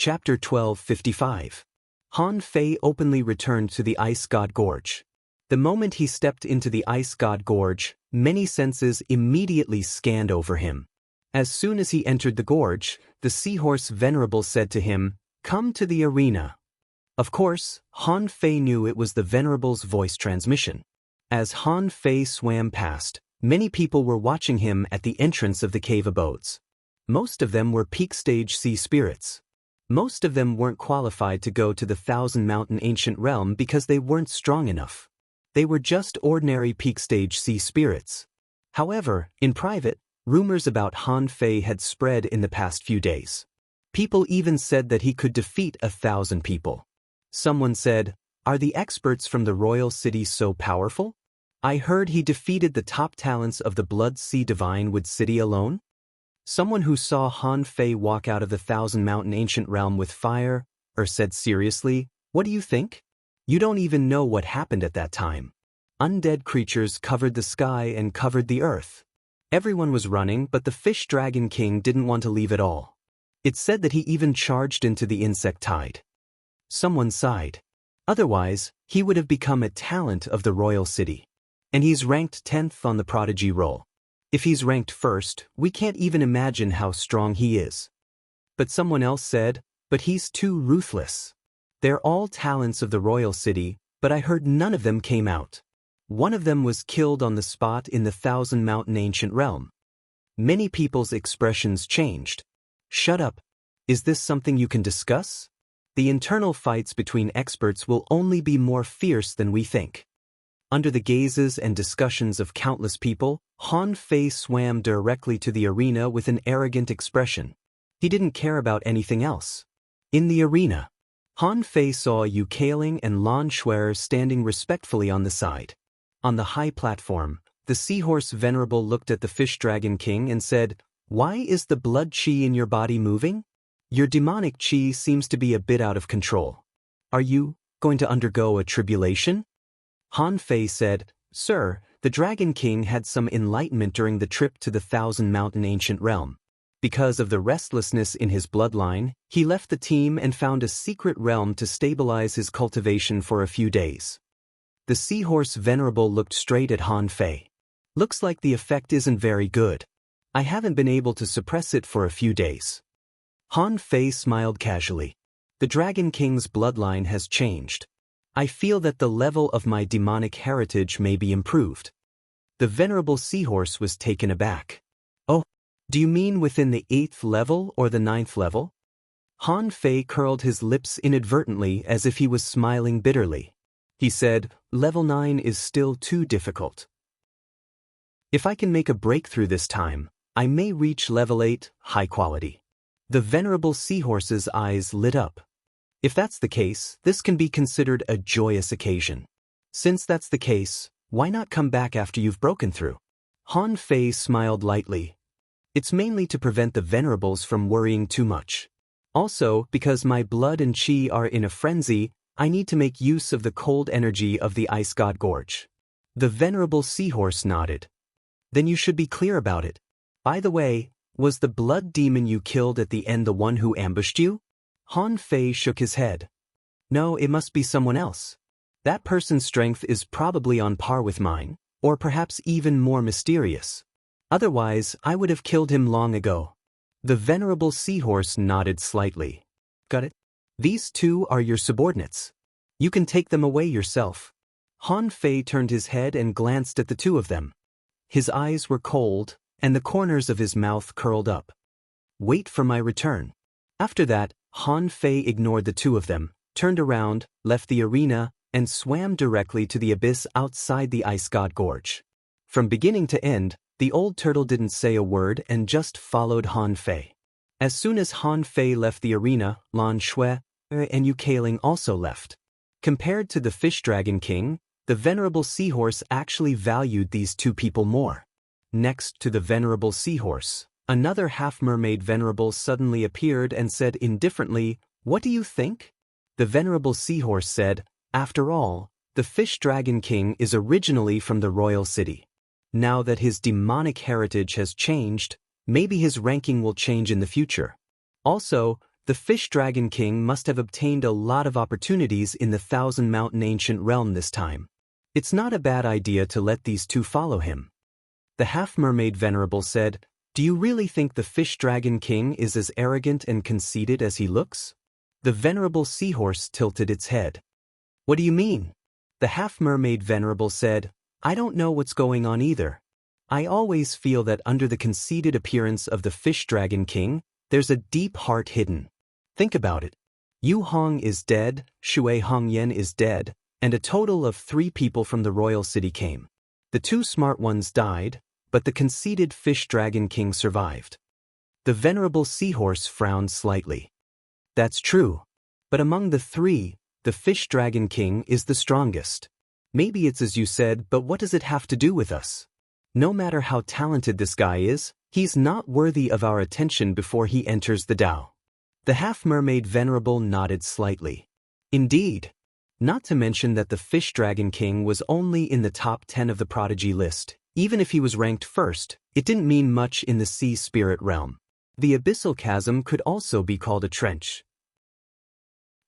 Chapter 1255. Han Fei openly returned to the Ice God Gorge. The moment he stepped into the Ice God Gorge, many senses immediately scanned over him. As soon as he entered the gorge, the seahorse venerable said to him, "Come to the arena." Of course, Han Fei knew it was the venerable's voice transmission. As Han Fei swam past, many people were watching him at the entrance of the cave abodes. Most of them were peak-stage sea spirits. Most of them weren't qualified to go to the Thousand Mountain Ancient Realm because they weren't strong enough. They were just ordinary peak-stage sea spirits. However, in private, rumors about Han Fei had spread in the past few days. People even said that he could defeat 1,000 people. Someone said, "Are the experts from the royal city so powerful? I heard he defeated the top talents of the Blood Sea Divine Wood City alone." Someone who saw Han Fei walk out of the Thousand Mountain Ancient Realm with fire, said seriously, "What do you think? You don't even know what happened at that time. Undead creatures covered the sky and covered the earth. Everyone was running, but the Fish Dragon King didn't want to leave at all. It said that he even charged into the insect tide." Someone sighed. "Otherwise, he would have become a talent of the royal city. And he's ranked 10th on the prodigy roll. If he's ranked first, we can't even imagine how strong he is." But someone else said, "But he's too ruthless. They're all talents of the royal city, but I heard none of them came out. One of them was killed on the spot in the Thousand Mountain Ancient Realm." Many people's expressions changed. "Shut up. Is this something you can discuss? The internal fights between experts will only be more fierce than we think." Under the gazes and discussions of countless people, Han Fei swam directly to the arena with an arrogant expression. He didn't care about anything else. In the arena, Han Fei saw Yu Kaling and Lan Shuer standing respectfully on the side. On the high platform, the seahorse venerable looked at the Fish Dragon King and said, "Why is the blood chi in your body moving? Your demonic chi seems to be a bit out of control. Are you going to undergo a tribulation?" Han Fei said, "Sir, the Dragon King had some enlightenment during the trip to the Thousand Mountain Ancient Realm. Because of the restlessness in his bloodline, he left the team and found a secret realm to stabilize his cultivation for a few days." The seahorse venerable looked straight at Han Fei. "Looks like the effect isn't very good. I haven't been able to suppress it for a few days." Han Fei smiled casually. "The Dragon King's bloodline has changed. I feel that the level of my demonic heritage may be improved." The venerable seahorse was taken aback. "Oh, do you mean within the 8th level or the 9th level?" Han Fei curled his lips inadvertently as if he was smiling bitterly. He said, "Level 9 is still too difficult. If I can make a breakthrough this time, I may reach level 8, high quality." The venerable seahorse's eyes lit up. "If that's the case, this can be considered a joyous occasion. Since that's the case, why not come back after you've broken through?" Han Fei smiled lightly. "It's mainly to prevent the venerables from worrying too much. Also, because my blood and chi are in a frenzy, I need to make use of the cold energy of the Ice God Gorge." The venerable seahorse nodded. "Then you should be clear about it. By the way, was the blood demon you killed at the end the one who ambushed you?" Han Fei shook his head. "No, it must be someone else. That person's strength is probably on par with mine, or perhaps even more mysterious. Otherwise, I would have killed him long ago." The venerable seahorse nodded slightly. "Got it? These two are your subordinates. You can take them away yourself." Han Fei turned his head and glanced at the two of them. His eyes were cold, and the corners of his mouth curled up. "Wait for my return." After that, Han Fei ignored the two of them, turned around, left the arena, and swam directly to the abyss outside the Ice God Gorge. From beginning to end, the old turtle didn't say a word and just followed Han Fei. As soon as Han Fei left the arena, Lan Shuer and Yu Kaling also left. Compared to the Fish Dragon King, the venerable seahorse actually valued these two people more. Next to the venerable seahorse, another half-mermaid venerable suddenly appeared and said indifferently, "What do you think?" The venerable seahorse said, "After all, the Fish Dragon King is originally from the royal city. Now that his demonic heritage has changed, maybe his ranking will change in the future. Also, The Fish Dragon King must have obtained a lot of opportunities in the Thousand Mountain ancient realm this time. It's not a bad idea to let these two follow him. The half-mermaid venerable said, "Do you really think the Fish Dragon King is as arrogant and conceited as he looks?" The venerable seahorse tilted its head. "What do you mean?" The half-mermaid venerable said, "I don't know what's going on either. I always feel that under the conceited appearance of the Fish Dragon King, there's a deep heart hidden. Think about it. Yu Hong is dead, Shui Hongyan is dead, and a total of 3 people from the royal city came. The 2 smart ones died, but the conceited Fish Dragon King survived." The venerable seahorse frowned slightly. "That's true. But among the 3, the Fish Dragon King is the strongest. Maybe it's as you said, but what does it have to do with us? No matter how talented this guy is, he's not worthy of our attention before he enters the Tao." The half-mermaid venerable nodded slightly. "Indeed. Not to mention that the Fish Dragon King was only in the top 10 of the prodigy list. Even if he was ranked first, it didn't mean much in the sea spirit realm. The abyssal chasm could also be called a trench.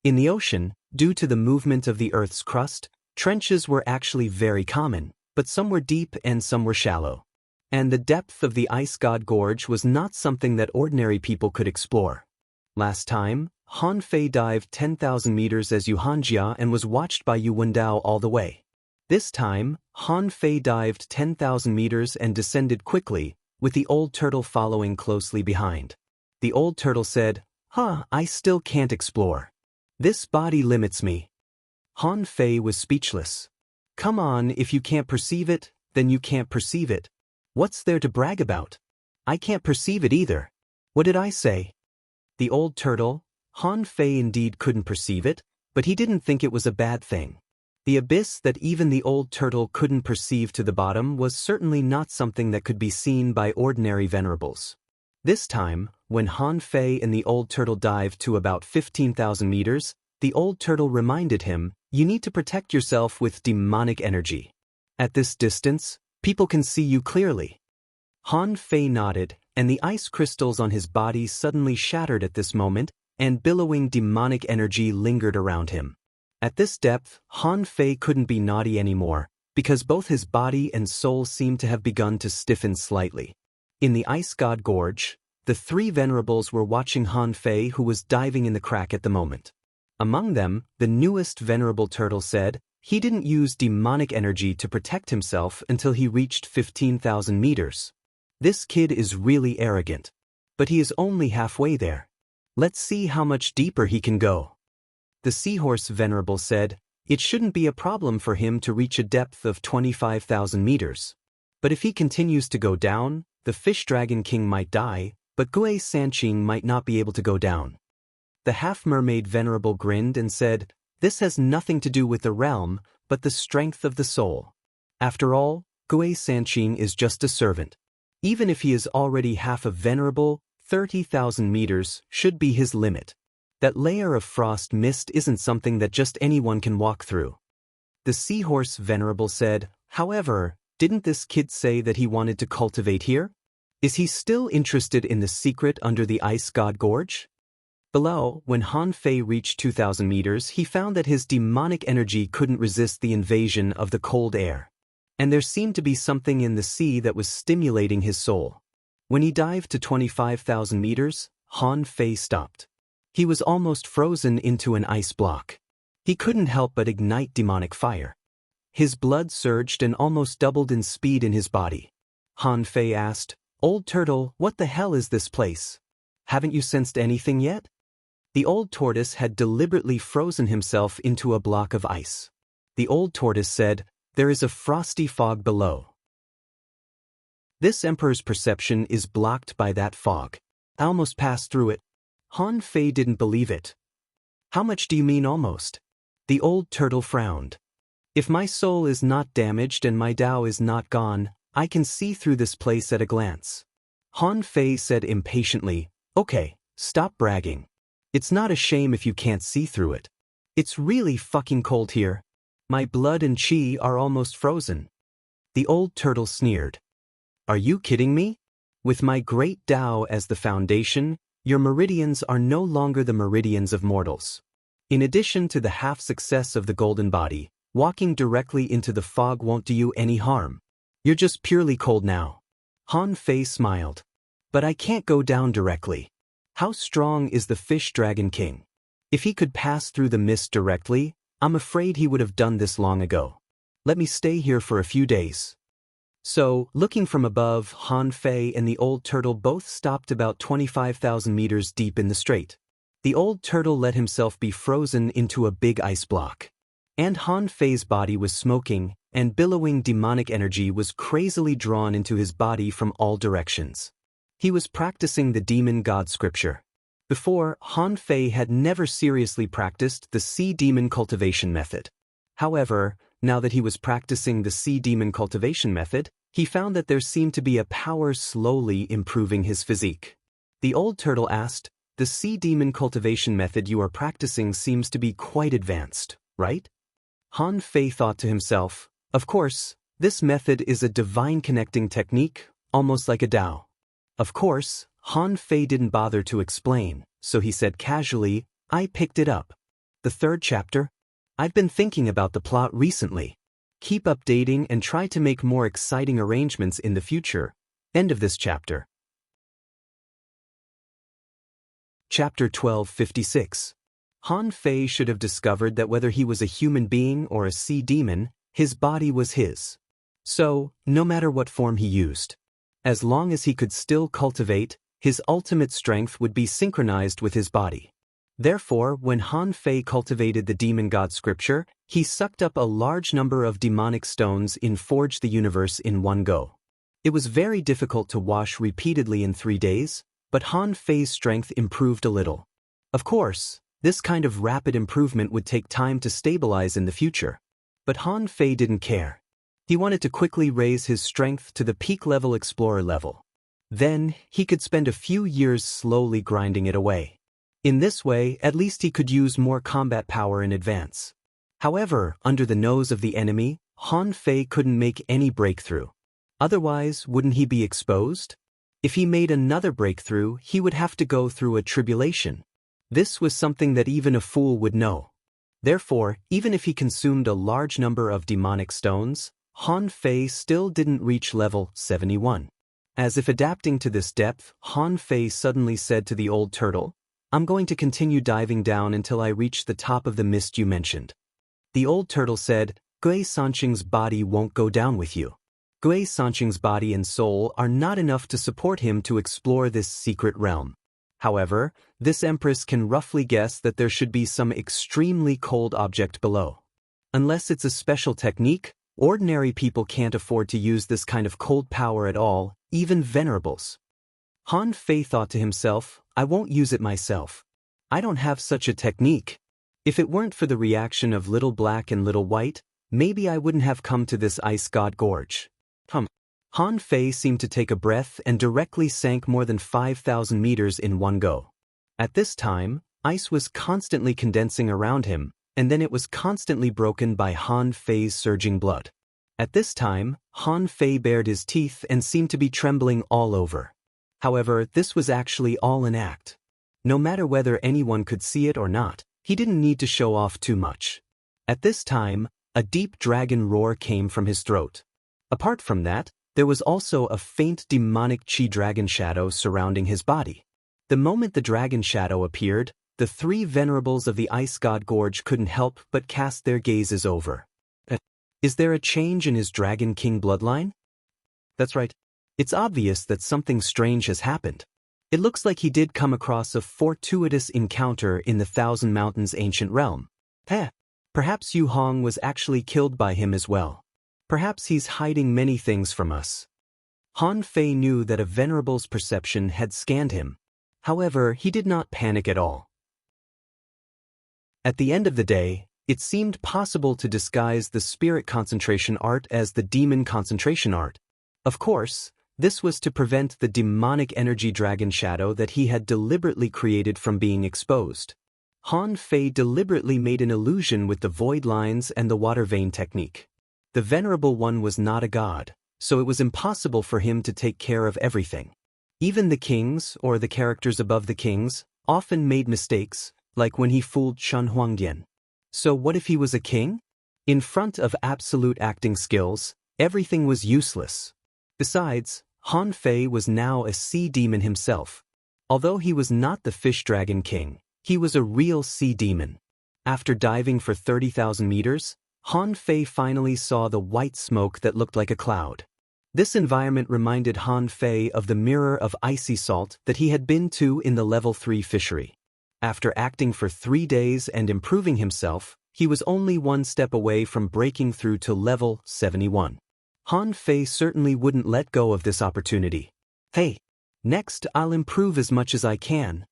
In the ocean, due to the movement of the Earth's crust, trenches were actually very common, but some were deep and some were shallow. And the depth of the Ice God Gorge was not something that ordinary people could explore. Last time, Han Fei dived 10,000 meters as Yu Hanjia and was watched by Yu Wendao all the way. This time, Han Fei dived 10,000 meters and descended quickly, with the old turtle following closely behind. The old turtle said, I still can't explore. This body limits me." Han Fei was speechless. "Come on, if you can't perceive it, then you can't perceive it. What's there to brag about? I can't perceive it either. What did I say?" The old turtle, Han Fei indeed couldn't perceive it, but he didn't think it was a bad thing. The abyss that even the old turtle couldn't perceive to the bottom was certainly not something that could be seen by ordinary venerables. This time, when Han Fei and the old turtle dived to about 15,000 meters, the old turtle reminded him, "You need to protect yourself with demonic energy. At this distance, people can see you clearly." Han Fei nodded, and the ice crystals on his body suddenly shattered at this moment, and billowing demonic energy lingered around him. At this depth, Han Fei couldn't be naughty anymore, because both his body and soul seemed to have begun to stiffen slightly. In the Ice God Gorge, the 3 venerables were watching Han Fei, who was diving in the crack at the moment. Among them, the newest venerable turtle said, he didn't use demonic energy to protect himself until he reached 15,000 meters. This kid is really arrogant. But he is only halfway there. Let's see how much deeper he can go. The seahorse venerable said, it shouldn't be a problem for him to reach a depth of 25,000 meters. But if he continues to go down, the Fish Dragon King might die, but Gui Sanqing might not be able to go down. The half-mermaid venerable grinned and said, this has nothing to do with the realm, but the strength of the soul. After all, Gui Sanqing is just a servant. Even if he is already half a venerable, 30,000 meters should be his limit. That layer of frost mist isn't something that just anyone can walk through. The seahorse venerable said, however, didn't this kid say that he wanted to cultivate here? Is he still interested in the secret under the Ice God Gorge? Below, when Han Fei reached 2,000 meters, he found that his demonic energy couldn't resist the invasion of the cold air. And there seemed to be something in the sea that was stimulating his soul. When he dived to 25,000 meters, Han Fei stopped. He was almost frozen into an ice block. He couldn't help but ignite demonic fire. His blood surged and almost doubled in speed in his body. Han Fei asked, Old Turtle, what the hell is this place? Haven't you sensed anything yet? The old tortoise had deliberately frozen himself into a block of ice. The old tortoise said, there is a frosty fog below. This emperor's perception is blocked by that fog. I almost passed through it. Han Fei didn't believe it. How much do you mean almost? The old turtle frowned. If my soul is not damaged and my Tao is not gone, I can see through this place at a glance. Han Fei said impatiently, okay, stop bragging. It's not a shame if you can't see through it. It's really fucking cold here. My blood and chi are almost frozen. The old turtle sneered. Are you kidding me? With my great Tao as the foundation, Your meridians are no longer the meridians of mortals. In addition to the half-success of the golden body, walking directly into the fog won't do you any harm. You're just purely cold now. Han Fei smiled. But I can't go down directly. How strong is the fish dragon king? If he could pass through the mist directly, I'm afraid he would have done this long ago. Let me stay here for a few days. So, looking from above, Han Fei and the old turtle both stopped about 25,000 meters deep in the strait. The old turtle let himself be frozen into a big ice block. And Han Fei's body was smoking, and billowing demonic energy was crazily drawn into his body from all directions. He was practicing the demon god scripture. Before, Han Fei had never seriously practiced the sea demon cultivation method. However, now that he was practicing the sea demon cultivation method, he found that there seemed to be a power slowly improving his physique. The old turtle asked, "The sea demon cultivation method you are practicing seems to be quite advanced, right?" Han Fei thought to himself, "Of course, this method is a divine connecting technique, almost like a Tao." Of course, Han Fei didn't bother to explain, so he said casually, "I picked it up." The third chapter? I've been thinking about the plot recently. Keep updating and try to make more exciting arrangements in the future. End of this chapter. Chapter 1256. Han Fei should have discovered that whether he was a human being or a sea demon, his body was his. So, no matter what form he used, as long as he could still cultivate, his ultimate strength would be synchronized with his body. Therefore, when Han Fei cultivated the demon god scripture, he sucked up a large number of demonic stones in Forge the Universe in one go. It was very difficult to wash repeatedly in 3 days, but Han Fei's strength improved a little. Of course, this kind of rapid improvement would take time to stabilize in the future. But Han Fei didn't care. He wanted to quickly raise his strength to the peak level explorer level. Then, he could spend a few years slowly grinding it away. In this way, at least he could use more combat power in advance. However, under the nose of the enemy, Han Fei couldn't make any breakthrough. Otherwise, wouldn't he be exposed? If he made another breakthrough, he would have to go through a tribulation. This was something that even a fool would know. Therefore, even if he consumed a large number of demonic stones, Han Fei still didn't reach level 71. As if adapting to this depth, Han Fei suddenly said to the old turtle, "I'm going to continue diving down until I reach the top of the mist you mentioned." The old turtle said, "Gui Sanqing's body won't go down with you. Gui Sanqing's body and soul are not enough to support him to explore this secret realm. However, this empress can roughly guess that there should be some extremely cold object below. Unless it's a special technique, ordinary people can't afford to use this kind of cold power at all, even venerables." Han Fei thought to himself, "I won't use it myself. I don't have such a technique. If it weren't for the reaction of Little Black and Little White, maybe I wouldn't have come to this ice god gorge." Han Fei seemed to take a breath and directly sank more than 5,000 meters in one go. At this time, ice was constantly condensing around him, and then it was constantly broken by Han Fei's surging blood. At this time, Han Fei bared his teeth and seemed to be trembling all over. However, this was actually all an act. No matter whether anyone could see it or not, he didn't need to show off too much. At this time, a deep dragon roar came from his throat. Apart from that, there was also a faint demonic chi dragon shadow surrounding his body. The moment the dragon shadow appeared, the 3 venerables of the Ice God Gorge couldn't help but cast their gazes over. Is there a change in his Dragon King bloodline? That's right. It's obvious that something strange has happened. It looks like he did come across a fortuitous encounter in the Thousand Mountains ancient realm. Perhaps Yu Hong was actually killed by him as well. Perhaps he's hiding many things from us. Han Fei knew that a venerable's perception had scanned him. However, he did not panic at all. At the end of the day, it seemed possible to disguise the spirit concentration art as the demon concentration art. Of course, this was to prevent the demonic energy dragon shadow that he had deliberately created from being exposed. Han Fei deliberately made an illusion with the void lines and the water vein technique. The Venerable One was not a god, so it was impossible for him to take care of everything. Even the kings, or the characters above the kings, often made mistakes, like when he fooled Shen Huangdian. So what if he was a king? In front of absolute acting skills, everything was useless. Besides, Han Fei was now a sea demon himself. Although he was not the fish dragon king, he was a real sea demon. After diving for 30,000 meters, Han Fei finally saw the white smoke that looked like a cloud. This environment reminded Han Fei of the mirror of icy salt that he had been to in the level 3 fishery. After acting for 3 days and improving himself, he was only one step away from breaking through to level 71. Han Fei certainly wouldn't let go of this opportunity. Hey, next I'll improve as much as I can.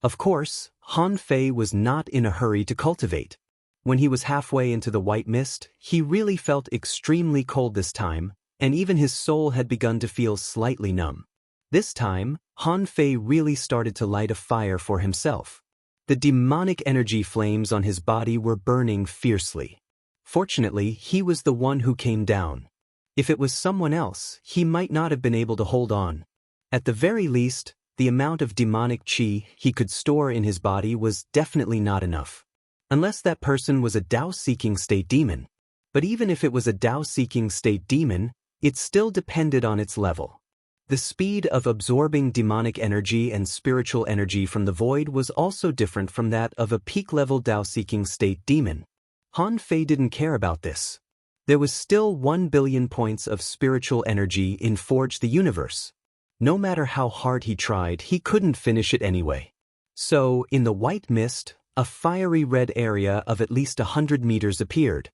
Of course, Han Fei was not in a hurry to cultivate. When he was halfway into the white mist, he really felt extremely cold this time, and even his soul had begun to feel slightly numb. This time, Han Fei really started to light a fire for himself. The demonic energy flames on his body were burning fiercely. Fortunately, he was the one who came down. If it was someone else, he might not have been able to hold on. At the very least, the amount of demonic qi he could store in his body was definitely not enough. Unless that person was a Tao-seeking state demon. But even if it was a Tao-seeking state demon, it still depended on its level. The speed of absorbing demonic energy and spiritual energy from the void was also different from that of a peak-level Tao-seeking state demon. Han Fei didn't care about this. There was still 1 billion points of spiritual energy in Forge the Universe. No matter how hard he tried, he couldn't finish it anyway. So, in the white mist, a fiery red area of at least 100 meters appeared.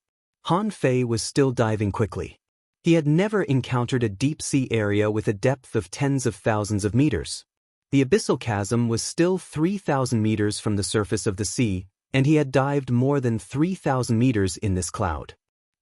Han Fei was still diving quickly. He had never encountered a deep-sea area with a depth of tens of thousands of meters. The abyssal chasm was still 3,000 meters from the surface of the sea, and he had dived more than 3,000 meters in this cloud.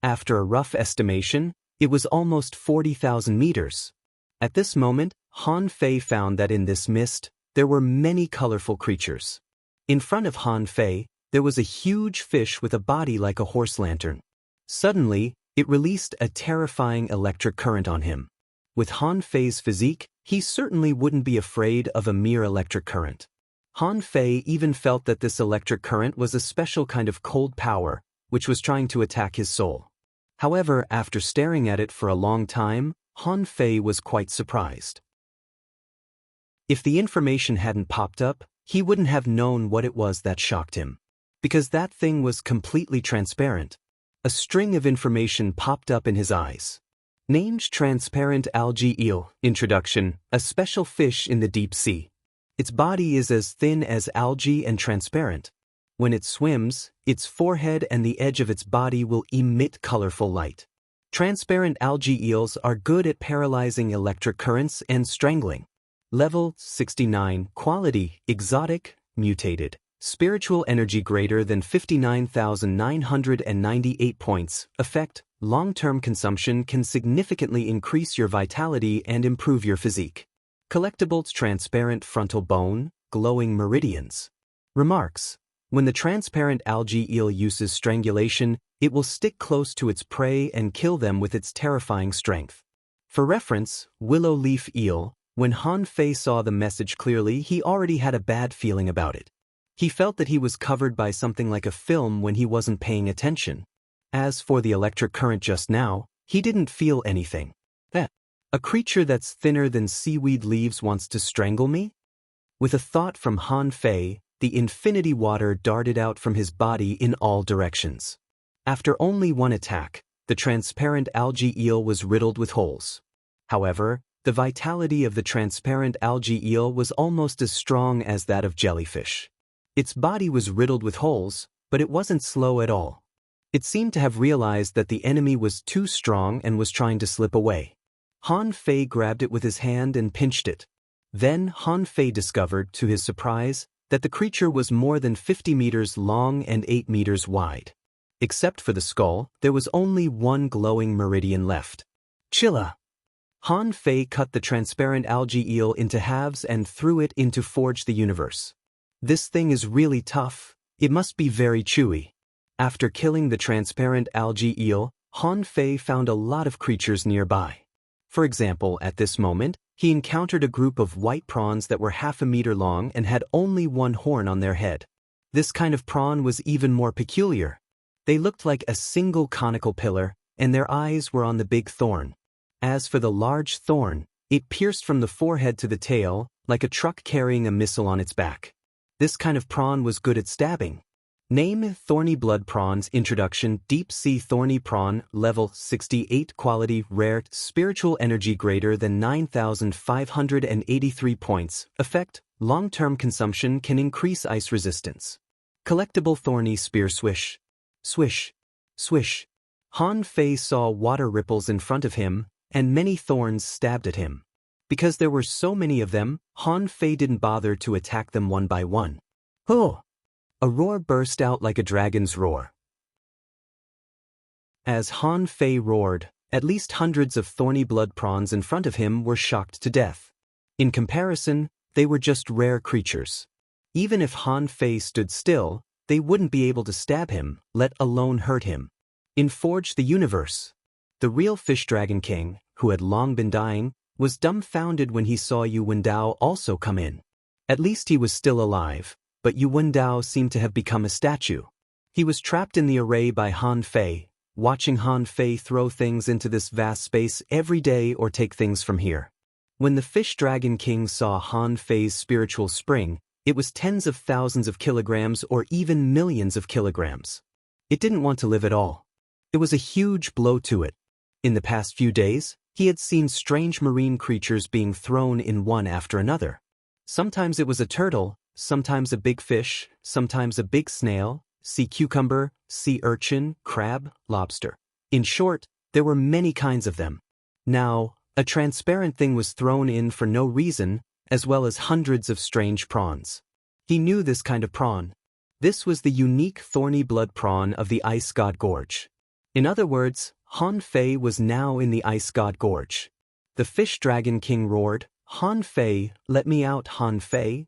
After a rough estimation, it was almost 40,000 meters. At this moment, Han Fei found that in this mist, there were many colorful creatures. In front of Han Fei, there was a huge fish with a body like a horse lantern. Suddenly, it released a terrifying electric current on him. With Han Fei's physique, he certainly wouldn't be afraid of a mere electric current. Han Fei even felt that this electric current was a special kind of cold power, which was trying to attack his soul. However, after staring at it for a long time, Han Fei was quite surprised. If the information hadn't popped up, he wouldn't have known what it was that shocked him. Because that thing was completely transparent. A string of information popped up in his eyes. Named transparent algae eel. Introduction: a special fish in the deep sea. Its body is as thin as algae and transparent. When it swims, its forehead and the edge of its body will emit colorful light. Transparent algae eels are good at paralyzing electric currents and strangling. Level 69. Quality: exotic, mutated. Spiritual energy greater than 59,998 points. Effect: long-term consumption can significantly increase your vitality and improve your physique. Collectibles: transparent frontal bone, glowing meridians. Remarks: when the transparent algae eel uses strangulation, it will stick close to its prey and kill them with its terrifying strength. For reference, willow leaf eel. When Han Fei saw the message clearly, he already had a bad feeling about it. He felt that he was covered by something like a film when he wasn't paying attention. As for the electric current just now, he didn't feel anything. A creature that's thinner than seaweed leaves wants to strangle me? With a thought from Han Fei, the infinity water darted out from his body in all directions. After only one attack, the transparent algae eel was riddled with holes. However, the vitality of the transparent algae eel was almost as strong as that of jellyfish. Its body was riddled with holes, but it wasn't slow at all. It seemed to have realized that the enemy was too strong and was trying to slip away. Han Fei grabbed it with his hand and pinched it. Then Han Fei discovered, to his surprise, that the creature was more than 50 meters long and 8 meters wide. Except for the skull, there was only one glowing meridian left. Chilla! Han Fei cut the transparent algae eel into halves and threw it into Forge the Universe. This thing is really tough. It must be very chewy. After killing the transparent algae eel, Han Fei found a lot of creatures nearby. For example, at this moment, he encountered a group of white prawns that were half a meter long and had only one horn on their head. This kind of prawn was even more peculiar. They looked like a single conical pillar, and their eyes were on the big thorn. As for the large thorn, it pierced from the forehead to the tail, like a truck carrying a missile on its back. This kind of prawn was good at stabbing. Name: Thorny Blood Prawns. Introduction. Deep Sea Thorny Prawn. Level 68. Quality: Rare. Spiritual energy greater than 9,583 points. Effect: long-term consumption can increase ice resistance. Collectible: Thorny Spear. Swish. Swish. Swish. Han Fei saw water ripples in front of him, and many thorns stabbed at him. Because there were so many of them, Han Fei didn't bother to attack them one by one. Oh! A roar burst out like a dragon's roar. As Han Fei roared, at least hundreds of thorny blood prawns in front of him were shocked to death. In comparison, they were just rare creatures. Even if Han Fei stood still, they wouldn't be able to stab him, let alone hurt him. In Forge the Universe, the real Fish Dragon King, who had long been dying, was dumbfounded when he saw Yu Wendao also come in. At least he was still alive, but Yu Wendao seemed to have become a statue. He was trapped in the array by Han Fei, watching Han Fei throw things into this vast space every day or take things from here. When the Fish Dragon King saw Han Fei's spiritual spring, it was tens of thousands of kilograms or even millions of kilograms. It didn't want to live at all. It was a huge blow to it. In the past few days, he had seen strange marine creatures being thrown in one after another. Sometimes it was a turtle, sometimes a big fish, sometimes a big snail, sea cucumber, sea urchin, crab, lobster. In short, there were many kinds of them. Now, a transparent thing was thrown in for no reason, as well as hundreds of strange prawns. He knew this kind of prawn. This was the unique thorny blood prawn of the Ice God Gorge. In other words, Han Fei was now in the Ice God Gorge. The Fish Dragon King roared, "Han Fei, let me out, Han Fei."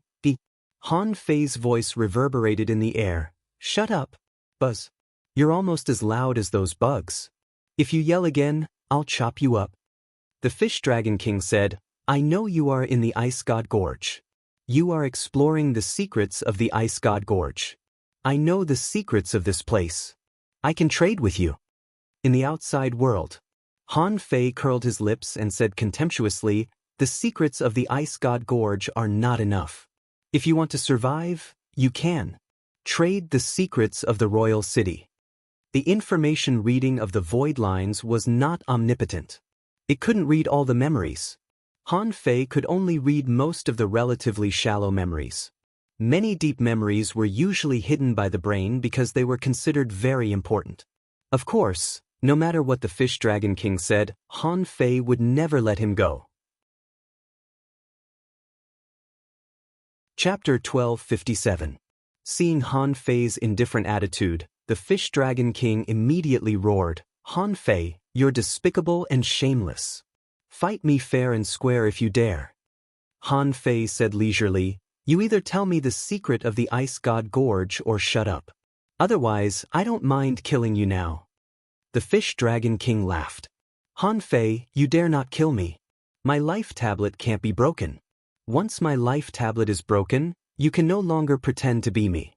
Han Fei's voice reverberated in the air. "Shut up, Buzz. You're almost as loud as those bugs. If you yell again, I'll chop you up." The Fish Dragon King said, "I know you are in the Ice God Gorge. You are exploring the secrets of the Ice God Gorge. I know the secrets of this place. I can trade with you." In the outside world, Han Fei curled his lips and said contemptuously, "The secrets of the Ice God Gorge are not enough. If you want to survive, you can. Trade the secrets of the royal city." The information reading of the void lines was not omnipotent. It couldn't read all the memories. Han Fei could only read most of the relatively shallow memories. Many deep memories were usually hidden by the brain because they were considered very important. Of course, no matter what the Fish Dragon King said, Han Fei would never let him go. Chapter 1257. Seeing Han Fei's indifferent attitude, the Fish Dragon King immediately roared, "Han Fei, you're despicable and shameless. Fight me fair and square if you dare." Han Fei said leisurely, "You either tell me the secret of the Ice God Gorge or shut up. Otherwise, I don't mind killing you now." The Fish Dragon King laughed. "Han Fei, you dare not kill me. My life tablet can't be broken. Once my life tablet is broken, you can no longer pretend to be me."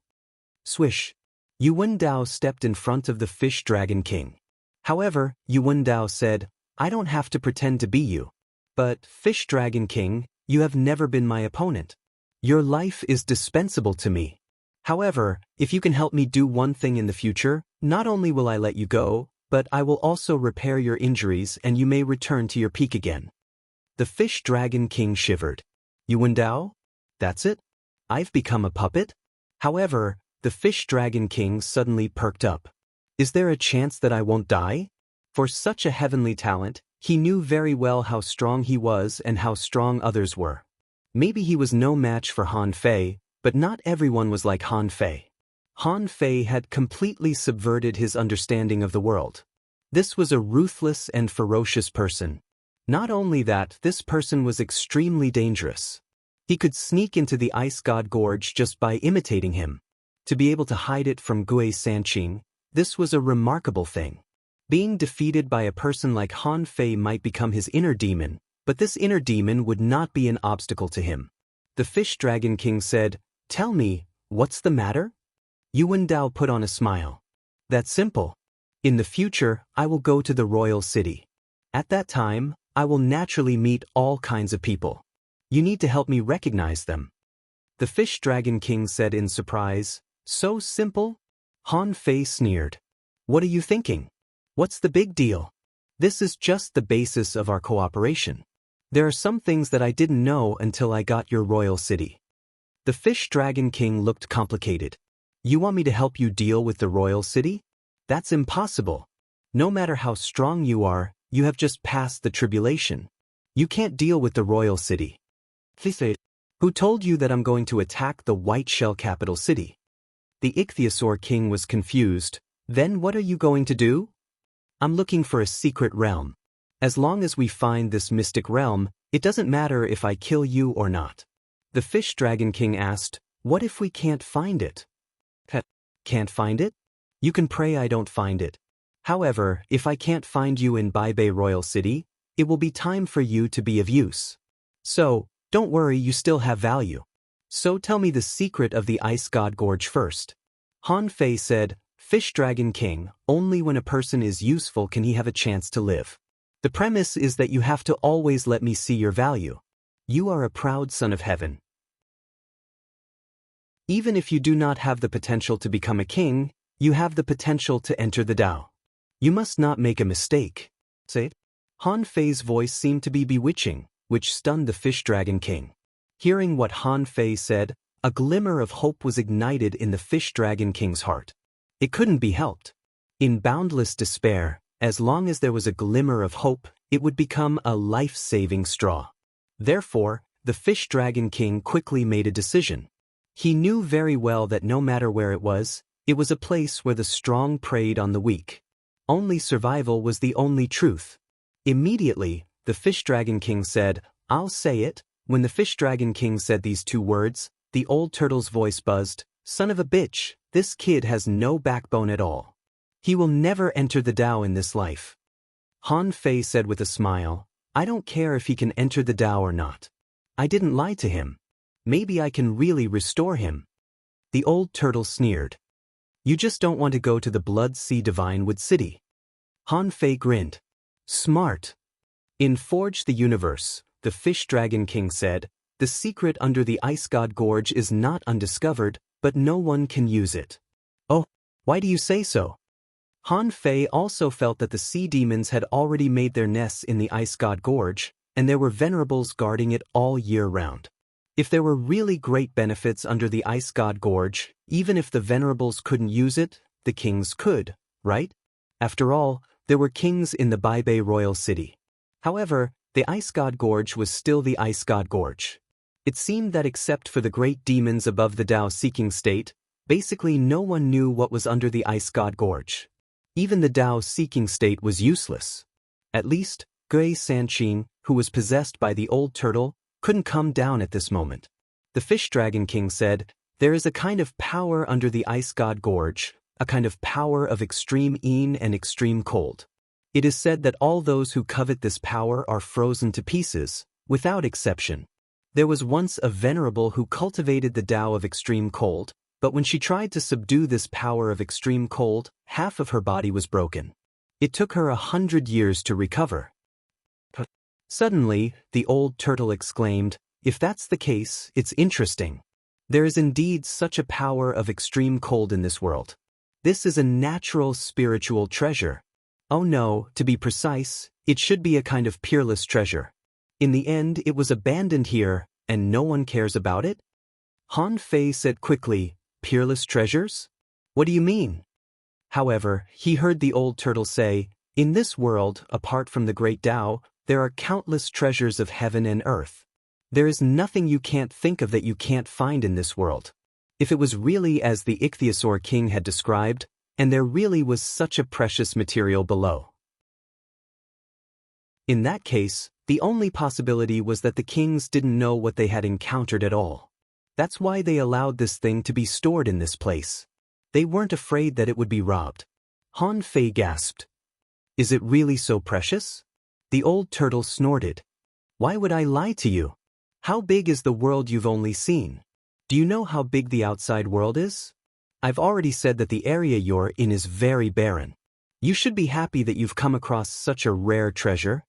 Swish. Yu Wendao stepped in front of the Fish Dragon King. However, Yu Wendao said, "I don't have to pretend to be you. But, Fish Dragon King, you have never been my opponent. Your life is dispensable to me. However, if you can help me do one thing in the future, not only will I let you go, but I will also repair your injuries and you may return to your peak again." The Fish Dragon King shivered. "Yu Wendao? That's it? I've become a puppet?" However, the Fish Dragon King suddenly perked up. "Is there a chance that I won't die?" For such a heavenly talent, he knew very well how strong he was and how strong others were. Maybe he was no match for Han Fei, but not everyone was like Han Fei. Han Fei had completely subverted his understanding of the world. This was a ruthless and ferocious person. Not only that, this person was extremely dangerous. He could sneak into the Ice God Gorge just by imitating him. To be able to hide it from Gui Sanqing, this was a remarkable thing. Being defeated by a person like Han Fei might become his inner demon, But this inner demon would not be an obstacle to him. The Fish Dragon King said, "Tell me, what's the matter?" Yuan Dao put on a smile. "That's simple. In the future, I will go to the royal city. At that time, I will naturally meet all kinds of people. You need to help me recognize them." The Fish Dragon King said in surprise, "So simple?" Han Fei sneered. "What are you thinking? What's the big deal? This is just the basis of our cooperation. There are some things that I didn't know until I got your royal city." The Fish Dragon King looked complicated. "You want me to help you deal with the royal city? That's impossible. No matter how strong you are, you have just passed the tribulation. You can't deal with the royal city." "Who told you that I'm going to attack the white shell capital city?" The Ichthyosaur King was confused. "Then what are you going to do?" "I'm looking for a secret realm. As long as we find this mystic realm, it doesn't matter if I kill you or not." The Fish Dragon King asked, "What if we can't find it?" "Can't find it? You can pray I don't find it. However, if I can't find you in Baibei Royal City, it will be time for you to be of use. So, don't worry, you still have value. So tell me the secret of the Ice God Gorge first." Han Fei said, "Fish Dragon King, only when a person is useful can he have a chance to live. The premise is that you have to always let me see your value. You are a proud son of heaven. Even if you do not have the potential to become a king, you have the potential to enter the Tao. You must not make a mistake." Say it. Han Fei's voice seemed to be bewitching, which stunned the Fish Dragon King. Hearing what Han Fei said, a glimmer of hope was ignited in the Fish Dragon King's heart. It couldn't be helped. In boundless despair, as long as there was a glimmer of hope, it would become a life-saving straw. Therefore, the Fish Dragon King quickly made a decision. He knew very well that no matter where it was a place where the strong preyed on the weak. Only survival was the only truth. Immediately, the Fish Dragon King said, "I'll say it." When the Fish Dragon King said these two words, the old turtle's voice buzzed, "Son of a bitch, this kid has no backbone at all. He will never enter the Tao in this life." Han Fei said with a smile, "I don't care if he can enter the Tao or not. I didn't lie to him. Maybe I can really restore him." The old turtle sneered. "You just don't want to go to the Blood Sea Divine Wood City." Han Fei grinned. "Smart." In Forge the Universe, the Fish Dragon King said, "The secret under the Ice God Gorge is not undiscovered, but no one can use it." "Oh, why do you say so?" Han Fei also felt that the sea demons had already made their nests in the Ice God Gorge, and there were venerables guarding it all year round. If there were really great benefits under the Ice God Gorge, even if the venerables couldn't use it, the kings could, right? After all, there were kings in the Baibei Royal City. However, the Ice God Gorge was still the Ice God Gorge. It seemed that except for the great demons above the Tao-seeking state, basically no one knew what was under the Ice God Gorge. Even the Tao-seeking state was useless. At least, Gui Sanqing, who was possessed by the old turtle, couldn't come down at this moment. The Fish Dragon King said, "There is a kind of power under the Ice God Gorge, a kind of power of extreme yin and extreme cold. It is said that all those who covet this power are frozen to pieces, without exception. There was once a venerable who cultivated the Tao of extreme cold, but when she tried to subdue this power of extreme cold, half of her body was broken. It took her 100 years to recover." Suddenly, the old turtle exclaimed, "If that's the case, it's interesting. There is indeed such a power of extreme cold in this world. This is a natural spiritual treasure. Oh no, to be precise, it should be a kind of peerless treasure. In the end, it was abandoned here, and no one cares about it?" Han Fei said quickly, "Peerless treasures? What do you mean?" However, he heard the old turtle say, "In this world, apart from the great Tao, there are countless treasures of heaven and earth. There is nothing you can't think of that you can't find in this world. If it was really as the Ichthyosaur King had described, and there really was such a precious material below. In that case, the only possibility was that the kings didn't know what they had encountered at all. That's why they allowed this thing to be stored in this place. They weren't afraid that it would be robbed." Han Fei gasped. "Is it really so precious?" The old turtle snorted. Why would I lie to you? How big is the world you've only seen? Do you know how big the outside world is? I've already said that the area you're in is very barren. You should be happy that you've come across such a rare treasure.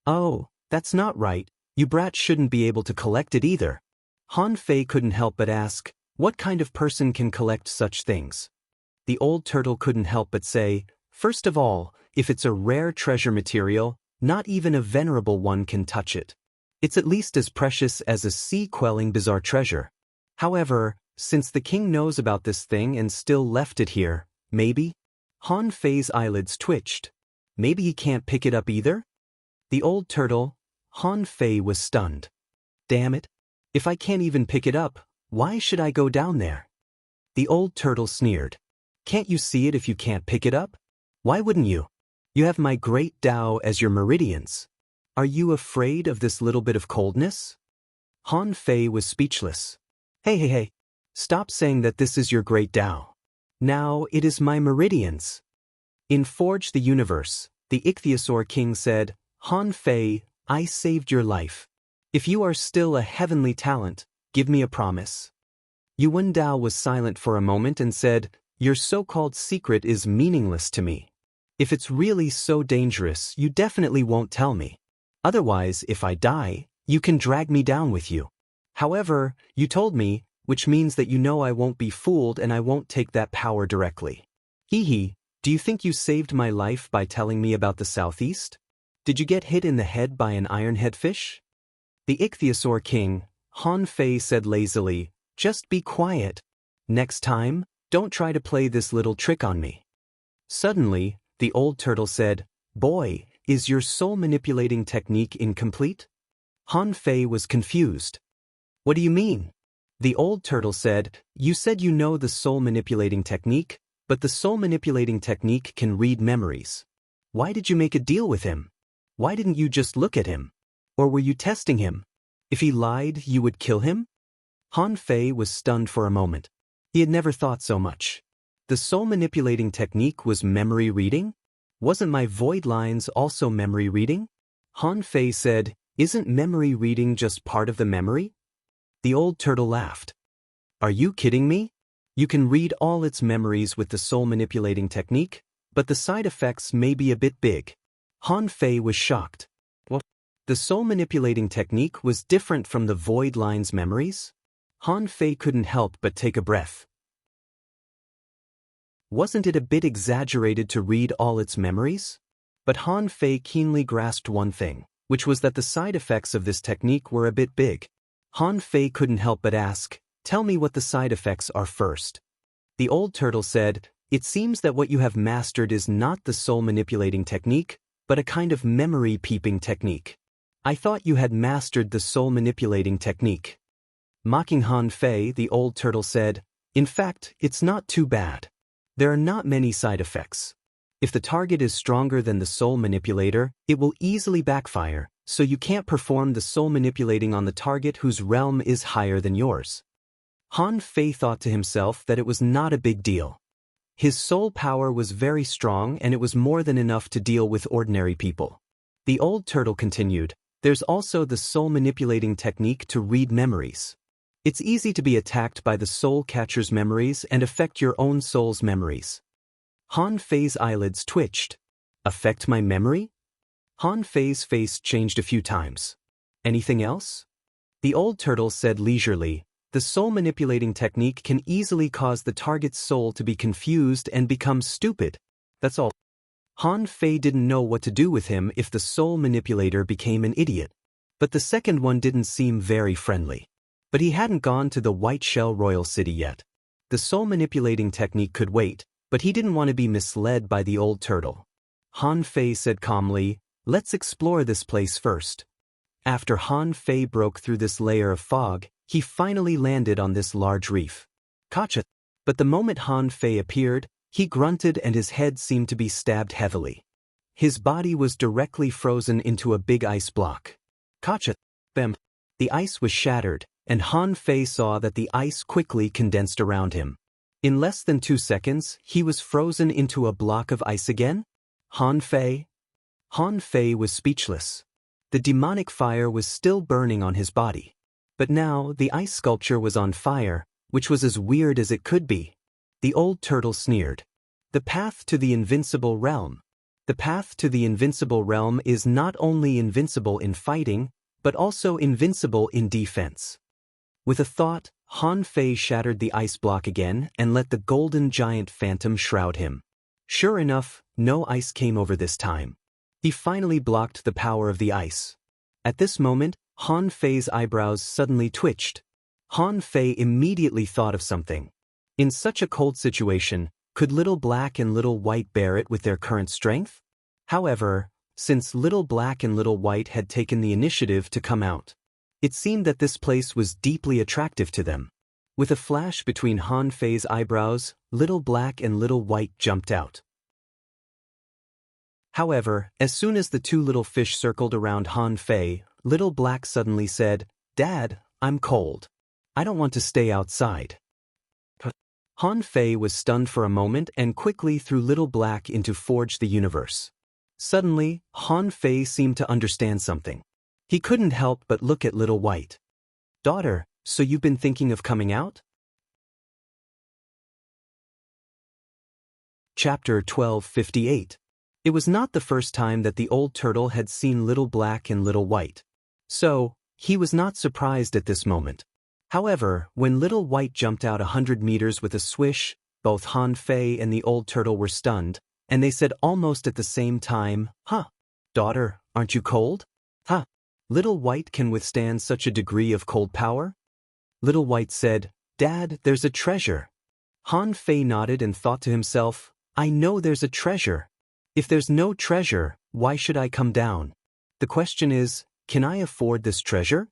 Oh, that's not right. You brats shouldn't be able to collect it either. Han Fei couldn't help but ask, what kind of person can collect such things? The old turtle couldn't help but say, first of all, if it's a rare treasure material, not even a venerable one can touch it. It's at least as precious as a sea-quelling bizarre treasure. However, since the king knows about this thing and still left it here, maybe? Han Fei's eyelids twitched. Maybe he can't pick it up either? The old turtle, Han Fei was stunned. Damn it. If I can't even pick it up, why should I go down there? The old turtle sneered. Can't you see it if you can't pick it up? Why wouldn't you? You have my great Tao as your meridians. Are you afraid of this little bit of coldness? Han Fei was speechless. Hey. Stop saying that this is your great Tao. Now it is my meridians. In Forge the Universe, the Ichthyosaur King said, Han Fei, I saved your life. If you are still a heavenly talent, give me a promise. Yuan Dao was silent for a moment and said, your so-called secret is meaningless to me. If it's really so dangerous, you definitely won't tell me. Otherwise, if I die, you can drag me down with you. However, you told me, which means that you know I won't be fooled and I won't take that power directly. Hee, do you think you saved my life by telling me about the southeast? Did you get hit in the head by an ironhead fish? The Ichthyosaur King, Han Fei said lazily, just be quiet. Next time, don't try to play this little trick on me. Suddenly, the old turtle said, boy, is your soul manipulating technique incomplete? Han Fei was confused. What do you mean? The old turtle said, you said you know the soul manipulating technique, but the soul manipulating technique can read memories. Why did you make a deal with him? Why didn't you just look at him? Or were you testing him? If he lied, you would kill him? Han Fei was stunned for a moment. He had never thought so much. The soul manipulating technique was memory reading? Wasn't my void lines also memory reading? Han Fei said, isn't memory reading just part of the memory? The old turtle laughed. Are you kidding me? You can read all its memories with the soul manipulating technique, but the side effects may be a bit big. Han Fei was shocked. What? The soul manipulating technique was different from the void lines memories? Han Fei couldn't help but take a breath. Wasn't it a bit exaggerated to read all its memories? But Han Fei keenly grasped one thing, which was that the side effects of this technique were a bit big. Han Fei couldn't help but ask, tell me what the side effects are first. The old turtle said, it seems that what you have mastered is not the soul manipulating technique, but a kind of memory peeping technique. I thought you had mastered the soul manipulating technique. Mocking Han Fei, the old turtle said, in fact, it's not too bad. There are not many side effects. If the target is stronger than the soul manipulator, it will easily backfire, so you can't perform the soul manipulating on the target whose realm is higher than yours. Han Fei thought to himself that it was not a big deal. His soul power was very strong and it was more than enough to deal with ordinary people. The old turtle continued, there's also the soul manipulating technique to read memories. It's easy to be attacked by the soul catcher's memories and affect your own soul's memories. Han Fei's eyelids twitched. Affect my memory? Han Fei's face changed a few times. Anything else? The old turtle said leisurely, the soul manipulating technique can easily cause the target's soul to be confused and become stupid. That's all. Han Fei didn't know what to do with him if the soul manipulator became an idiot. But the second one didn't seem very friendly. But he hadn't gone to the White Shell Royal City yet. The soul manipulating technique could wait, but he didn't want to be misled by the old turtle. Han Fei said calmly, let's explore this place first. After Han Fei broke through this layer of fog, he finally landed on this large reef. Gotcha. But the moment Han Fei appeared, he grunted and his head seemed to be stabbed heavily. His body was directly frozen into a big ice block. Gotcha. Bam. The ice was shattered, and Han Fei saw that the ice quickly condensed around him. In less than 2 seconds, he was frozen into a block of ice again? Han Fei? Han Fei was speechless. The demonic fire was still burning on his body. But now the ice sculpture was on fire, which was as weird as it could be. The old turtle sneered. The path to the invincible realm. The path to the invincible realm is not only invincible in fighting, but also invincible in defense. With a thought, Han Fei shattered the ice block again and let the golden giant phantom shroud him. Sure enough, no ice came over this time. He finally blocked the power of the ice. At this moment, Han Fei's eyebrows suddenly twitched. Han Fei immediately thought of something. In such a cold situation, could Little Black and Little White bear it with their current strength? However, since Little Black and Little White had taken the initiative to come out, it seemed that this place was deeply attractive to them. With a flash between Han Fei's eyebrows, Little Black and Little White jumped out. However, as soon as the two little fish circled around Han Fei, Little Black suddenly said, "Dad, I'm cold. I don't want to stay outside." Han Fei was stunned for a moment and quickly threw Little Black into Forge the Universe. Suddenly, Han Fei seemed to understand something. He couldn't help but look at Little White. "Daughter, so you've been thinking of coming out?" Chapter 1258. It was not the first time that the old turtle had seen Little Black and Little White. So, he was not surprised at this moment. However, when Little White jumped out 100 meters with a swish, both Han Fei and the old turtle were stunned, and they said almost at the same time, "Huh, daughter, aren't you cold?" "Huh, Little White can withstand such a degree of cold power?" Little White said, "Dad, there's a treasure." Han Fei nodded and thought to himself, "I know there's a treasure. If there's no treasure, why should I come down? The question is, can I afford this treasure?"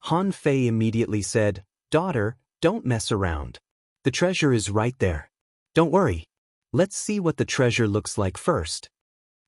Han Fei immediately said, "Daughter, don't mess around. The treasure is right there. Don't worry. Let's see what the treasure looks like first."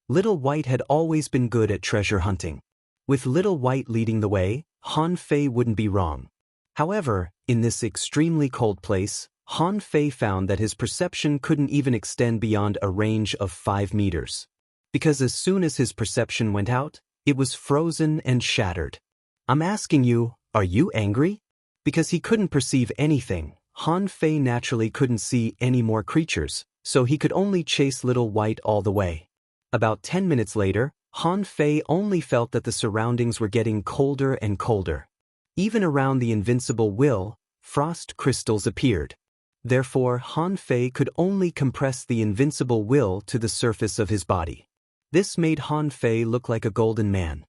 Little White had always been good at treasure hunting. With Little White leading the way, Han Fei wouldn't be wrong. However, in this extremely cold place, Han Fei found that his perception couldn't even extend beyond a range of 5 meters. Because as soon as his perception went out, it was frozen and shattered. "I'm asking you, are you angry?" Because he couldn't perceive anything, Han Fei naturally couldn't see any more creatures, so he could only chase Little White all the way. About 10 minutes later, Han Fei only felt that the surroundings were getting colder and colder. Even around the invincible will, frost crystals appeared. Therefore, Han Fei could only compress the invincible will to the surface of his body. This made Han Fei look like a golden man.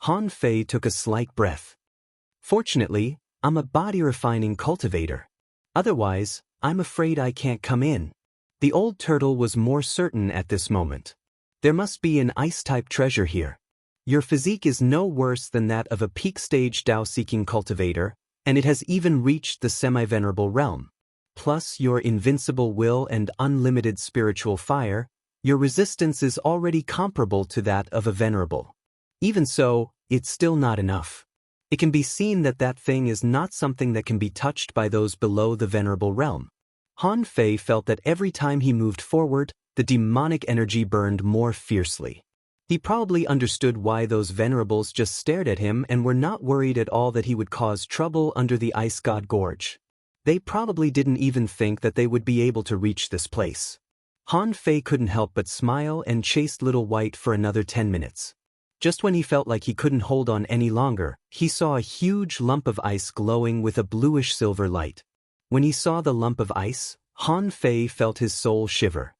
Han Fei took a slight breath. "Fortunately, I'm a body-refining cultivator. Otherwise, I'm afraid I can't come in." The old turtle was more certain at this moment. "There must be an ice-type treasure here. Your physique is no worse than that of a peak-stage Tao-seeking cultivator, and it has even reached the semi-venerable realm. Plus your invincible will and unlimited spiritual fire, your resistance is already comparable to that of a venerable. Even so, it's still not enough. It can be seen that that thing is not something that can be touched by those below the venerable realm." Han Fei felt that every time he moved forward, the demonic energy burned more fiercely. He probably understood why those venerables just stared at him and were not worried at all that he would cause trouble under the Ice God Gorge. They probably didn't even think that they would be able to reach this place. Han Fei couldn't help but smile and chased Little White for another 10 minutes. Just when he felt like he couldn't hold on any longer, he saw a huge lump of ice glowing with a bluish-silver light. When he saw the lump of ice, Han Fei felt his soul shiver.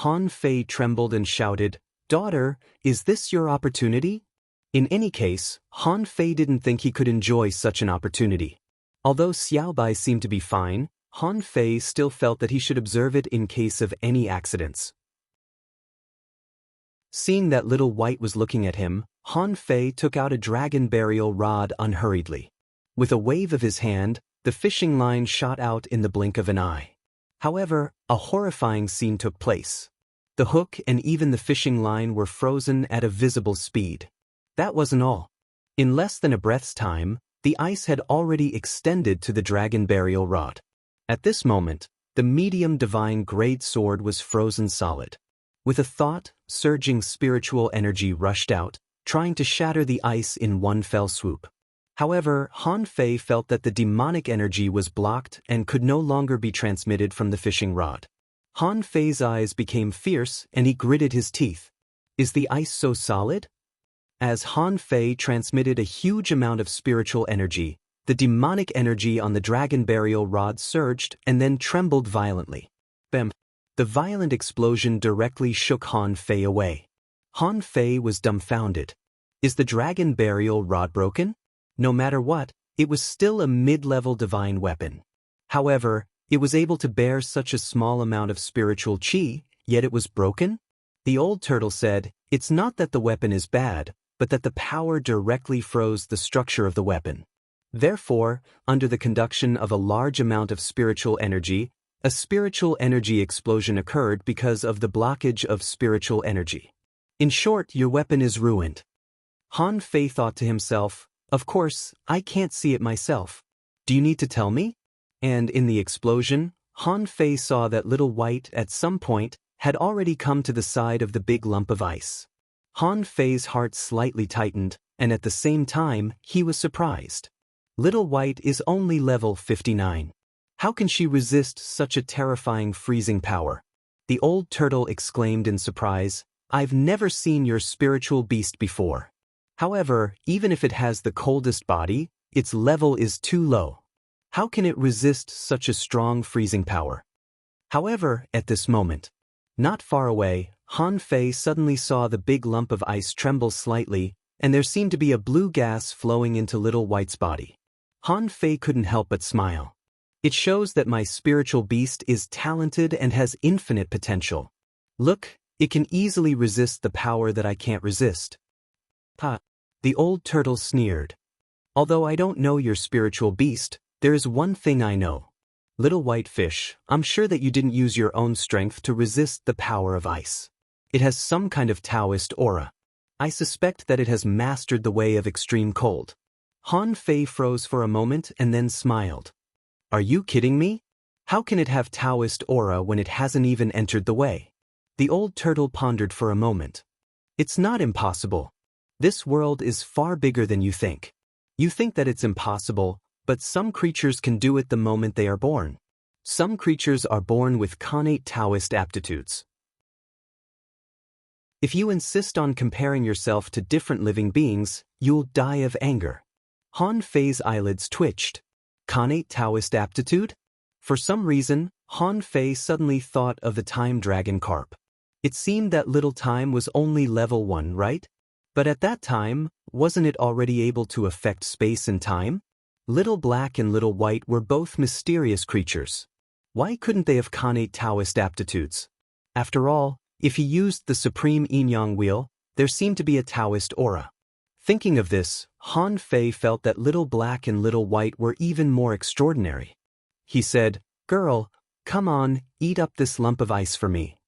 Han Fei trembled and shouted, "Daughter, is this your opportunity?" In any case, Han Fei didn't think he could enjoy such an opportunity. Although Xiaobai seemed to be fine, Han Fei still felt that he should observe it in case of any accidents. Seeing that Little White was looking at him, Han Fei took out a dragon burial rod unhurriedly. With a wave of his hand, the fishing line shot out in the blink of an eye. However, a horrifying scene took place. The hook and even the fishing line were frozen at a visible speed. That wasn't all. In less than a breath's time, the ice had already extended to the dragon burial rod. At this moment, the medium divine grade sword was frozen solid. With a thought, surging spiritual energy rushed out, trying to shatter the ice in one fell swoop. However, Han Fei felt that the demonic energy was blocked and could no longer be transmitted from the fishing rod. Han Fei's eyes became fierce and he gritted his teeth. Is the ice so solid? As Han Fei transmitted a huge amount of spiritual energy, the demonic energy on the dragon burial rod surged and then trembled violently. Bam! The violent explosion directly shook Han Fei away. Han Fei was dumbfounded. Is the dragon burial rod broken? No matter what, it was still a mid-level divine weapon. However, it was able to bear such a small amount of spiritual chi, yet it was broken? The old turtle said, it's not that the weapon is bad, but that the power directly froze the structure of the weapon. Therefore, under the conduction of a large amount of spiritual energy, a spiritual energy explosion occurred because of the blockage of spiritual energy. In short, your weapon is ruined. Han Fei thought to himself, of course, I can't see it myself. Do you need to tell me? And in the explosion, Han Fei saw that Little White at some point had already come to the side of the big lump of ice. Han Fei's heart slightly tightened, and at the same time, he was surprised. Little White is only level 59. How can she resist such a terrifying freezing power? The old turtle exclaimed in surprise, I've never seen your spiritual beast before. However, even if it has the coldest body, its level is too low. How can it resist such a strong freezing power? However, at this moment, not far away, Han Fei suddenly saw the big lump of ice tremble slightly, and there seemed to be a blue gas flowing into Little White's body. Han Fei couldn't help but smile. It shows that my spiritual beast is talented and has infinite potential. Look, it can easily resist the power that I can't resist. Ha! The old turtle sneered. Although I don't know your spiritual beast, there is one thing I know. Little white fish, I'm sure that you didn't use your own strength to resist the power of ice. It has some kind of Taoist aura. I suspect that it has mastered the way of extreme cold. Han Fei froze for a moment and then smiled. Are you kidding me? How can it have Taoist aura when it hasn't even entered the way? The old turtle pondered for a moment. It's not impossible. This world is far bigger than you think. You think that it's impossible, but some creatures can do it the moment they are born. Some creatures are born with connate Taoist aptitudes. If you insist on comparing yourself to different living beings, you'll die of anger. Han Fei's eyelids twitched. Connate Taoist aptitude? For some reason, Han Fei suddenly thought of the time dragon carp. It seemed that little time was only level 1, right? But at that time, wasn't it already able to affect space and time? Little Black and Little White were both mysterious creatures. Why couldn't they have connate Taoist aptitudes? After all, if he used the supreme yin-yang wheel, there seemed to be a Taoist aura. Thinking of this, Han Fei felt that Little Black and Little White were even more extraordinary. He said, Girl, come on, eat up this lump of ice for me.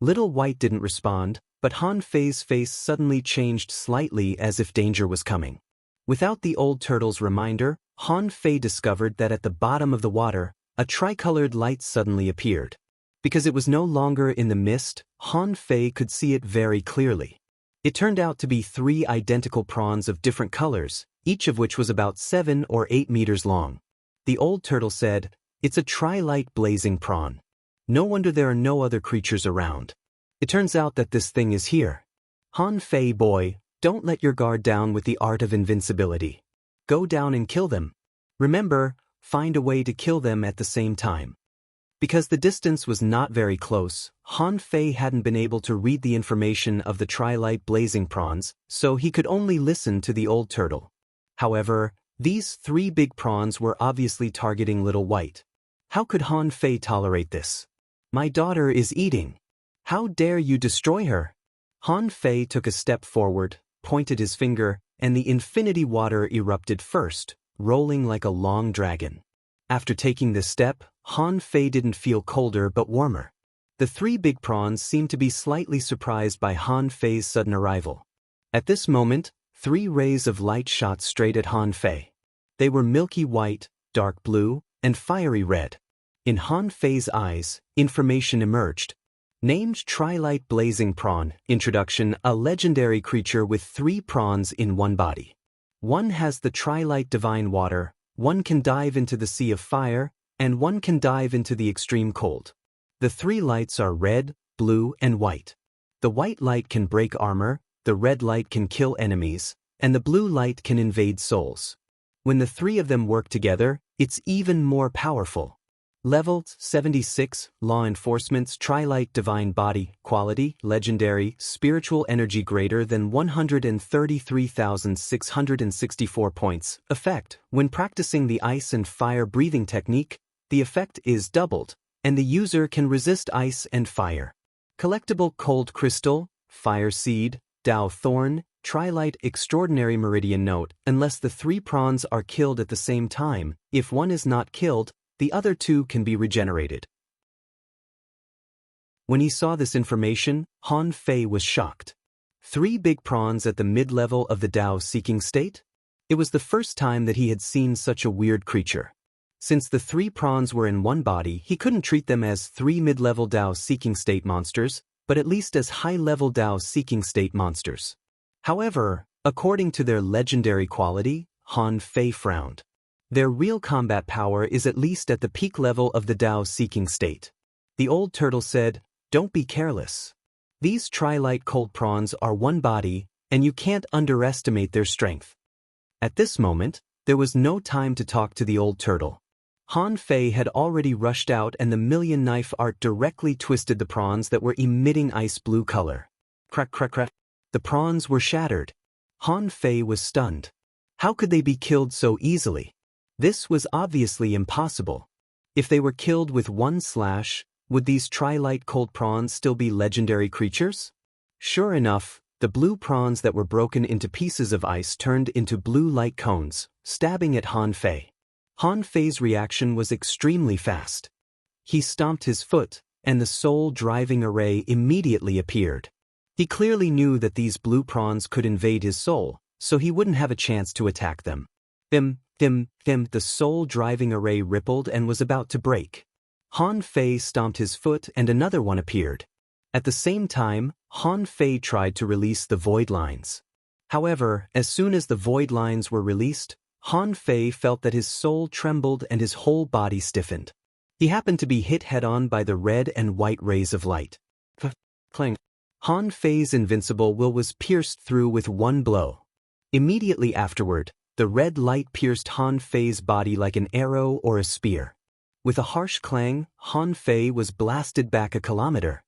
Little White didn't respond, but Han Fei's face suddenly changed slightly as if danger was coming. Without the old turtle's reminder, Han Fei discovered that at the bottom of the water, a tricolored light suddenly appeared. Because it was no longer in the mist, Han Fei could see it very clearly. It turned out to be 3 identical prawns of different colors, each of which was about 7 or 8 meters long. The old turtle said, It's a tri-light blazing prawn. No wonder there are no other creatures around. It turns out that this thing is here. Han Fei boy, don't let your guard down with the art of invincibility. Go down and kill them. Remember, find a way to kill them at the same time. Because the distance was not very close, Han Fei hadn't been able to read the information of the tri-light blazing prawns, so he could only listen to the old turtle. However, these 3 big prawns were obviously targeting Little White. How could Han Fei tolerate this? My daughter is eating. How dare you destroy her? Han Fei took a step forward, pointed his finger, and the infinity water erupted first, rolling like a long dragon. After taking this step, Han Fei didn't feel colder but warmer. The 3 big prawns seemed to be slightly surprised by Han Fei's sudden arrival. At this moment, 3 rays of light shot straight at Han Fei. They were milky white, dark blue, and fiery red. In Han Fei's eyes, information emerged. Named Trilite Blazing Prawn. Introduction: a legendary creature with 3 prawns in one body. One has the Trilite Divine Water, one can dive into the Sea of Fire, and one can dive into the extreme cold. The 3 lights are red, blue, and white. The white light can break armor, the red light can kill enemies, and the blue light can invade souls. When the 3 of them work together, it's even more powerful. Level 76, Law Enforcement's Trilite Divine Body, Quality, Legendary, Spiritual Energy greater than 133,664 points. Effect: when practicing the ice and fire breathing technique, the effect is doubled, and the user can resist ice and fire. Collectible Cold Crystal, Fire Seed, Dao Thorn, Trilite Extraordinary Meridian Note: unless the 3 prawns are killed at the same time, if one is not killed, the other 2 can be regenerated. When he saw this information, Han Fei was shocked. 3 big prawns at the mid-level of the Dao-seeking state? It was the first time that he had seen such a weird creature. Since the 3 prawns were in one body, he couldn't treat them as 3 mid-level Dao-seeking state monsters, but at least as high-level Dao-seeking state monsters. However, according to their legendary quality, Han Fei frowned. Their real combat power is at least at the peak level of the Dao-seeking state. The old turtle said, "Don't be careless. These Trilite cold prawns are one body, and you can't underestimate their strength." At this moment, there was no time to talk to the old turtle. Han Fei had already rushed out, and the million knife art directly twisted the prawns that were emitting ice blue color. Crack, crack, crack. The prawns were shattered. Han Fei was stunned. How could they be killed so easily? This was obviously impossible. If they were killed with one slash, would these Trilite cold prawns still be legendary creatures? Sure enough, the blue prawns that were broken into pieces of ice turned into blue light cones, stabbing at Han Fei. Han Fei's reaction was extremely fast. He stomped his foot, and the soul-driving array immediately appeared. He clearly knew that these blue prawns could invade his soul, so he wouldn't have a chance to attack them. The soul-driving array rippled and was about to break. Han Fei stomped his foot and another one appeared. At the same time, Han Fei tried to release the void lines. However, as soon as the void lines were released, Han Fei felt that his soul trembled and his whole body stiffened. He happened to be hit head-on by the red and white rays of light. Clang. Han Fei's invincible will was pierced through with one blow. Immediately afterward, the red light pierced Han Fei's body like an arrow or a spear. With a harsh clang, Han Fei was blasted back a kilometer.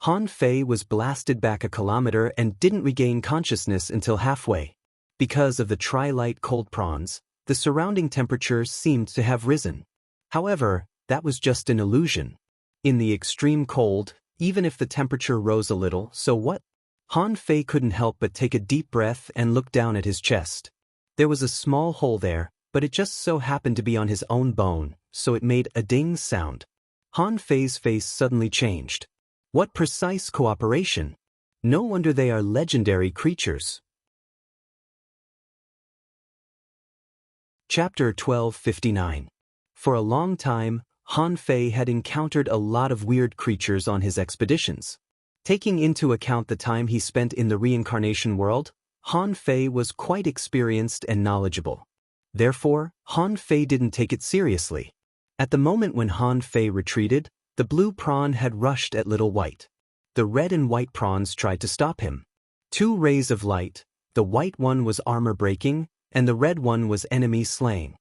Han Fei was blasted back a kilometer and didn't regain consciousness until halfway. Because of the Trilite cold prawns, the surrounding temperature seemed to have risen. However, that was just an illusion. In the extreme cold, even if the temperature rose a little, so what? Han Fei couldn't help but take a deep breath and look down at his chest. There was a small hole there, but it just so happened to be on his own bone, so it made a ding sound. Han Fei's face suddenly changed. What precise cooperation! No wonder they are legendary creatures. Chapter 1259. For a long time, Han Fei had encountered a lot of weird creatures on his expeditions. Taking into account the time he spent in the reincarnation world, Han Fei was quite experienced and knowledgeable. Therefore, Han Fei didn't take it seriously. At the moment when Han Fei retreated, the blue prawn had rushed at Little White. The red and white prawns tried to stop him. 2 rays of light, the white one was armor-breaking, and the red one was enemy-slaying.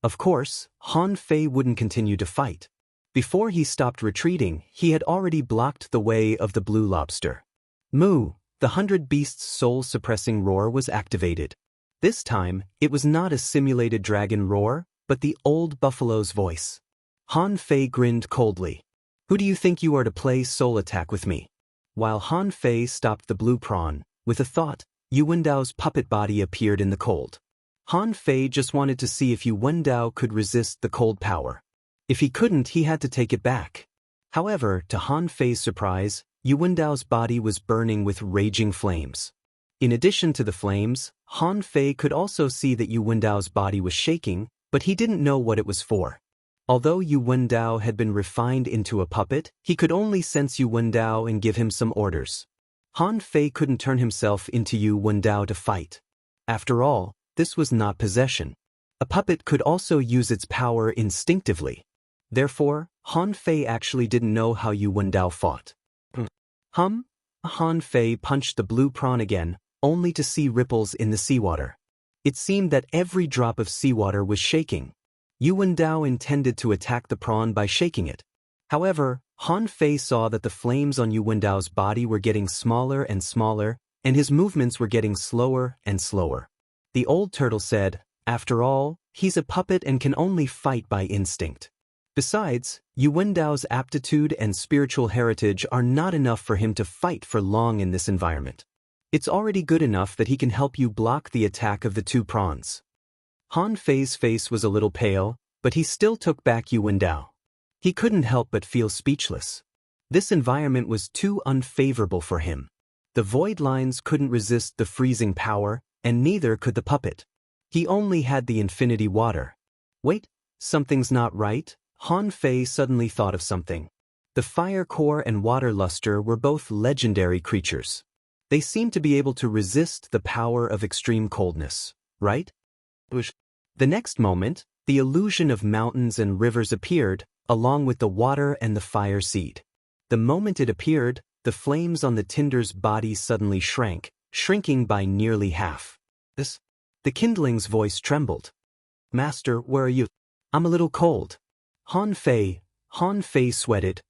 Of course, Han Fei wouldn't continue to fight. Before he stopped retreating, he had already blocked the way of the blue lobster. Moo! The 100 Beasts' soul-suppressing roar was activated. This time, it was not a simulated dragon roar, but the old buffalo's voice. Han Fei grinned coldly. "Who do you think you are to play soul attack with me?" While Han Fei stopped the blue prawn, with a thought, Yu Wendao's puppet body appeared in the cold. Han Fei just wanted to see if Yu Wendao could resist the cold power. If he couldn't, he had to take it back. However, to Han Fei's surprise, Yu Wendao's body was burning with raging flames. In addition to the flames, Han Fei could also see that Yu Wendao's body was shaking, but he didn't know what it was for. Although Yu Wendao had been refined into a puppet, he could only sense Yu Wendao and give him some orders. Han Fei couldn't turn himself into Yu Wendao to fight. After all, this was not possession. A puppet could also use its power instinctively. Therefore, Han Fei actually didn't know how Yu Wendao fought. Han Fei punched the blue prawn again, only to see ripples in the seawater. It seemed that every drop of seawater was shaking. Yu Wendao intended to attack the prawn by shaking it. However, Han Fei saw that the flames on Yu Wendao's body were getting smaller and smaller, and his movements were getting slower and slower. The old turtle said, "After all, he's a puppet and can only fight by instinct." Besides, Yu Wendao's aptitude and spiritual heritage are not enough for him to fight for long in this environment. It's already good enough that he can help you block the attack of the two prawns. Han Fei's face was a little pale, but he still took back Yu Wendao. He couldn't help but feel speechless. This environment was too unfavorable for him. The void lines couldn't resist the freezing power, and neither could the puppet. He only had the infinity water. Wait, something's not right? Han Fei suddenly thought of something. The fire core and water luster were both legendary creatures. They seemed to be able to resist the power of extreme coldness, right? The next moment, the illusion of mountains and rivers appeared, along with the water and the fire seed. The moment it appeared, the flames on the tinder's body suddenly shrank, shrinking by nearly half. The kindling's voice trembled. "Master, where are you?" "I'm a little cold." Han Fei sweated.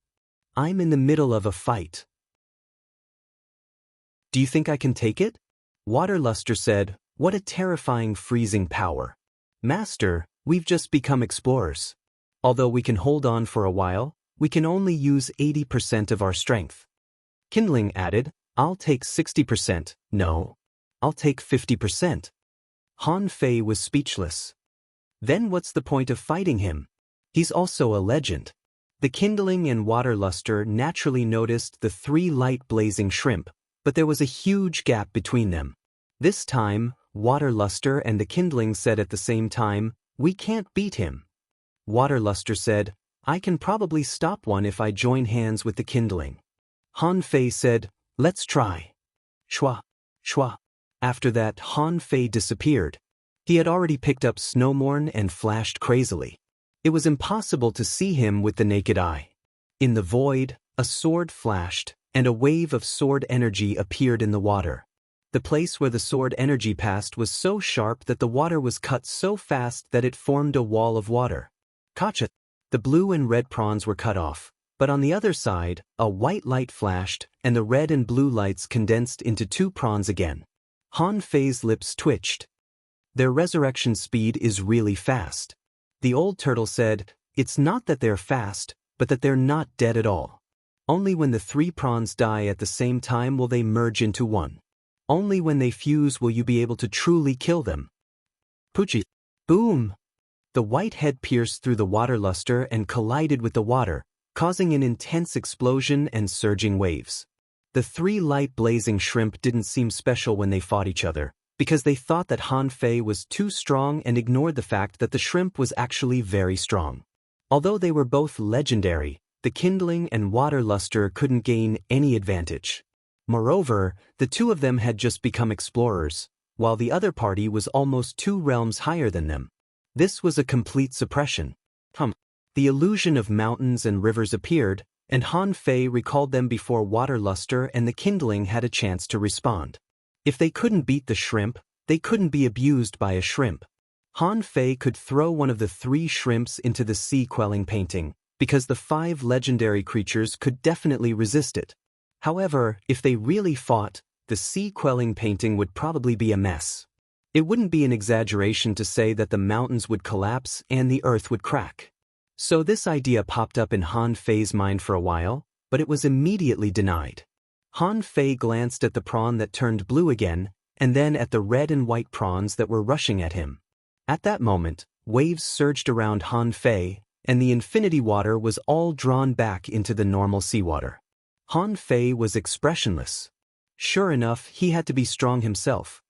"I'm in the middle of a fight." "Do you think I can take it?" Water Luster said, "What a terrifying freezing power. Master, we've just become explorers. Although we can hold on for a while, we can only use 80% of our strength." Kindling added, "I'll take 60%, no, I'll take 50%. Han Fei was speechless. Then what's the point of fighting him? He's also a legend. The Kindling and Water Luster naturally noticed the three light-blazing shrimp, but there was a huge gap between them. This time, Water Luster and the Kindling said at the same time, "We can't beat him." Water Luster said, "I can probably stop one if I join hands with the Kindling." Han Fei said, "Let's try." Shwa, shwa. After that, Han Fei disappeared. He had already picked up Snowmorn and flashed crazily. It was impossible to see him with the naked eye. In the void, a sword flashed, and a wave of sword energy appeared in the water. The place where the sword energy passed was so sharp that the water was cut so fast that it formed a wall of water. Gotcha! The blue and red prawns were cut off, but on the other side, a white light flashed, and the red and blue lights condensed into two prawns again. Han Fei's lips twitched. Their resurrection speed is really fast. The old turtle said, "It's not that they're fast, but that they're not dead at all. Only when the three prawns die at the same time will they merge into one. Only when they fuse will you be able to truly kill them." Poochie. Boom! The white head pierced through the water luster and collided with the water, causing an intense explosion and surging waves. The three light-blazing shrimp didn't seem special when they fought each other, because they thought that Han Fei was too strong and ignored the fact that the shrimp was actually very strong. Although they were both legendary, the Kindling and Water Luster couldn't gain any advantage. Moreover, the two of them had just become explorers, while the other party was almost 2 realms higher than them. This was a complete suppression. The illusion of mountains and rivers appeared, and Han Fei recalled them before Water Luster and the Kindling had a chance to respond. If they couldn't beat the shrimp, they couldn't be abused by a shrimp. Han Fei could throw one of the 3 shrimps into the sea-quelling painting, because the 5 legendary creatures could definitely resist it. However, if they really fought, the sea-quelling painting would probably be a mess. It wouldn't be an exaggeration to say that the mountains would collapse and the earth would crack. So this idea popped up in Han Fei's mind for a while, but it was immediately denied. Han Fei glanced at the prawn that turned blue again, and then at the red and white prawns that were rushing at him. At that moment, waves surged around Han Fei, and the infinity water was all drawn back into the normal seawater. Han Fei was expressionless. Sure enough, he had to be strong himself.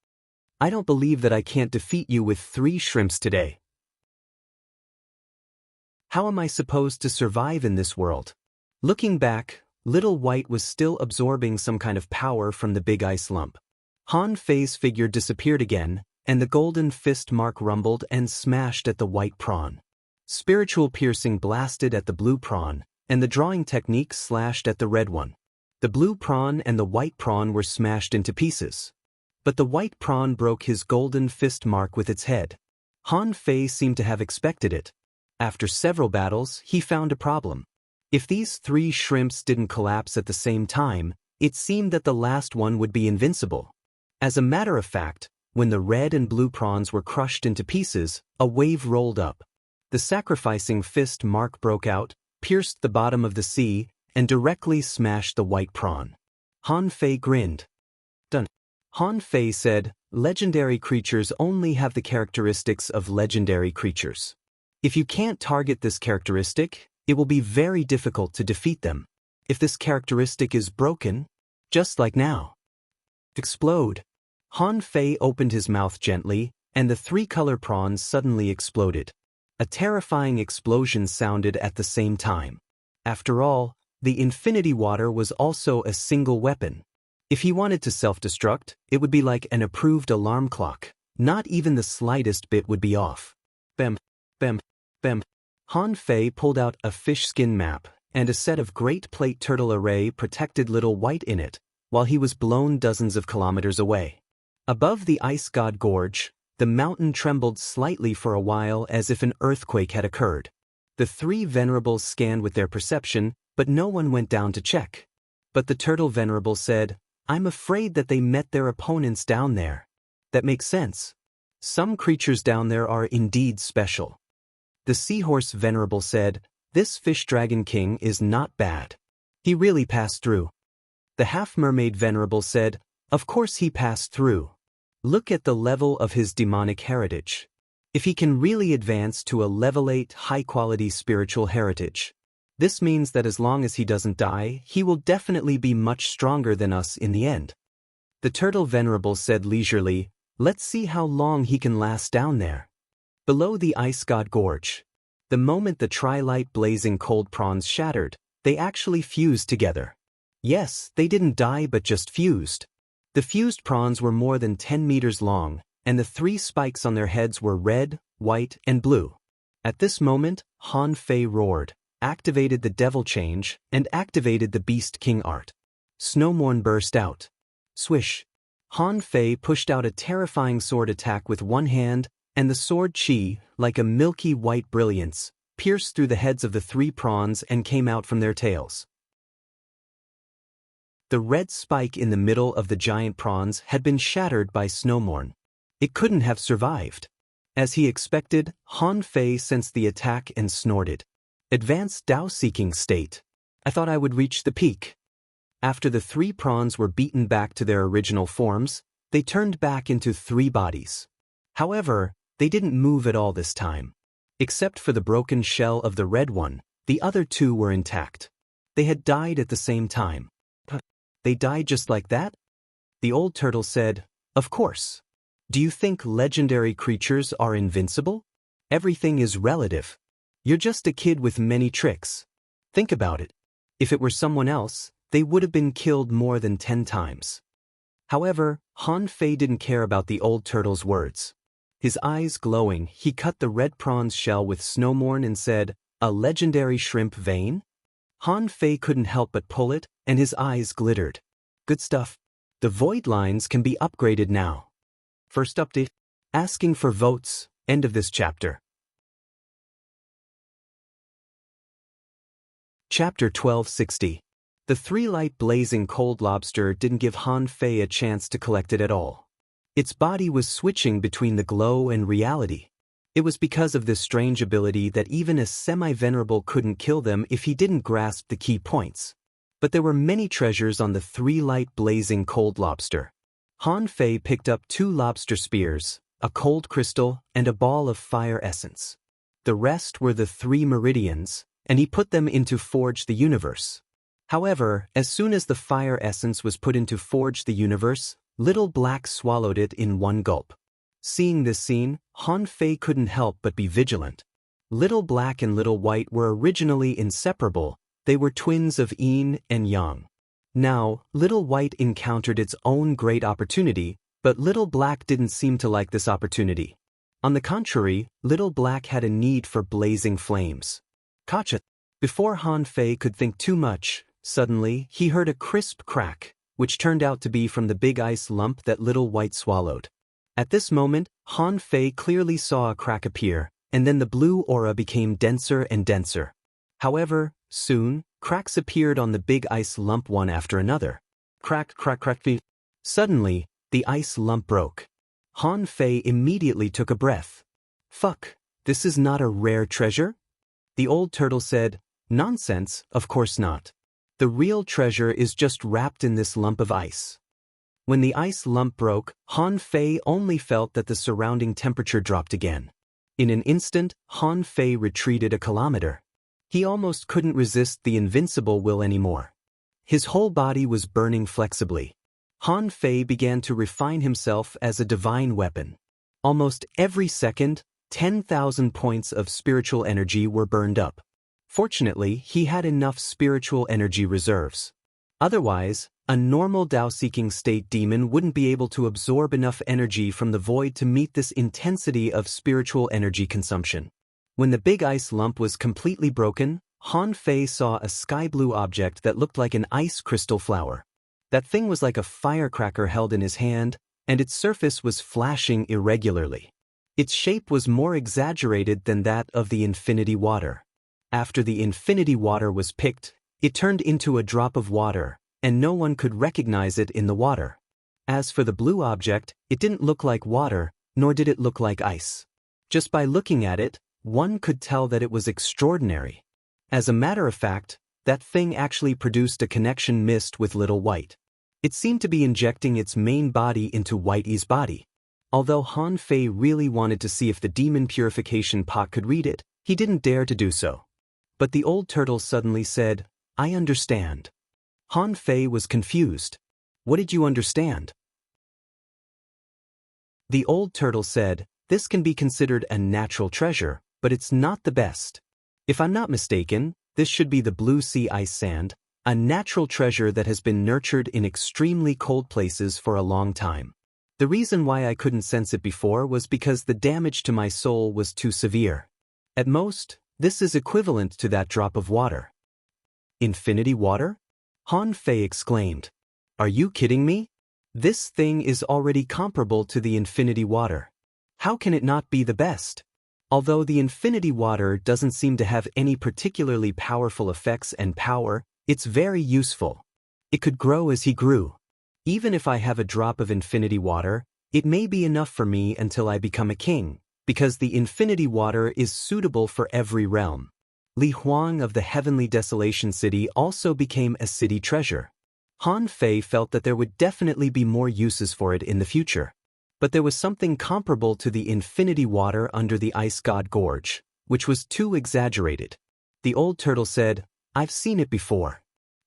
"I don't believe that I can't defeat you with 3 shrimps today." How am I supposed to survive in this world? Looking back, Little White was still absorbing some kind of power from the big ice lump. Han Fei's figure disappeared again, and the golden fist mark rumbled and smashed at the white prawn. Spiritual piercing blasted at the blue prawn, and the drawing technique slashed at the red one. The blue prawn and the white prawn were smashed into pieces. But the white prawn broke his golden fist mark with its head. Han Fei seemed to have expected it. After several battles, he found a problem. If these 3 shrimps didn't collapse at the same time, it seemed that the last one would be invincible. As a matter of fact, when the red and blue prawns were crushed into pieces, a wave rolled up. The sacrificing fist mark broke out, pierced the bottom of the sea, and directly smashed the white prawn. Han Fei grinned. Done. Han Fei said, "Legendary creatures only have the characteristics of legendary creatures. If you can't target this characteristic, it will be very difficult to defeat them. If this characteristic is broken, just like now, explode." Han Fei opened his mouth gently, and the 3-color prawns suddenly exploded. A terrifying explosion sounded at the same time. After all, the infinity water was also a single weapon. If he wanted to self-destruct, it would be like an approved alarm clock. Not even the slightest bit would be off. Bam, bam, bam. Han Fei pulled out a fish skin map, and a set of Great Plate Turtle Array protected Little White in it, while he was blown dozens of kilometers away. Above the Ice God Gorge, the mountain trembled slightly for a while as if an earthquake had occurred. The 3 venerables scanned with their perception, but no one went down to check. But the turtle venerable said, "I'm afraid that they met their opponents down there." That makes sense. Some creatures down there are indeed special. The seahorse venerable said, "This fish dragon king is not bad. He really passed through." The half-mermaid venerable said, "Of course he passed through. Look at the level of his demonic heritage. If he can really advance to a level 8 high-quality spiritual heritage, this means that as long as he doesn't die, he will definitely be much stronger than us in the end." The turtle venerable said leisurely, "Let's see how long he can last down there." Below the Ice God Gorge, the moment the tri-light blazing cold prawns shattered, they actually fused together. Yes, they didn't die but just fused. The fused prawns were more than 10 meters long, and the 3 spikes on their heads were red, white, and blue. At this moment, Han Fei roared, activated the Devil Change, and activated the Beast King art. Snowmorn burst out. Swish. Han Fei pushed out a terrifying sword attack with one hand, and the sword chi, like a milky white brilliance, pierced through the heads of the 3 prawns and came out from their tails. The red spike in the middle of the giant prawns had been shattered by Snowmorn. It couldn't have survived. As he expected, Han Fei sensed the attack and snorted. "Advanced Dao-seeking state. I thought I would reach the peak." After the 3 prawns were beaten back to their original forms, they turned back into 3 bodies. However, they didn't move at all this time. Except for the broken shell of the red one, the other 2 were intact. They had died at the same time. They died just like that? The old turtle said, "Of course. Do you think legendary creatures are invincible? Everything is relative. You're just a kid with many tricks. Think about it. If it were someone else, they would have been killed more than 10 times. However, Han Fei didn't care about the old turtle's words. His eyes glowing, he cut the red prawn's shell with Snowmorn and said, "A legendary shrimp vein?" Han Fei couldn't help but pull it, and his eyes glittered. Good stuff. The void lines can be upgraded now. First update. Asking for votes. End of this chapter. Chapter 1260. The 3-light blazing cold lobster didn't give Han Fei a chance to collect it at all. Its body was switching between the glow and reality. It was because of this strange ability that even a semi-venerable couldn't kill them if he didn't grasp the key points. But there were many treasures on the 3-light blazing cold lobster. Han Fei picked up 2 lobster spears, a cold crystal, and a ball of fire essence. The rest were the 3 meridians, and he put them into Forge the Universe. However, as soon as the fire essence was put into Forge the Universe, Little Black swallowed it in one gulp. Seeing this scene, Han Fei couldn't help but be vigilant. Little Black and Little White were originally inseparable. They were twins of yin and yang. Now, Little White encountered its own great opportunity, but Little Black didn't seem to like this opportunity. On the contrary, Little Black had a need for blazing flames. Gotcha! Before Han Fei could think too much, suddenly he heard a crisp crack, which turned out to be from the big ice lump that Little White swallowed. At this moment, Han Fei clearly saw a crack appear, and then the blue aura became denser and denser. However, soon, cracks appeared on the big ice lump one after another. Crack, crack, crack. Suddenly, the ice lump broke. Han Fei immediately took a breath. Fuck, this is not a rare treasure? The old turtle said, nonsense, of course not. The real treasure is just wrapped in this lump of ice. When the ice lump broke, Han Fei only felt that the surrounding temperature dropped again. In an instant, Han Fei retreated a kilometer. He almost couldn't resist the invincible will anymore. His whole body was burning flexibly. Han Fei began to refine himself as a divine weapon. Almost every second, 10,000 points of spiritual energy were burned up. Fortunately, he had enough spiritual energy reserves. Otherwise, a normal Tao-seeking state demon wouldn't be able to absorb enough energy from the void to meet this intensity of spiritual energy consumption. When the big ice lump was completely broken, Han Fei saw a sky-blue object that looked like an ice crystal flower. That thing was like a firecracker held in his hand, and its surface was flashing irregularly. Its shape was more exaggerated than that of the infinity water. After the infinity water was picked, it turned into a drop of water, and no one could recognize it in the water. As for the blue object, it didn't look like water, nor did it look like ice. Just by looking at it, one could tell that it was extraordinary. As a matter of fact, that thing actually produced a connection mist with Little White. It seemed to be injecting its main body into Whitey's body. Although Han Fei really wanted to see if the demon purification pot could read it, he didn't dare to do so. But the old turtle suddenly said, I understand. Han Fei was confused. What did you understand? The old turtle said, this can be considered a natural treasure, but it's not the best. If I'm not mistaken, this should be the blue sea ice sand, a natural treasure that has been nurtured in extremely cold places for a long time. The reason why I couldn't sense it before was because the damage to my soul was too severe. At most, this is equivalent to that drop of water. Infinity water? Han Fei exclaimed. Are you kidding me? This thing is already comparable to the infinity water. How can it not be the best? Although the infinity water doesn't seem to have any particularly powerful effects and power, it's very useful. It could grow as he grew. Even if I have a drop of infinity water, it may be enough for me until I become a king, because the infinity water is suitable for every realm. Li Huang of the Heavenly Desolation City also became a city treasure. Han Fei felt that there would definitely be more uses for it in the future. But there was something comparable to the infinity water under the Ice God Gorge, which was too exaggerated. The old turtle said, I've seen it before.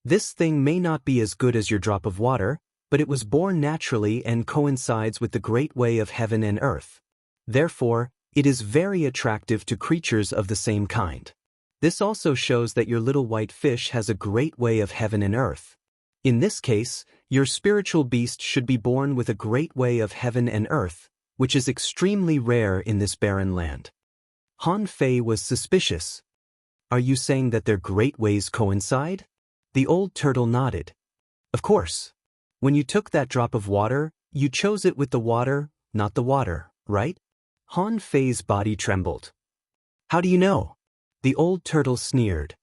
This thing may not be as good as your drop of water, but it was born naturally and coincides with the great way of heaven and earth. Therefore, it is very attractive to creatures of the same kind. This also shows that your little white fish has a great way of heaven and earth. In this case, your spiritual beast should be born with a great way of heaven and earth, which is extremely rare in this barren land. Han Fei was suspicious. Are you saying that their great ways coincide? The old turtle nodded. Of course. When you took that drop of water, you chose it with the water, not the water, right? Han Fei's body trembled. How do you know? The old turtle sneered.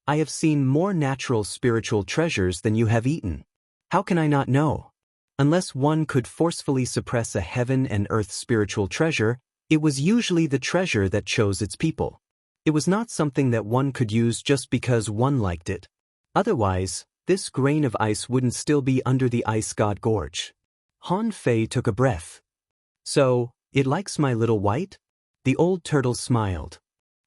I have seen more natural spiritual treasures than you have eaten. How can I not know? Unless one could forcefully suppress a heaven and earth spiritual treasure, it was usually the treasure that chose its people. It was not something that one could use just because one liked it. Otherwise, this grain of ice wouldn't still be under the Ice God Gorge. Han Fei took a breath. So, it likes my little white? The old turtle smiled.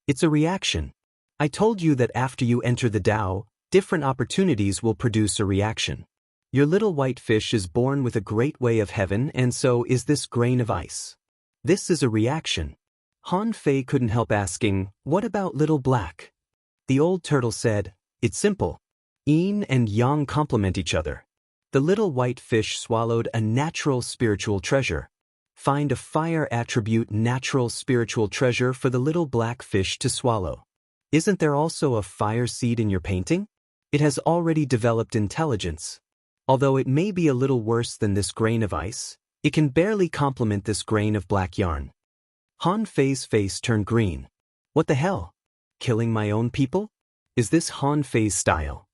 It's a reaction. I told you that after you enter the Tao, different opportunities will produce a reaction. Your little white fish is born with a great way of heaven, and so is this grain of ice. This is a reaction. Han Fei couldn't help asking, "What about Little Black?" The old turtle said, "It's simple. Yin and Yang complement each other. The little white fish swallowed a natural spiritual treasure. Find a fire attribute natural spiritual treasure for the little black fish to swallow. Isn't there also a fire seed in your painting? It has already developed intelligence. Although it may be a little worse than this grain of ice, it can barely complement this grain of black yarn." Han Fei's face turned green. What the hell? Killing my own people? Is this Han Fei's style?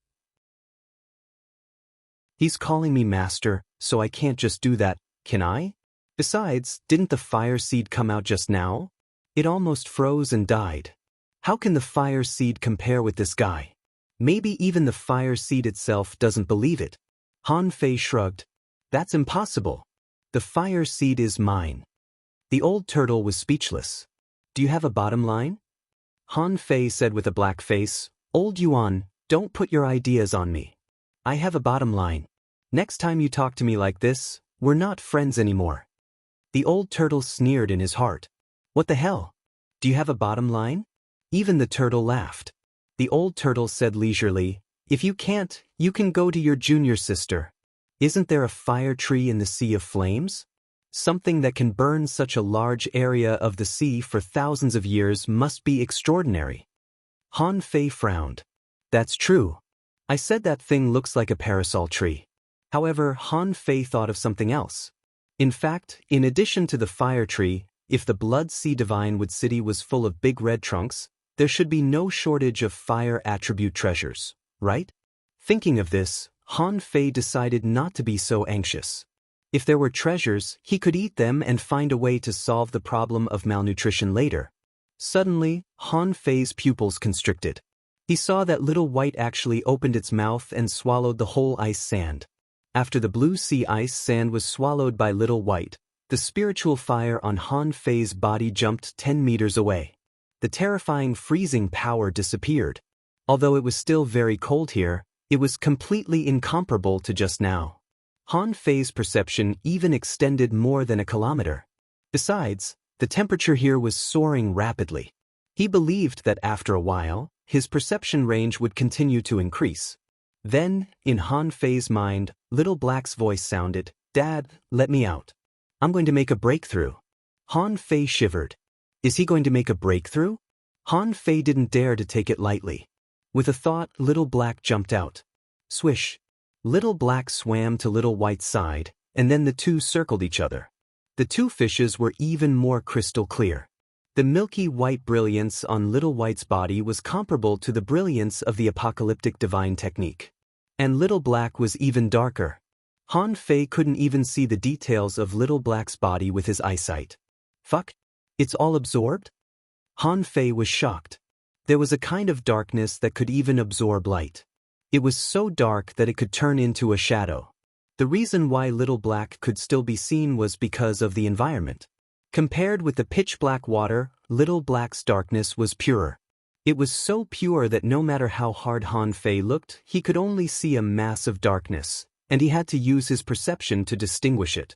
He's calling me master, so I can't just do that, can I? Besides, didn't the fire seed come out just now? It almost froze and died. How can the fire seed compare with this guy? Maybe even the fire seed itself doesn't believe it. Han Fei shrugged. That's impossible. The fire seed is mine. The old turtle was speechless. Do you have a bottom line? Han Fei said with a black face, Old Yuan, don't put your ideas on me. I have a bottom line. Next time you talk to me like this, we're not friends anymore. The old turtle sneered in his heart. What the hell? Do you have a bottom line? Even the turtle laughed. The old turtle said leisurely, If you can't, you can go to your junior sister. Isn't there a fire tree in the sea of flames? Something that can burn such a large area of the sea for thousands of years must be extraordinary. Han Fei frowned. That's true. I said that thing looks like a parasol tree. However, Han Fei thought of something else. In fact, in addition to the fire tree, if the Blood Sea Divine City was full of big red trunks, there should be no shortage of fire attribute treasures, right? Thinking of this, Han Fei decided not to be so anxious. If there were treasures, he could eat them and find a way to solve the problem of malnutrition later. Suddenly, Han Fei's pupils constricted. He saw that Little White actually opened its mouth and swallowed the whole ice sand. After the blue sea ice sand was swallowed by Little White, the spiritual fire on Han Fei's body jumped 10 meters away. The terrifying freezing power disappeared. Although it was still very cold here, it was completely incomparable to just now. Han Fei's perception even extended more than a kilometer. Besides, the temperature here was soaring rapidly. He believed that after a while, his perception range would continue to increase. Then, in Han Fei's mind, Little Black's voice sounded, Dad, let me out. I'm going to make a breakthrough. Han Fei shivered. Is he going to make a breakthrough? Han Fei didn't dare to take it lightly. With a thought, Little Black jumped out. Swish. Little Black swam to Little White's side, and then the two circled each other. The two fishes were even more crystal clear. The milky white brilliance on Little White's body was comparable to the brilliance of the apocalyptic divine technique. And Little Black was even darker. Han Fei couldn't even see the details of Little Black's body with his eyesight. Fuck? It's all absorbed? Han Fei was shocked. There was a kind of darkness that could even absorb light. It was so dark that it could turn into a shadow. The reason why Little Black could still be seen was because of the environment. Compared with the pitch-black water, Little Black's darkness was purer. It was so pure that no matter how hard Han Fei looked, he could only see a mass of darkness, and he had to use his perception to distinguish it.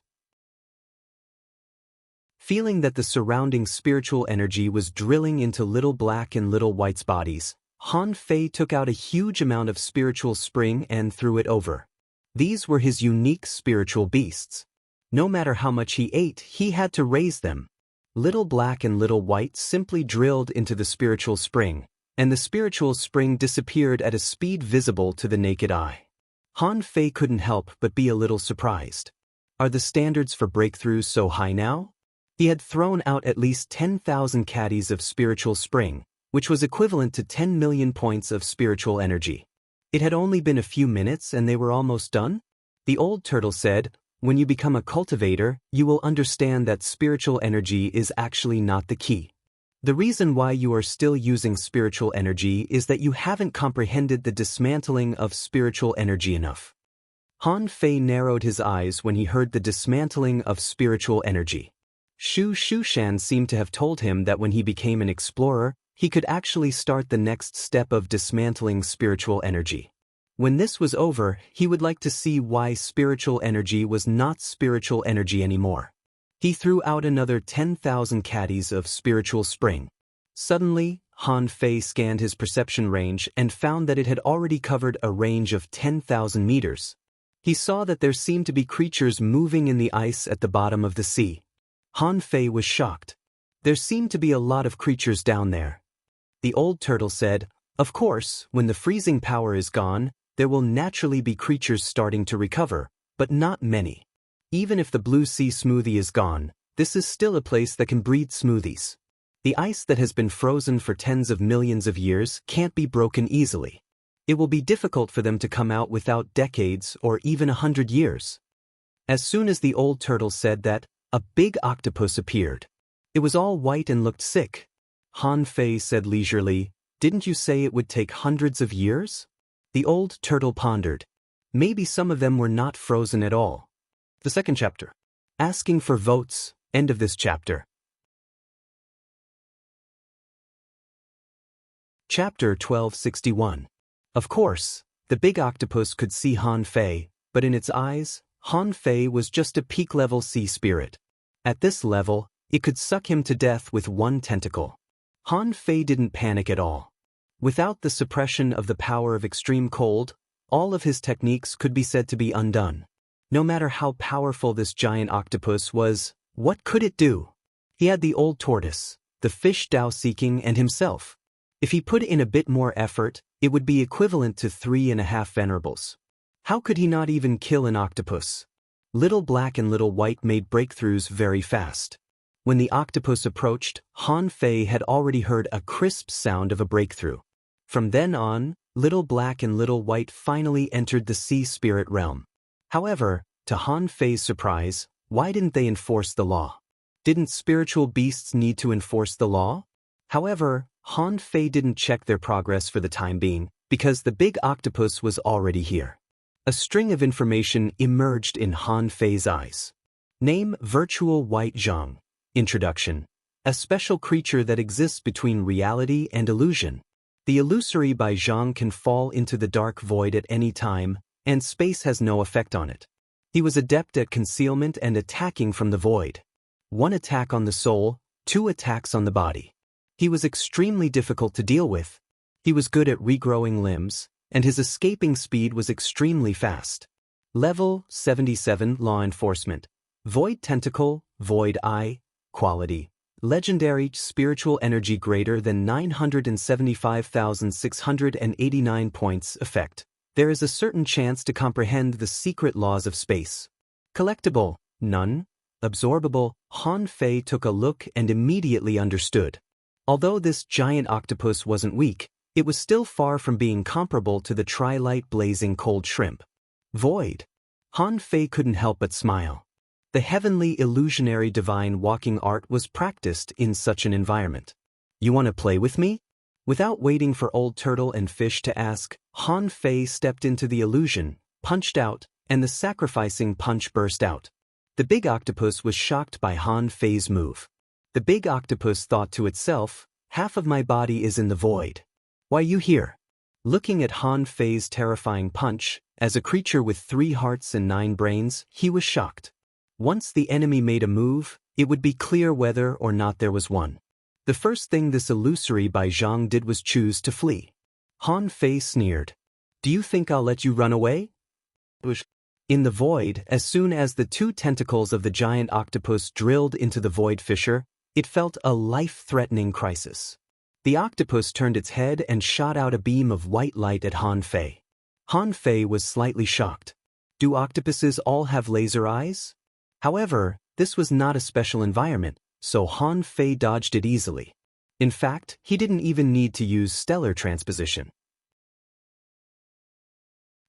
Feeling that the surrounding spiritual energy was drilling into Little Black and Little White's bodies, Han Fei took out a huge amount of spiritual spring and threw it over. These were his unique spiritual beasts. No matter how much he ate, he had to raise them. Little Black and Little White simply drilled into the spiritual spring, and the spiritual spring disappeared at a speed visible to the naked eye. Han Fei couldn't help but be a little surprised. Are the standards for breakthroughs so high now? He had thrown out at least 10,000 caddies of spiritual spring, which was equivalent to 10 million points of spiritual energy. It had only been a few minutes and they were almost done? The old turtle said, When you become a cultivator, you will understand that spiritual energy is actually not the key. The reason why you are still using spiritual energy is that you haven't comprehended the dismantling of spiritual energy enough. Han Fei narrowed his eyes when he heard the dismantling of spiritual energy. Shu Shushan seemed to have told him that when he became an explorer, he could actually start the next step of dismantling spiritual energy. When this was over, he would like to see why spiritual energy was not spiritual energy anymore. He threw out another 10,000 caddies of spiritual spring. Suddenly, Han Fei scanned his perception range and found that it had already covered a range of 10,000 meters. He saw that there seemed to be creatures moving in the ice at the bottom of the sea. Han Fei was shocked. There seemed to be a lot of creatures down there. The old turtle said, "Of course, when the freezing power is gone, there will naturally be creatures starting to recover, but not many. Even if the blue sea smoothie is gone, this is still a place that can breed smoothies. The ice that has been frozen for tens of millions of years can't be broken easily. It will be difficult for them to come out without decades or even 100 years." As soon as the old turtle said that, a big octopus appeared. It was all white and looked sick. Han Fei said leisurely, "Didn't you say it would take hundreds of years?" The old turtle pondered. Maybe some of them were not frozen at all. The second chapter. Asking for votes. End of this chapter. Chapter 1261. Of course, the big octopus could see Han Fei, but in its eyes, Han Fei was just a peak-level sea spirit. At this level, it could suck him to death with one tentacle. Han Fei didn't panic at all. Without the suppression of the power of extreme cold, all of his techniques could be said to be undone. No matter how powerful this giant octopus was, what could it do? He had the old tortoise, the fish Tao-seeking, and himself. If he put in a bit more effort, it would be equivalent to 3.5 venerables. How could he not even kill an octopus? Little Black and Little White made breakthroughs very fast. When the octopus approached, Han Fei had already heard a crisp sound of a breakthrough. From then on, Little Black and Little White finally entered the sea spirit realm. However, to Han Fei's surprise, why didn't they enforce the law? Didn't spiritual beasts need to enforce the law? However, Han Fei didn't check their progress for the time being, because the big octopus was already here. A string of information emerged in Han Fei's eyes. Name: Virtual White Zhang. Introduction. A special creature that exists between reality and illusion. The illusory by Zhang can fall into the dark void at any time, and space has no effect on it. He was adept at concealment and attacking from the void. 1 attack on the soul, 2 attacks on the body. He was extremely difficult to deal with. He was good at regrowing limbs, and his escaping speed was extremely fast. Level 77 Law Enforcement. Void Tentacle, Void Eye, Quality. Legendary spiritual energy greater than 975,689 points. Effect. There is a certain chance to comprehend the secret laws of space. Collectible. None. Absorbable. Han Fei took a look and immediately understood. Although this giant octopus wasn't weak, it was still far from being comparable to the tri-light blazing cold shrimp. Void. Han Fei couldn't help but smile. The heavenly illusionary divine walking art was practiced in such an environment. You want to play with me? Without waiting for Old Turtle and Fish to ask, Han Fei stepped into the illusion, punched out, and the sacrificing punch burst out. The big octopus was shocked by Han Fei's move. The big octopus thought to itself, "Half of my body is in the void. Why you here?" Looking at Han Fei's terrifying punch, as a creature with 3 hearts and 9 brains, he was shocked. Once the enemy made a move, it would be clear whether or not there was one. The first thing this illusory by Zhang did was choose to flee. Han Fei sneered. "Do you think I'll let you run away?" In the void, as soon as the 2 tentacles of the giant octopus drilled into the void fissure, it felt a life-threatening crisis. The octopus turned its head and shot out a beam of white light at Han Fei. Han Fei was slightly shocked. Do octopuses all have laser eyes? However, this was not a special environment, so Han Fei dodged it easily. In fact, he didn't even need to use stellar transposition.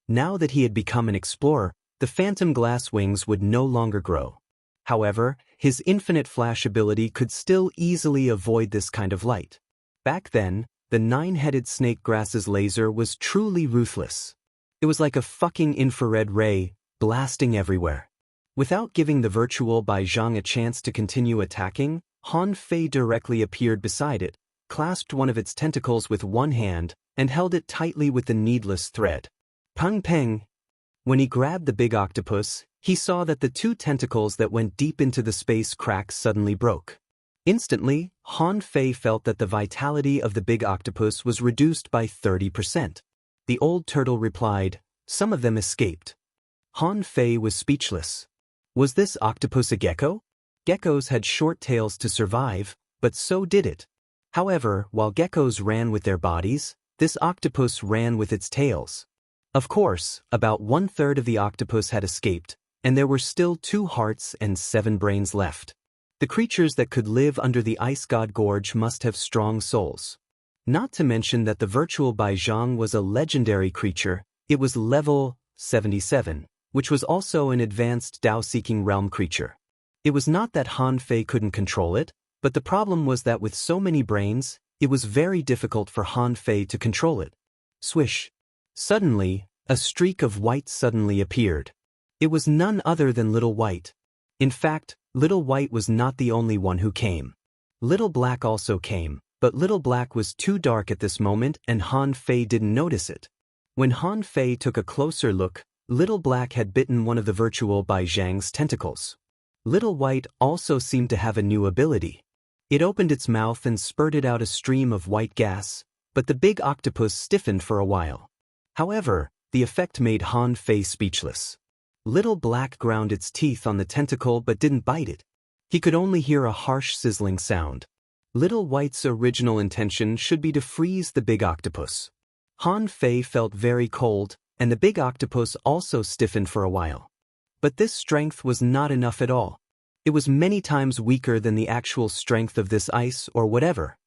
Now that he had become an explorer, the phantom glass wings would no longer grow. However, his infinite flash ability could still easily avoid this kind of light. Back then, the 9-headed snake grass's laser was truly ruthless. It was like a fucking infrared ray, blasting everywhere. Without giving the virtual by Zhang a chance to continue attacking, Han Fei directly appeared beside it, clasped one of its tentacles with one hand, and held it tightly with the needless thread. Peng peng! When he grabbed the big octopus, he saw that the two tentacles that went deep into the space cracks suddenly broke. Instantly, Han Fei felt that the vitality of the big octopus was reduced by 30%. The old turtle replied, "Some of them escaped." Han Fei was speechless. Was this octopus a gecko? Geckos had short tails to survive, but so did it. However, while geckos ran with their bodies, this octopus ran with its tails. Of course, about 1/3 of the octopus had escaped, and there were still 2 hearts and 7 brains left. The creatures that could live under the ice god gorge must have strong souls. Not to mention that the virtual Baizhang was a legendary creature. It was level 77, which was also an advanced Dao-seeking realm creature. It was not that Han Fei couldn't control it, but the problem was that with so many brains, it was very difficult for Han Fei to control it. Swish. Suddenly, a streak of white suddenly appeared. It was none other than Little White. In fact, Little White was not the only one who came. Little Black also came, but Little Black was too dark at this moment and Han Fei didn't notice it. When Han Fei took a closer look, Little Black had bitten one of the virtual Baizhang's tentacles. Little White also seemed to have a new ability. It opened its mouth and spurted out a stream of white gas, but the big octopus stiffened for a while. However, the effect made Han Fei speechless. Little Black ground its teeth on the tentacle but didn't bite it. He could only hear a harsh sizzling sound. Little White's original intention should be to freeze the big octopus. Han Fei felt very cold, and the big octopus also stiffened for a while. But this strength was not enough at all. It was many times weaker than the actual strength of this ice or whatever.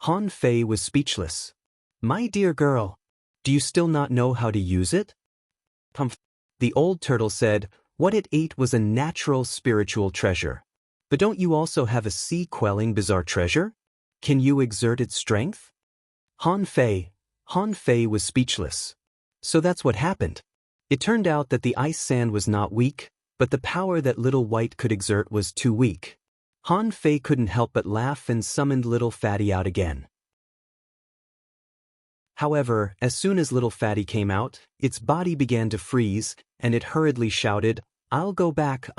Han Fei was speechless. "My dear girl, do you still not know how to use it?" The old turtle said, "What it ate was a natural spiritual treasure. But don't you also have a sea-quelling bizarre treasure? Can you exert its strength?" Han Fei was speechless. So that's what happened. It turned out that the ice sand was not weak, but the power that Little White could exert was too weak. Han Fei couldn't help but laugh and summoned Little Fatty out again. However, as soon as Little Fatty came out, its body began to freeze, and it hurriedly shouted, I'll go back,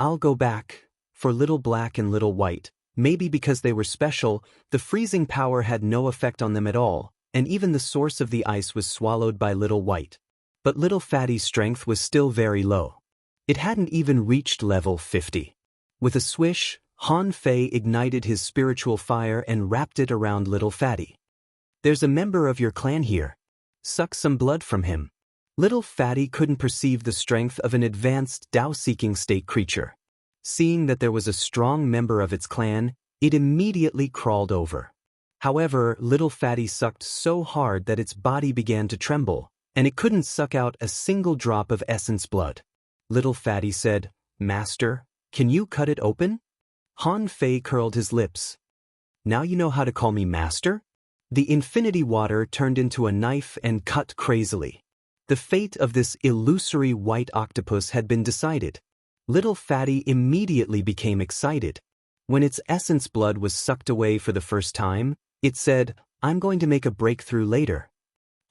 for Little Black and Little White. Maybe because they were special, the freezing power had no effect on them at all, and even the source of the ice was swallowed by Little White. But Little Fatty's strength was still very low. It hadn't even reached level 50. With a swish, Han Fei ignited his spiritual fire and wrapped it around Little Fatty. There's a member of your clan here. Suck some blood from him. Little Fatty couldn't perceive the strength of an advanced Dao-seeking state creature. Seeing that there was a strong member of its clan, it immediately crawled over. However, Little Fatty sucked so hard that its body began to tremble, and it couldn't suck out a single drop of essence blood. Little Fatty said, Master, can you cut it open? Han Fei curled his lips. Now you know how to call me Master? The infinity water turned into a knife and cut crazily. The fate of this illusory white octopus had been decided. Little Fatty immediately became excited. When its essence blood was sucked away for the first time, it said, I'm going to make a breakthrough later.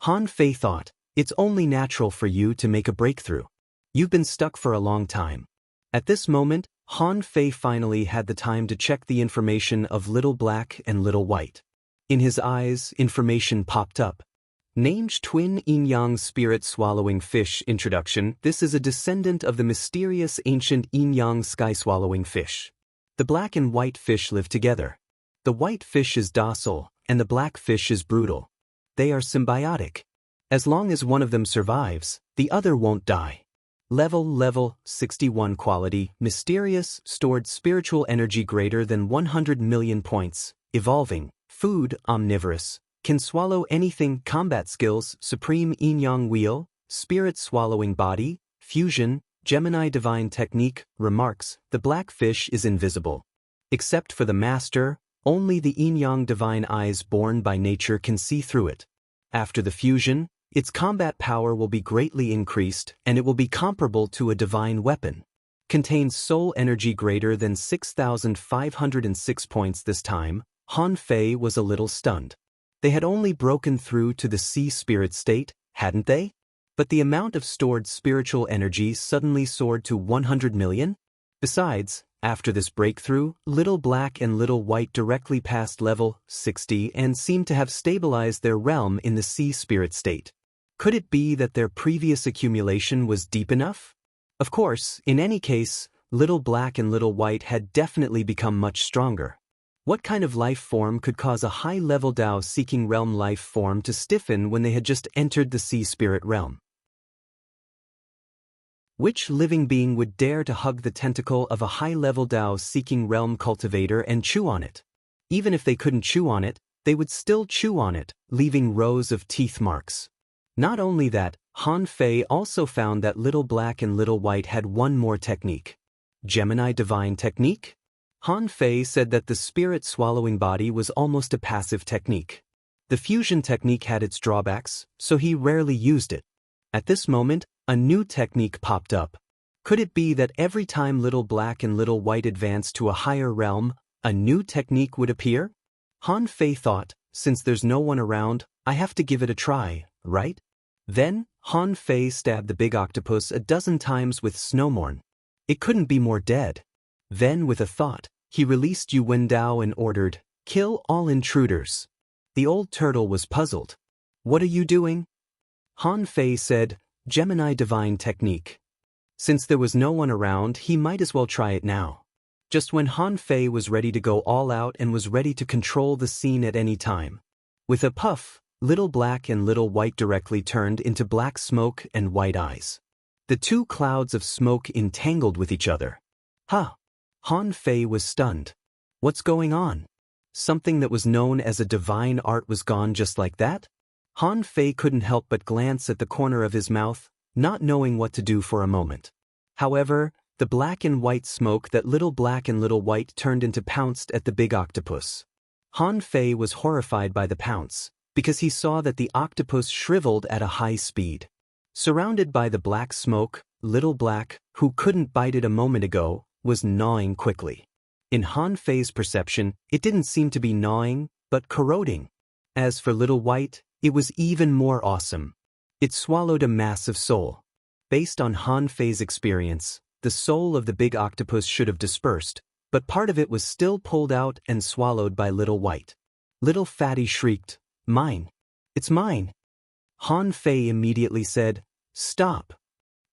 Han Fei thought, it's only natural for you to make a breakthrough. You've been stuck for a long time. At this moment, Han Fei finally had the time to check the information of Little Black and Little White. In his eyes, information popped up. Named Twin Yin-Yang Spirit Swallowing Fish Introduction. This is a descendant of the mysterious ancient Yin-Yang sky-swallowing fish. The black and white fish live together. The white fish is docile, and the black fish is brutal. They are symbiotic. As long as one of them survives, the other won't die. Level 61 quality, mysterious, stored spiritual energy greater than 100 million points, evolving, food, omnivorous, can swallow anything, combat skills, supreme yin-yang wheel, spirit swallowing body, fusion, Gemini divine technique, remarks, the black fish is invisible. Except for the master, only the yin-yang divine eyes born by nature can see through it. After the fusion, its combat power will be greatly increased and it will be comparable to a divine weapon. Contains soul energy greater than 6,506 points this time. Han Fei was a little stunned. They had only broken through to the sea spirit state, hadn't they? But the amount of stored spiritual energy suddenly soared to 100 million? Besides, after this breakthrough, Little Black and Little White directly passed level 60 and seemed to have stabilized their realm in the sea spirit state. Could it be that their previous accumulation was deep enough? Of course, in any case, Little Black and Little White had definitely become much stronger. What kind of life form could cause a high-level Tao-seeking realm life form to stiffen when they had just entered the sea spirit realm? Which living being would dare to hug the tentacle of a high-level Tao-seeking realm cultivator and chew on it? Even if they couldn't chew on it, they would still chew on it, leaving rows of teeth marks. Not only that, Han Fei also found that Little Black and Little White had one more technique. Gemini Divine Technique? Han Fei said that the spirit-swallowing body was almost a passive technique. The fusion technique had its drawbacks, so he rarely used it. At this moment, a new technique popped up. Could it be that every time Little Black and Little White advanced to a higher realm, a new technique would appear? Han Fei thought, since there's no one around, I have to give it a try, right? Then, Han Fei stabbed the big octopus a dozen times with Snowmorn. It couldn't be more dead. Then, with a thought, he released Yu Wendao and ordered, "Kill all intruders." The old turtle was puzzled. "What are you doing?" Han Fei said, "Gemini Divine Technique." Since there was no one around, he might as well try it now. Just when Han Fei was ready to go all out and was ready to control the scene at any time. With a puff, Little Black and Little White directly turned into black smoke and white eyes. The two clouds of smoke entangled with each other. Huh! Han Fei was stunned. What's going on? Something that was known as a divine art was gone just like that? Han Fei couldn't help but glance at the corner of his mouth, not knowing what to do for a moment. However, the black and white smoke that Little Black and Little White turned into pounced at the big octopus. Han Fei was horrified by the pounce, because he saw that the octopus shriveled at a high speed. Surrounded by the black smoke, Little Black, who couldn't bite it a moment ago, was gnawing quickly. In Han Fei's perception, it didn't seem to be gnawing, but corroding. As for Little White, it was even more awesome. It swallowed a massive soul. Based on Han Fei's experience, the soul of the big octopus should have dispersed, but part of it was still pulled out and swallowed by Little White. Little Fatty shrieked, "Mine! It's mine!" Han Fei immediately said, "Stop."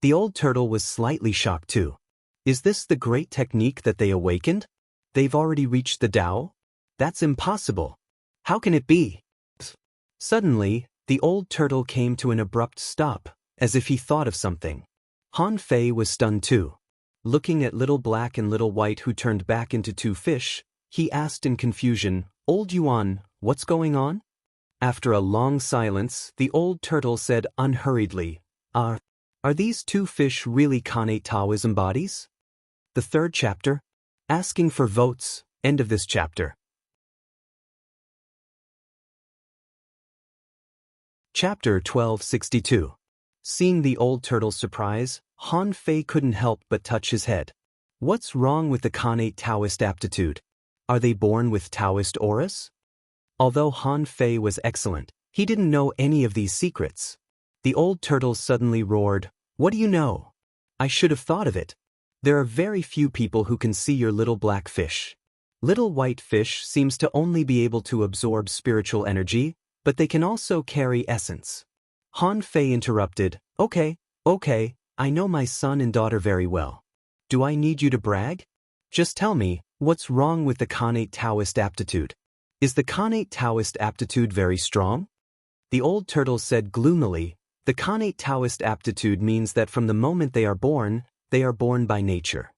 The old turtle was slightly shocked too. Is this the great technique that they awakened? They've already reached the Tao? That's impossible. How can it be? Suddenly, the old turtle came to an abrupt stop, as if he thought of something. Han Fei was stunned too. Looking at Little Black and Little White who turned back into two fish, he asked in confusion, "Old Yuan, what's going on?" After a long silence, the old turtle said unhurriedly, Are these two fish really Kanate Taoism bodies?" The third chapter? Asking for votes, end of this chapter. Chapter 1262. Seeing the old turtle's surprise, Han Fei couldn't help but touch his head. What's wrong with the Kanate Taoist aptitude? Are they born with Taoist auras? Although Han Fei was excellent, he didn't know any of these secrets. The old turtle suddenly roared, "What do you know? I should have thought of it. There are very few people who can see your little black fish. Little white fish seems to only be able to absorb spiritual energy, but they can also carry essence." Han Fei interrupted, Okay, I know my son and daughter very well. Do I need you to brag? Just tell me, what's wrong with the Kanate Taoist aptitude? Is the Kanate Taoist aptitude very strong? The old turtle said gloomily, the Kanate Taoist aptitude means that from the moment they are born by nature.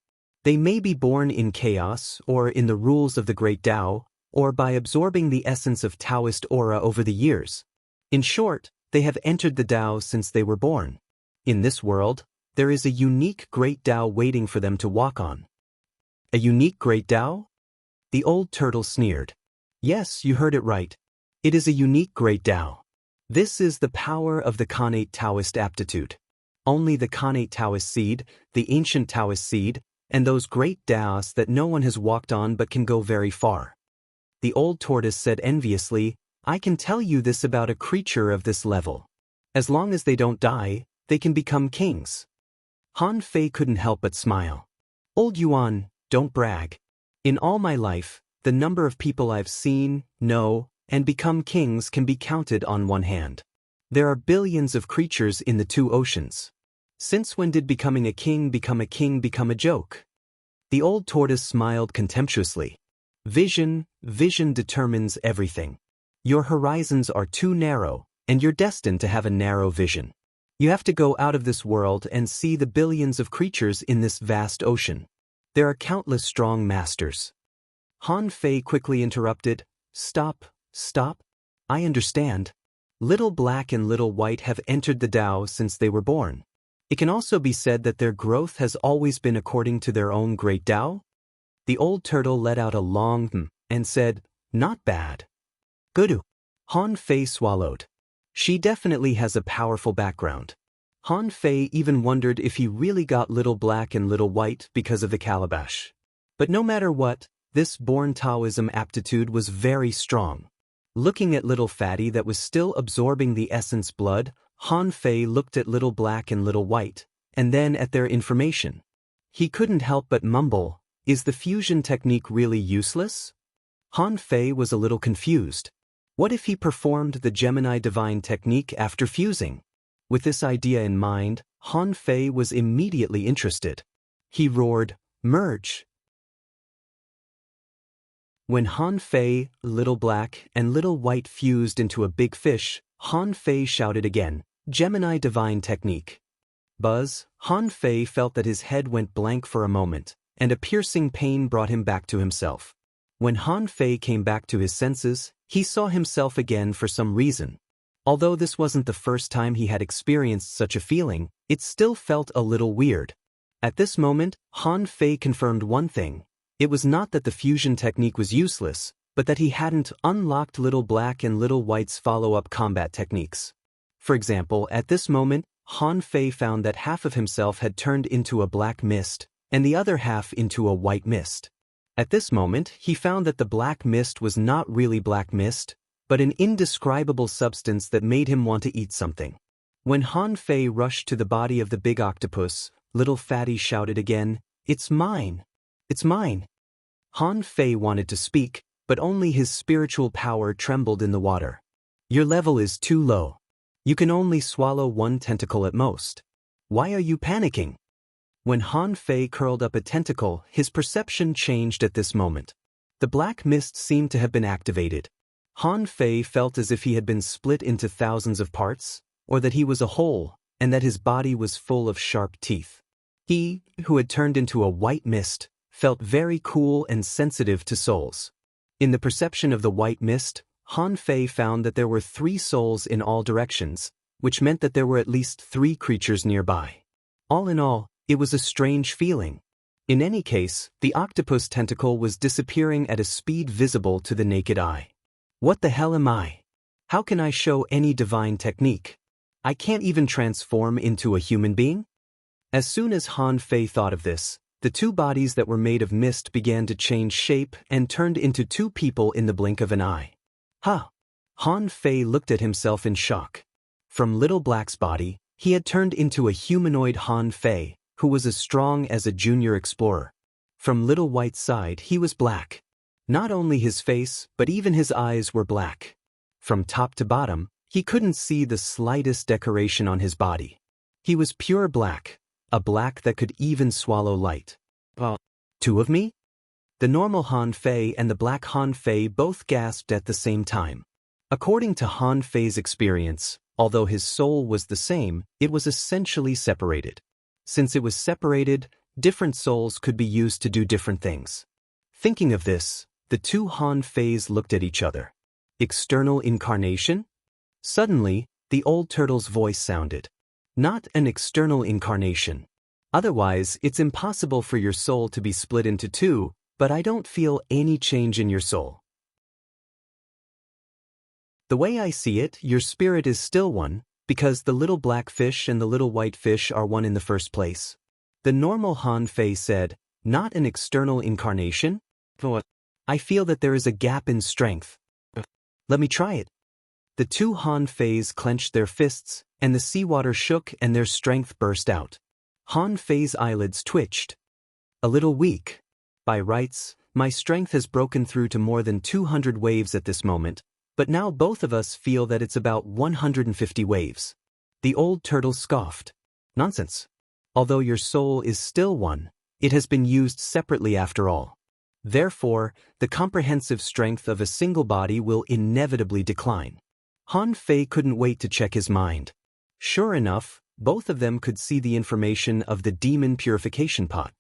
They may be born in chaos or in the rules of the great Tao, or by absorbing the essence of Taoist aura over the years. In short, they have entered the Tao since they were born. In this world, there is a unique great Tao waiting for them to walk on. A unique great Tao? The old turtle sneered. Yes, you heard it right. It is a unique great Tao. This is the power of the Kanate Taoist aptitude. Only the Kanate Taoist seed, the ancient Taoist seed, and those great Taoists that no one has walked on but can go very far. The old tortoise said enviously, I can tell you this about a creature of this level. As long as they don't die, they can become kings. Han Fei couldn't help but smile. Old Yuan, don't brag. In all my life, the number of people I've seen, know, and become kings can be counted on one hand. There are billions of creatures in the two oceans. Since when did becoming a king become a joke? The old tortoise smiled contemptuously. Vision determines everything. Your horizons are too narrow, and you're destined to have a narrow vision. You have to go out of this world and see the billions of creatures in this vast ocean. There are countless strong masters. Han Fei quickly interrupted. Stop. I understand. Little Black and Little White have entered the Tao since they were born. It can also be said that their growth has always been according to their own great Tao. The old turtle let out a long and said, not bad. Good. Han Fei swallowed. She definitely has a powerful background. Han Fei even wondered if he really got Little Black and Little White because of the calabash. But no matter what, this born Taoism aptitude was very strong. Looking at Little Fatty that was still absorbing the essence blood, Han Fei looked at Little Black and Little White, and then at their information. He couldn't help but mumble, is the fusion technique really useless? Han Fei was a little confused. What if he performed the Gemini divine technique after fusing? With this idea in mind, Han Fei was immediately interested. He roared, merge. When Han Fei, Little Black, and Little White fused into a big fish, Han Fei shouted again, Gemini divine technique. Buzz, Han Fei felt that his head went blank for a moment, and a piercing pain brought him back to himself. When Han Fei came back to his senses, he saw himself again for some reason. Although this wasn't the first time he had experienced such a feeling, it still felt a little weird. At this moment, Han Fei confirmed one thing. It was not that the fusion technique was useless, but that he hadn't unlocked Little Black and Little White's follow-up combat techniques. For example, at this moment, Han Fei found that half of himself had turned into a black mist, and the other half into a white mist. At this moment, he found that the black mist was not really black mist, but an indescribable substance that made him want to eat something. When Han Fei rushed to the body of the big octopus, Little Fatty shouted again, it's mine. It's mine. Han Fei wanted to speak, but only his spiritual power trembled in the water. Your level is too low. You can only swallow one tentacle at most. Why are you panicking? When Han Fei curled up a tentacle, his perception changed at this moment. The black mist seemed to have been activated. Han Fei felt as if he had been split into thousands of parts, or that he was a whole, and that his body was full of sharp teeth. He, who had turned into a white mist, felt very cool and sensitive to souls. In the perception of the white mist, Han Fei found that there were 3 souls in all directions, which meant that there were at least 3 creatures nearby. All in all, it was a strange feeling. In any case, the octopus tentacle was disappearing at a speed visible to the naked eye. What the hell am I? How can I show any divine technique? I can't even transform into a human being? As soon as Han Fei thought of this, the 2 bodies that were made of mist began to change shape and turned into 2 people in the blink of an eye. Huh! Han Fei looked at himself in shock. From Little Black's body, he had turned into a humanoid Han Fei, who was as strong as a junior explorer. From Little White's side, he was black. Not only his face, but even his eyes were black. From top to bottom, he couldn't see the slightest decoration on his body. He was pure black, a black that could even swallow light. 2 of me? The normal Han Fei and the black Han Fei both gasped at the same time. According to Han Fei's experience, although his soul was the same, it was essentially separated. Since it was separated, different souls could be used to do different things. Thinking of this, the 2 Han Feis looked at each other. External incarnation? Suddenly, the old turtle's voice sounded. Not an external incarnation. Otherwise, it's impossible for your soul to be split into 2, but I don't feel any change in your soul. The way I see it, your spirit is still one, because the little black fish and the little white fish are one in the first place. The normal Han Fei said, not an external incarnation? I feel that there is a gap in strength. Let me try it. The 2 Han Feis clenched their fists, and the seawater shook and their strength burst out. Han Fei's eyelids twitched. A little weak. By rights, my strength has broken through to more than 200 waves at this moment, but now both of us feel that it's about 150 waves. The old turtle scoffed. Nonsense. Although your soul is still one, it has been used separately after all. Therefore, the comprehensive strength of a single body will inevitably decline. Han Fei couldn't wait to check his mind. Sure enough, both of them could see the information of the demon purification pot.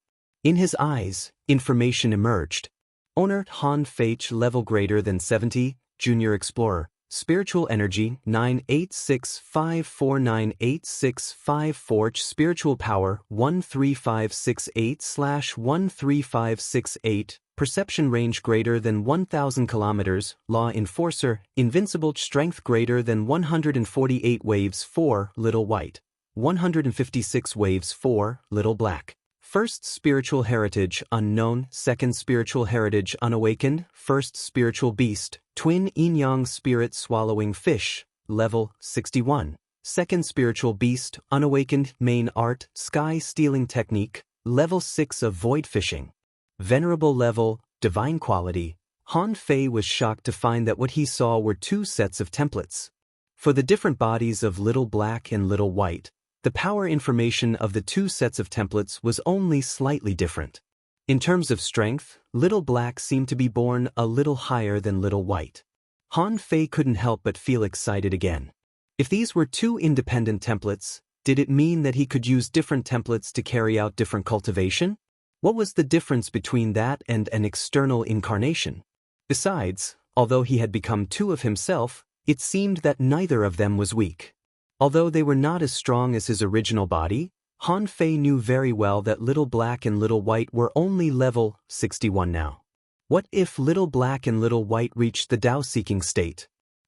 In his eyes, information emerged. Owner Han Fei level greater than 70, Junior Explorer, Spiritual Energy 986549865 Spiritual Power 13568/13568 Perception Range greater than 1000 kilometers, Law Enforcer, Invincible Strength greater than 148 waves 4, Little White, 156 waves 4, Little Black. First Spiritual Heritage Unknown, Second Spiritual Heritage Unawakened, First Spiritual Beast, Twin Yin-Yang Spirit Swallowing Fish, Level 61. Second Spiritual Beast, Unawakened, Main Art, Sky Stealing Technique, Level 6 of Void Fishing. Venerable Level, Divine Quality. Han Fei was shocked to find that what he saw were two sets of templates. For the different bodies of Little Black and Little White, the power information of the two sets of templates was only slightly different. In terms of strength, Little Black seemed to be born a little higher than Little White. Han Fei couldn't help but feel excited again. If these were two independent templates, did it mean that he could use different templates to carry out different cultivation? What was the difference between that and an external incarnation? Besides, although he had become two of himself, it seemed that neither of them was weak. Although they were not as strong as his original body, Han Fei knew very well that Little Black and Little White were only level 61 now. What if Little Black and Little White reached the Tao-seeking state?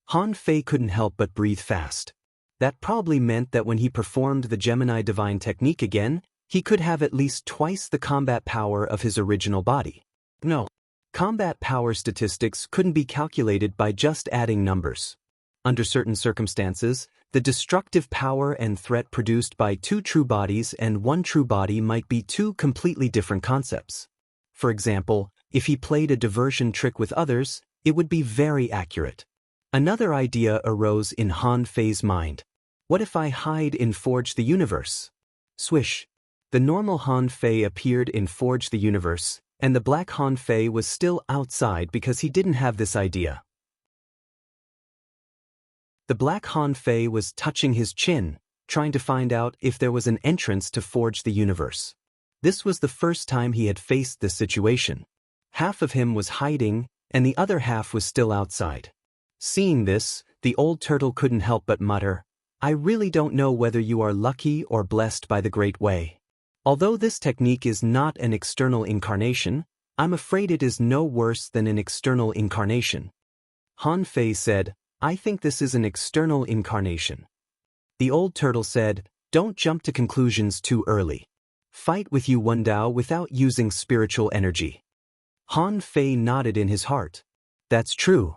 Han Fei couldn't help but breathe fast. That probably meant that when he performed the Gemini Divine Technique again, he could have at least twice the combat power of his original body. No. Combat power statistics couldn't be calculated by just adding numbers. Under certain circumstances, the destructive power and threat produced by two true bodies and one true body might be two completely different concepts. For example, if he played a diversion trick with others, it would be very accurate. Another idea arose in Han Fei's mind. What if I hide in Forge the Universe? Swish. The normal Han Fei appeared in Forge the Universe, and the black Han Fei was still outside because he didn't have this idea. The black Han Fei was touching his chin, trying to find out if there was an entrance to Forge the Universe. This was the first time he had faced this situation. Half of him was hiding, and the other half was still outside. Seeing this, the old turtle couldn't help but mutter, "I really don't know whether you are lucky or blessed by the Great Way. Although this technique is not an external incarnation, I'm afraid it is no worse than an external incarnation." Han Fei said, "I think this is an external incarnation." The old turtle said, "Don't jump to conclusions too early. Fight with Yu Wendao without using spiritual energy." Han Fei nodded in his heart. That's true.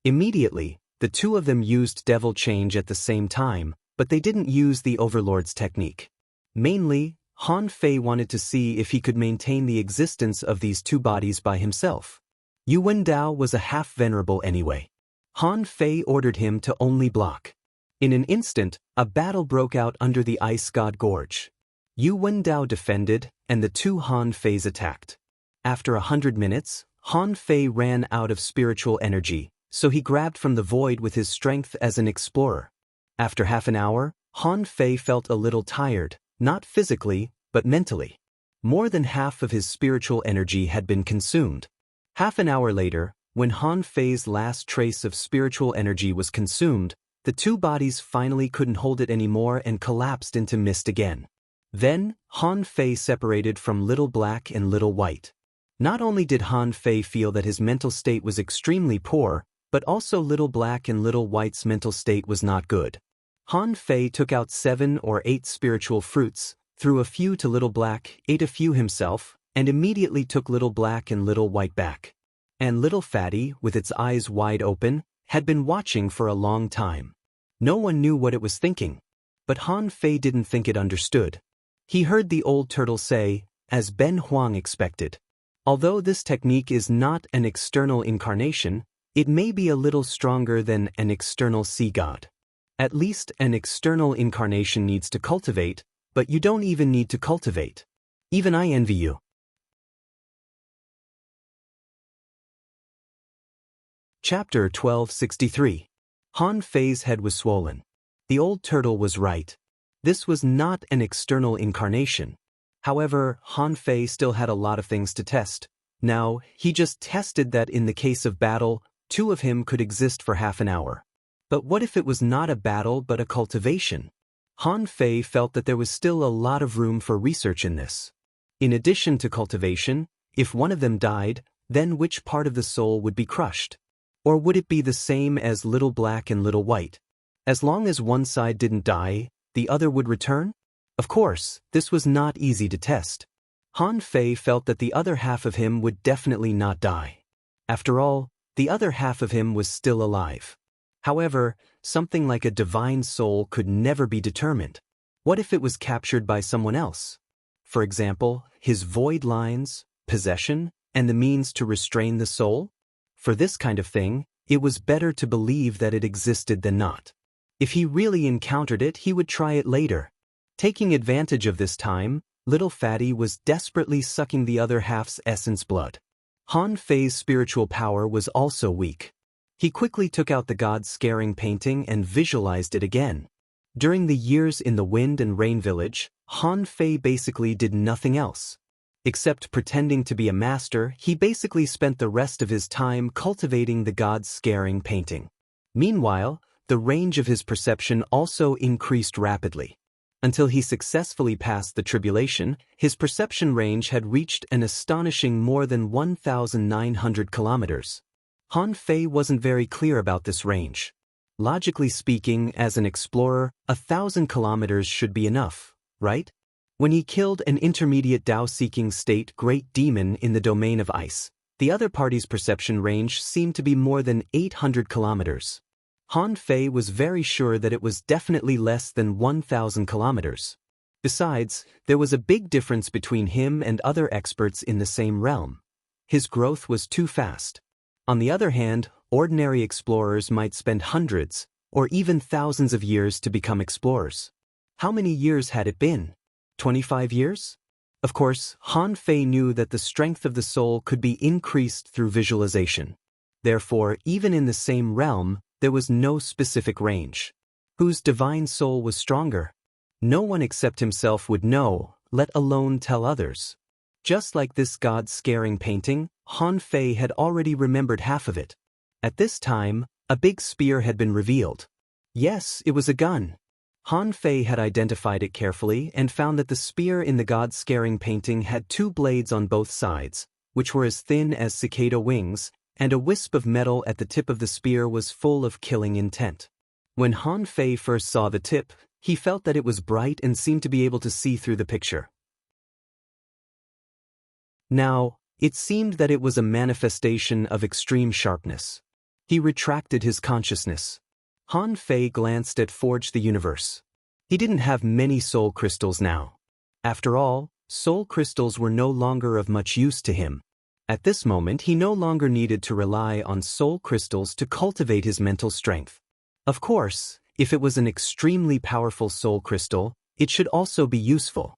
Immediately, the two of them used Devil Change at the same time, but they didn't use the Overlord's technique. Mainly, Han Fei wanted to see if he could maintain the existence of these two bodies by himself. Yu Wendao was a half-venerable anyway. Han Fei ordered him to only block. In an instant, a battle broke out under the Ice God Gorge. Yu Wendao defended, and the two Han Feis attacked. After 100 minutes, Han Fei ran out of spiritual energy, so he grabbed from the void with his strength as an explorer. After half an hour, Han Fei felt a little tired, not physically, but mentally. More than half of his spiritual energy had been consumed. Half an hour later, when Han Fei's last trace of spiritual energy was consumed, the two bodies finally couldn't hold it anymore and collapsed into mist again. Then, Han Fei separated from Little Black and Little White. Not only did Han Fei feel that his mental state was extremely poor, but also Little Black and Little White's mental state was not good. Han Fei took out 7 or 8 spiritual fruits, threw a few to Little Black, ate a few himself, and immediately took Little Black and Little White back. And Little Fatty, with its eyes wide open, had been watching for a long time. No one knew what it was thinking. But Han Fei didn't think it understood. He heard the old turtle say, as Ben Huang expected. Although this technique is not an external incarnation, it may be a little stronger than an external sea god. At least an external incarnation needs to cultivate, but you don't even need to cultivate. Even I envy you. Chapter 1263. Han Fei's head was swollen. The old turtle was right. This was not an external incarnation. However, Han Fei still had a lot of things to test. Now, he just tested that in the case of battle, two of him could exist for half an hour. But what if it was not a battle but a cultivation? Han Fei felt that there was still a lot of room for research in this. In addition to cultivation, if one of them died, then which part of the soul would be crushed? Or would it be the same as Little Black and Little White? As long as one side didn't die, the other would return? Of course, this was not easy to test. Han Fei felt that the other half of him would definitely not die. After all, the other half of him was still alive. However, something like a divine soul could never be determined. What if it was captured by someone else? For example, his void lines, possession, and the means to restrain the soul? For this kind of thing, it was better to believe that it existed than not. If he really encountered it, he would try it later. Taking advantage of this time, Little Fatty was desperately sucking the other half's essence blood. Han Fei's spiritual power was also weak. He quickly took out the God-scaring painting and visualized it again. During the years in the Wind and Rain Village, Han Fei basically did nothing else. Except pretending to be a master, he basically spent the rest of his time cultivating the God-scaring painting. Meanwhile, the range of his perception also increased rapidly. Until he successfully passed the tribulation, his perception range had reached an astonishing more than 1,900 kilometers. Han Fei wasn't very clear about this range. Logically speaking, as an explorer, 1,000 kilometers should be enough, right? When he killed an intermediate Tao-seeking state great demon in the domain of ice, the other party's perception range seemed to be more than 800 kilometers. Han Fei was very sure that it was definitely less than 1,000 kilometers. Besides, there was a big difference between him and other experts in the same realm. His growth was too fast. On the other hand, ordinary explorers might spend hundreds, or even thousands of years to become explorers. How many years had it been? 25 years? Of course, Han Fei knew that the strength of the soul could be increased through visualization. Therefore, even in the same realm, there was no specific range. Whose divine soul was stronger? No one except himself would know, let alone tell others. Just like this God-scaring painting, Han Fei had already remembered half of it. At this time, a big spear had been revealed. Yes, it was a gun. Han Fei had identified it carefully and found that the spear in the God-scaring painting had two blades on both sides, which were as thin as cicada wings, and a wisp of metal at the tip of the spear was full of killing intent. When Han Fei first saw the tip, he felt that it was bright and seemed to be able to see through the picture. Now, it seemed that it was a manifestation of extreme sharpness. He retracted his consciousness. Han Fei glanced at Forge the Universe. He didn't have many soul crystals now. After all, soul crystals were no longer of much use to him. At this moment, he no longer needed to rely on soul crystals to cultivate his mental strength. Of course, if it was an extremely powerful soul crystal, it should also be useful.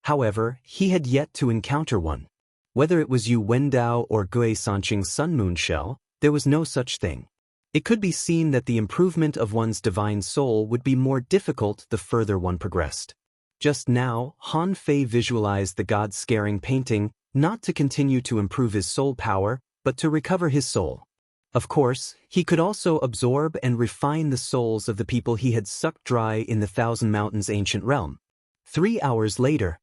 However, he had yet to encounter one. Whether it was Yu Wendao or Gui Sanqing's Sun Moon Shell, there was no such thing. It could be seen that the improvement of one's divine soul would be more difficult the further one progressed. Just now, Han Fei visualized the God-scaring painting, not to continue to improve his soul power, but to recover his soul. Of course, he could also absorb and refine the souls of the people he had sucked dry in the Thousand Mountains ancient realm. 3 hours later,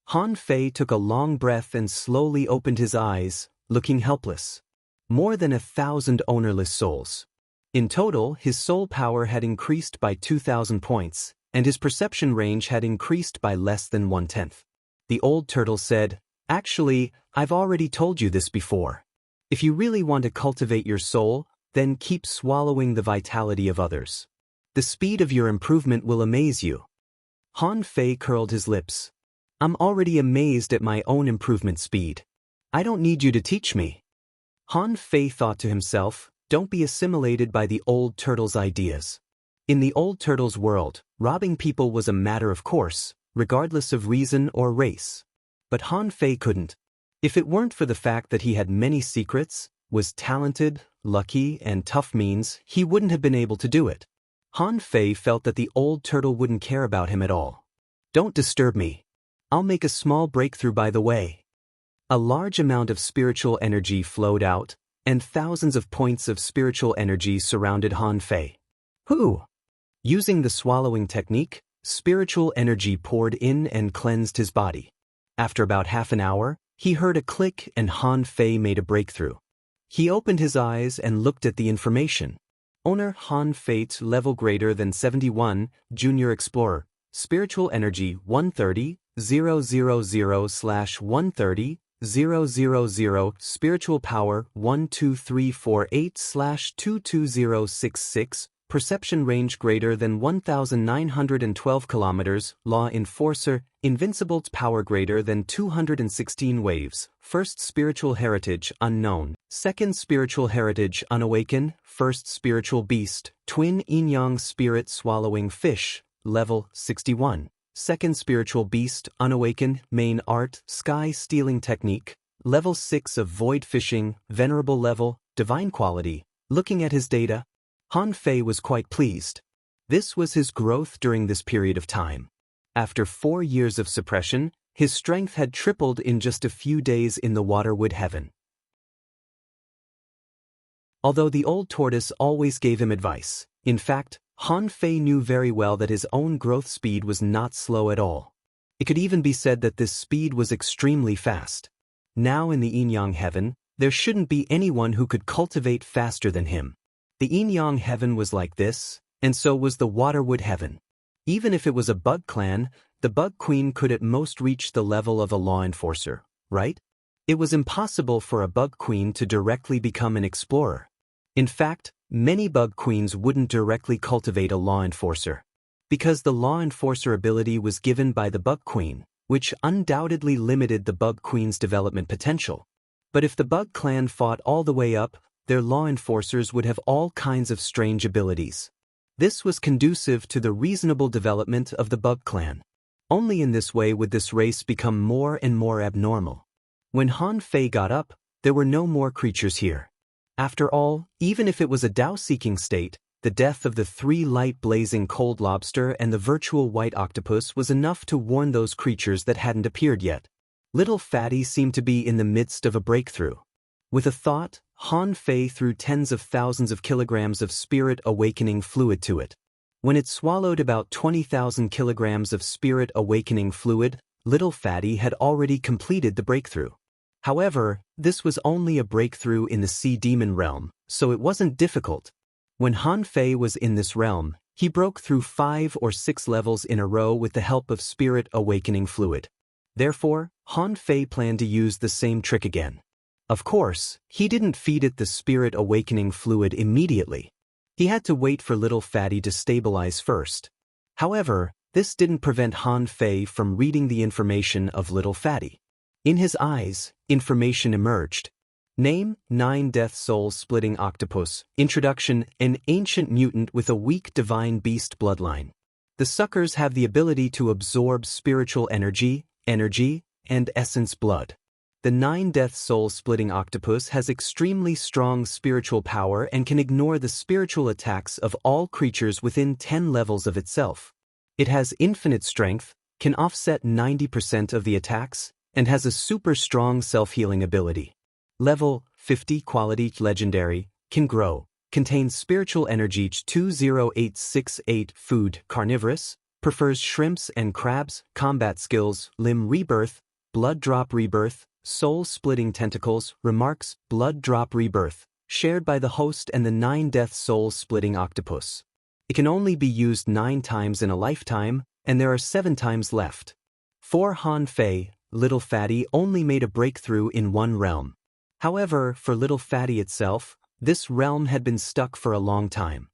Han Fei took a long breath and slowly opened his eyes, looking helpless. More than 1,000 ownerless souls. In total, his soul power had increased by 2,000 points, and his perception range had increased by less than 1/10. The old turtle said, "Actually, I've already told you this before. If you really want to cultivate your soul, then keep swallowing the vitality of others. The speed of your improvement will amaze you." Han Fei curled his lips. I'm already amazed at my own improvement speed. I don't need you to teach me. Han Fei thought to himself, don't be assimilated by the old turtle's ideas. In the old turtle's world, robbing people was a matter of course, regardless of reason or race. But Han Fei couldn't. If it weren't for the fact that he had many secrets, was talented, lucky, and tough means, he wouldn't have been able to do it. Han Fei felt that the old turtle wouldn't care about him at all. Don't disturb me. I'll make a small breakthrough by the way. A large amount of spiritual energy flowed out, and thousands of points of spiritual energy surrounded Han Fei. Who? Using the swallowing technique, spiritual energy poured in and cleansed his body. After about half an hour, he heard a click and Han Fei made a breakthrough. He opened his eyes and looked at the information. Owner Han Fei, level greater than 71, Junior Explorer, spiritual energy 130,000/130,000, spiritual power 12348/22066, perception range greater than 1912 kilometers, law enforcer, invincible power greater than 216 waves, first spiritual heritage unknown, second spiritual heritage unawakened, first spiritual beast, twin yin-yang spirit swallowing fish, level 61, second spiritual beast unawakened, main art, sky stealing technique, level 6 of void fishing, venerable level, divine quality. Looking at his data, Han Fei was quite pleased. This was his growth during this period of time. After 4 years of suppression, his strength had tripled in just a few days in the waterwood heaven. Although the old tortoise always gave him advice, in fact, Han Fei knew very well that his own growth speed was not slow at all. It could even be said that this speed was extremely fast. Now in the yin-yang heaven, there shouldn't be anyone who could cultivate faster than him. The yin-yang heaven was like this, and so was the waterwood heaven. Even if it was a bug clan, the bug queen could at most reach the level of a law enforcer, right? It was impossible for a bug queen to directly become an explorer. In fact, many bug queens wouldn't directly cultivate a law enforcer, because the law enforcer ability was given by the bug queen, which undoubtedly limited the bug queen's development potential. But if the bug clan fought all the way up, their law enforcers would have all kinds of strange abilities. This was conducive to the reasonable development of the bug clan. Only in this way would this race become more and more abnormal. When Han Fei got up, there were no more creatures here. After all, even if it was a Tao-seeking state, the death of the 3 light-blazing cold lobster and the virtual white octopus was enough to warn those creatures that hadn't appeared yet. Little Fatty seemed to be in the midst of a breakthrough. With a thought, Han Fei threw tens of thousands of kilograms of spirit awakening fluid to it. When it swallowed about 20,000 kilograms of spirit awakening fluid, Little Fatty had already completed the breakthrough. However, this was only a breakthrough in the sea demon realm, so it wasn't difficult. When Han Fei was in this realm, he broke through 5 or 6 levels in a row with the help of spirit awakening fluid. Therefore, Han Fei planned to use the same trick again. Of course, he didn't feed it the spirit awakening fluid immediately. He had to wait for Little Fatty to stabilize first. However, this didn't prevent Han Fei from reading the information of Little Fatty. In his eyes, information emerged. Name, 9 Death Soul Splitting Octopus. Introduction, an ancient mutant with a weak divine beast bloodline. The suckers have the ability to absorb spiritual energy, and essence blood. The 9 Death Soul Splitting Octopus has extremely strong spiritual power and can ignore the spiritual attacks of all creatures within 10 levels of itself. It has infinite strength, can offset 90% of the attacks, and has a super strong self-healing ability. Level 50 quality legendary, can grow, contains spiritual energy 20868, food carnivorous, prefers shrimps and crabs, combat skills, limb rebirth, blood drop rebirth, soul splitting tentacles, remarks, blood drop rebirth, shared by the host and the 9 Death Soul Splitting Octopus. It can only be used 9 times in a lifetime, and there are 7 times left. For Han Fei, Little Fatty only made a breakthrough in one realm. However, for Little Fatty itself, this realm had been stuck for a long time.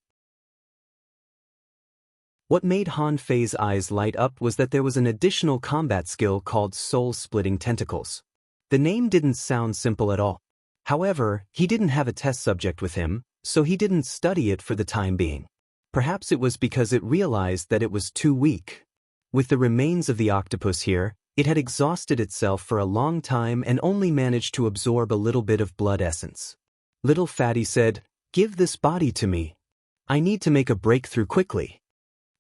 What made Han Fei's eyes light up was that there was an additional combat skill called soul-splitting tentacles. The name didn't sound simple at all. However, he didn't have a test subject with him, so he didn't study it for the time being. Perhaps it was because it realized that it was too weak. With the remains of the octopus here, it had exhausted itself for a long time and only managed to absorb a little bit of blood essence. Little Fatty said, "Give this body to me. I need to make a breakthrough quickly."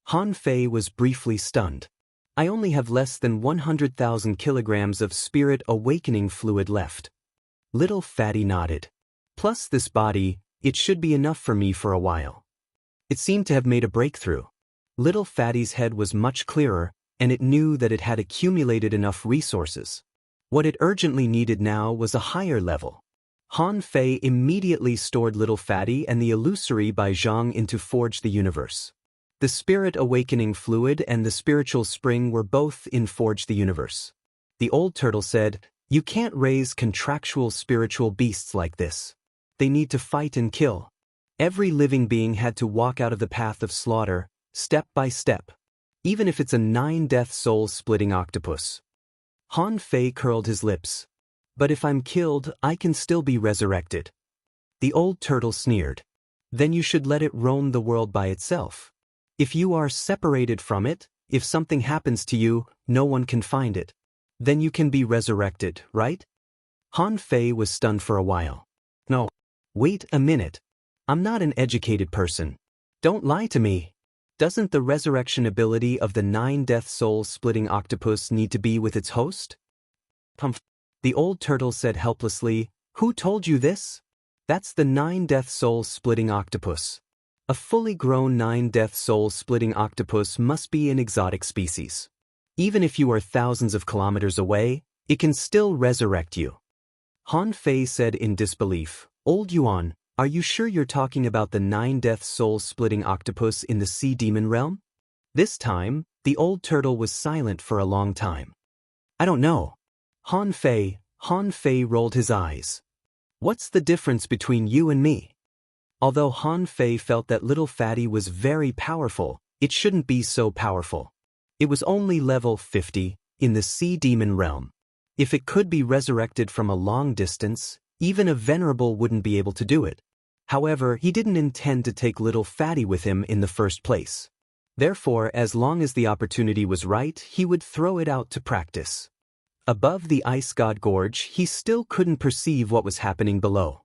Han Fei was briefly stunned. "I only have less than 100,000 kilograms of spirit awakening fluid left." Little Fatty nodded. "Plus this body, it should be enough for me for a while." It seemed to have made a breakthrough. Little Fatty's head was much clearer, and it knew that it had accumulated enough resources. What it urgently needed now was a higher level. Han Fei immediately stored Little Fatty and the illusory by Zhang into Forge the Universe. The spirit awakening fluid and the spiritual spring were both in Forge the Universe. The old turtle said, "You can't raise contractual spiritual beasts like this. They need to fight and kill." Every living being had to walk out of the path of slaughter, step by step. Even if it's a 9-death soul-splitting octopus. Han Fei curled his lips. "But if I'm killed, I can still be resurrected." The old turtle sneered. "Then you should let it roam the world by itself. If you are separated from it, if something happens to you, no one can find it. Then you can be resurrected, right?" Han Fei was stunned for a while. "No. Wait a minute. I'm not an educated person. Don't lie to me. Doesn't the resurrection ability of the 9-death soul-splitting octopus need to be with its host?" The old turtle said helplessly, "Who told you this?" "That's the 9-death soul-splitting octopus. A fully grown 9-death soul-splitting octopus must be an exotic species. Even if you are thousands of kilometers away, it can still resurrect you." Han Fei said in disbelief, "Old Yuan, are you sure you're talking about the 9-death soul-splitting octopus in the sea demon realm?" This time, the old turtle was silent for a long time. "I don't know." Han Fei rolled his eyes. "What's the difference between you and me?" Although Han Fei felt that Little Fatty was very powerful, it shouldn't be so powerful. It was only level 50, in the sea demon realm. If it could be resurrected from a long distance, even a venerable wouldn't be able to do it. However, he didn't intend to take Little Fatty with him in the first place. Therefore, as long as the opportunity was right, he would throw it out to practice. Above the ice god gorge, he still couldn't perceive what was happening below.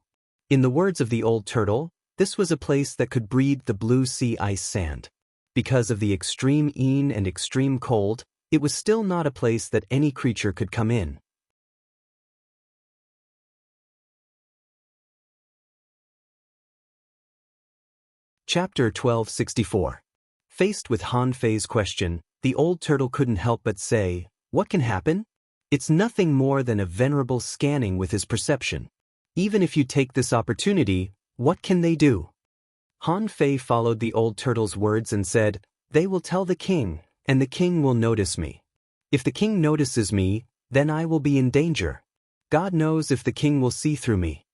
In the words of the old turtle, this was a place that could breed the blue sea ice sand. Because of the extreme een and extreme cold, it was still not a place that any creature could come in. Chapter 1264. Faced with Han Fei's question, the old turtle couldn't help but say, "What can happen? It's nothing more than a venerable scanning with his perception. Even if you take this opportunity, what can they do?" Han Fei followed the old turtle's words and said, "They will tell the king, and the king will notice me. If the king notices me, then I will be in danger. God knows if the king will see through me."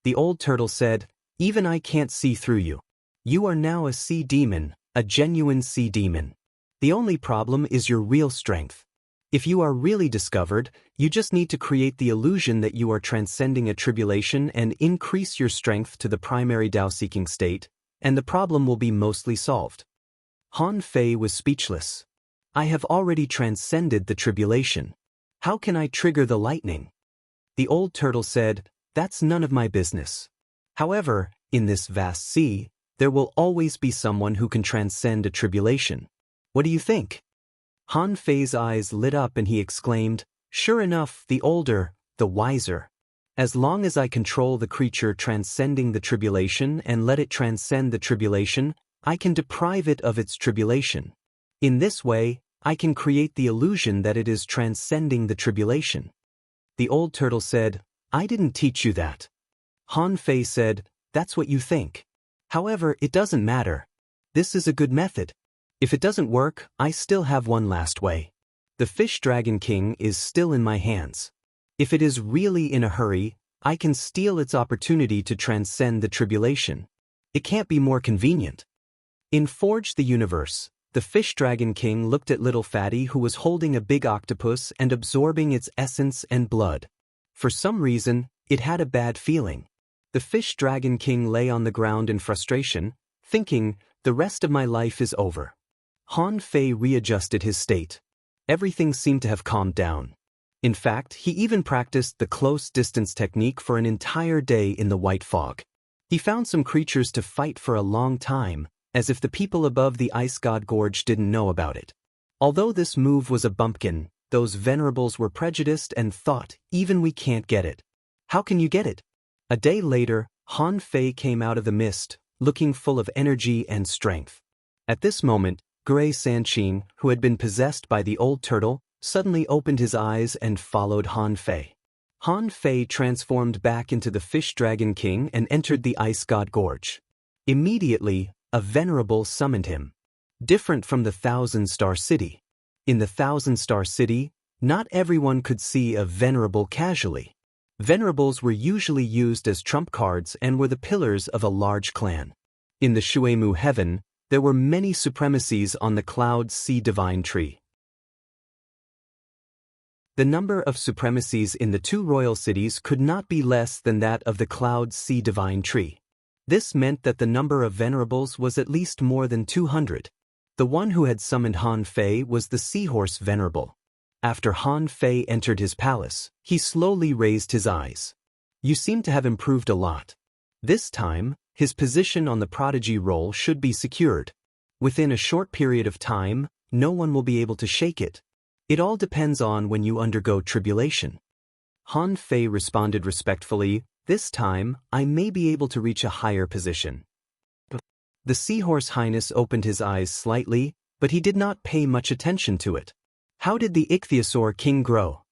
The old turtle said, "Even I can't see through you. You are now a sea demon, a genuine sea demon. The only problem is your real strength. If you are really discovered, you just need to create the illusion that you are transcending a tribulation and increase your strength to the primary Tao-seeking state, and the problem will be mostly solved." Han Fei was speechless. "I have already transcended the tribulation. How can I trigger the lightning?" The old turtle said, "That's none of my business. However, in this vast sea, there will always be someone who can transcend a tribulation. What do you think?" Han Fei's eyes lit up and he exclaimed, "Sure enough, the older, the wiser. As long as I control the creature transcending the tribulation and let it transcend the tribulation, I can deprive it of its tribulation. In this way, I can create the illusion that it is transcending the tribulation." The old turtle said, "I didn't teach you that." Han Fei said, "That's what you think. However, it doesn't matter. This is a good method. If it doesn't work, I still have one last way. The fish dragon king is still in my hands. If it is really in a hurry, I can steal its opportunity to transcend the tribulation. It can't be more convenient." In Forge the Universe, The fish dragon king looked at little Fatty, who was holding a big octopus and absorbing its essence and blood. For some reason, it had a bad feeling. The fish dragon king lay on the ground in frustration, thinking, the rest of my life is over. Han Fei readjusted his state. Everything seemed to have calmed down. In fact, he even practiced the close distance technique for an entire day in the white fog. He found some creatures to fight for a long time, as if the people above the Ice God Gorge didn't know about it. Although this move was a bumpkin, those venerables were prejudiced and thought, even we can't get it. How can you get it? A day later, Han Fei came out of the mist, looking full of energy and strength. At this moment, Gray Sanqing, who had been possessed by the old turtle, suddenly opened his eyes and followed Han Fei. Han Fei transformed back into the fish dragon king and entered the Ice God Gorge. Immediately, a venerable summoned him. Different from the Thousand-Star City. In the Thousand-Star City, not everyone could see a venerable casually. Venerables were usually used as trump cards and were the pillars of a large clan. In the Shuemu heaven, there were many supremacies on the Cloud Sea Divine Tree. The number of supremacies in the two royal cities could not be less than that of the Cloud Sea Divine Tree. This meant that the number of venerables was at least more than 200. The one who had summoned Han Fei was the Seahorse Venerable. After Han Fei entered his palace, he slowly raised his eyes. You seem to have improved a lot. This time, his position on the prodigy roll should be secured. Within a short period of time, no one will be able to shake it. It all depends on when you undergo tribulation. Han Fei responded respectfully, this time, I may be able to reach a higher position. The Seahorse Highness opened his eyes slightly, but he did not pay much attention to it. How did the Ichthyosaur King grow?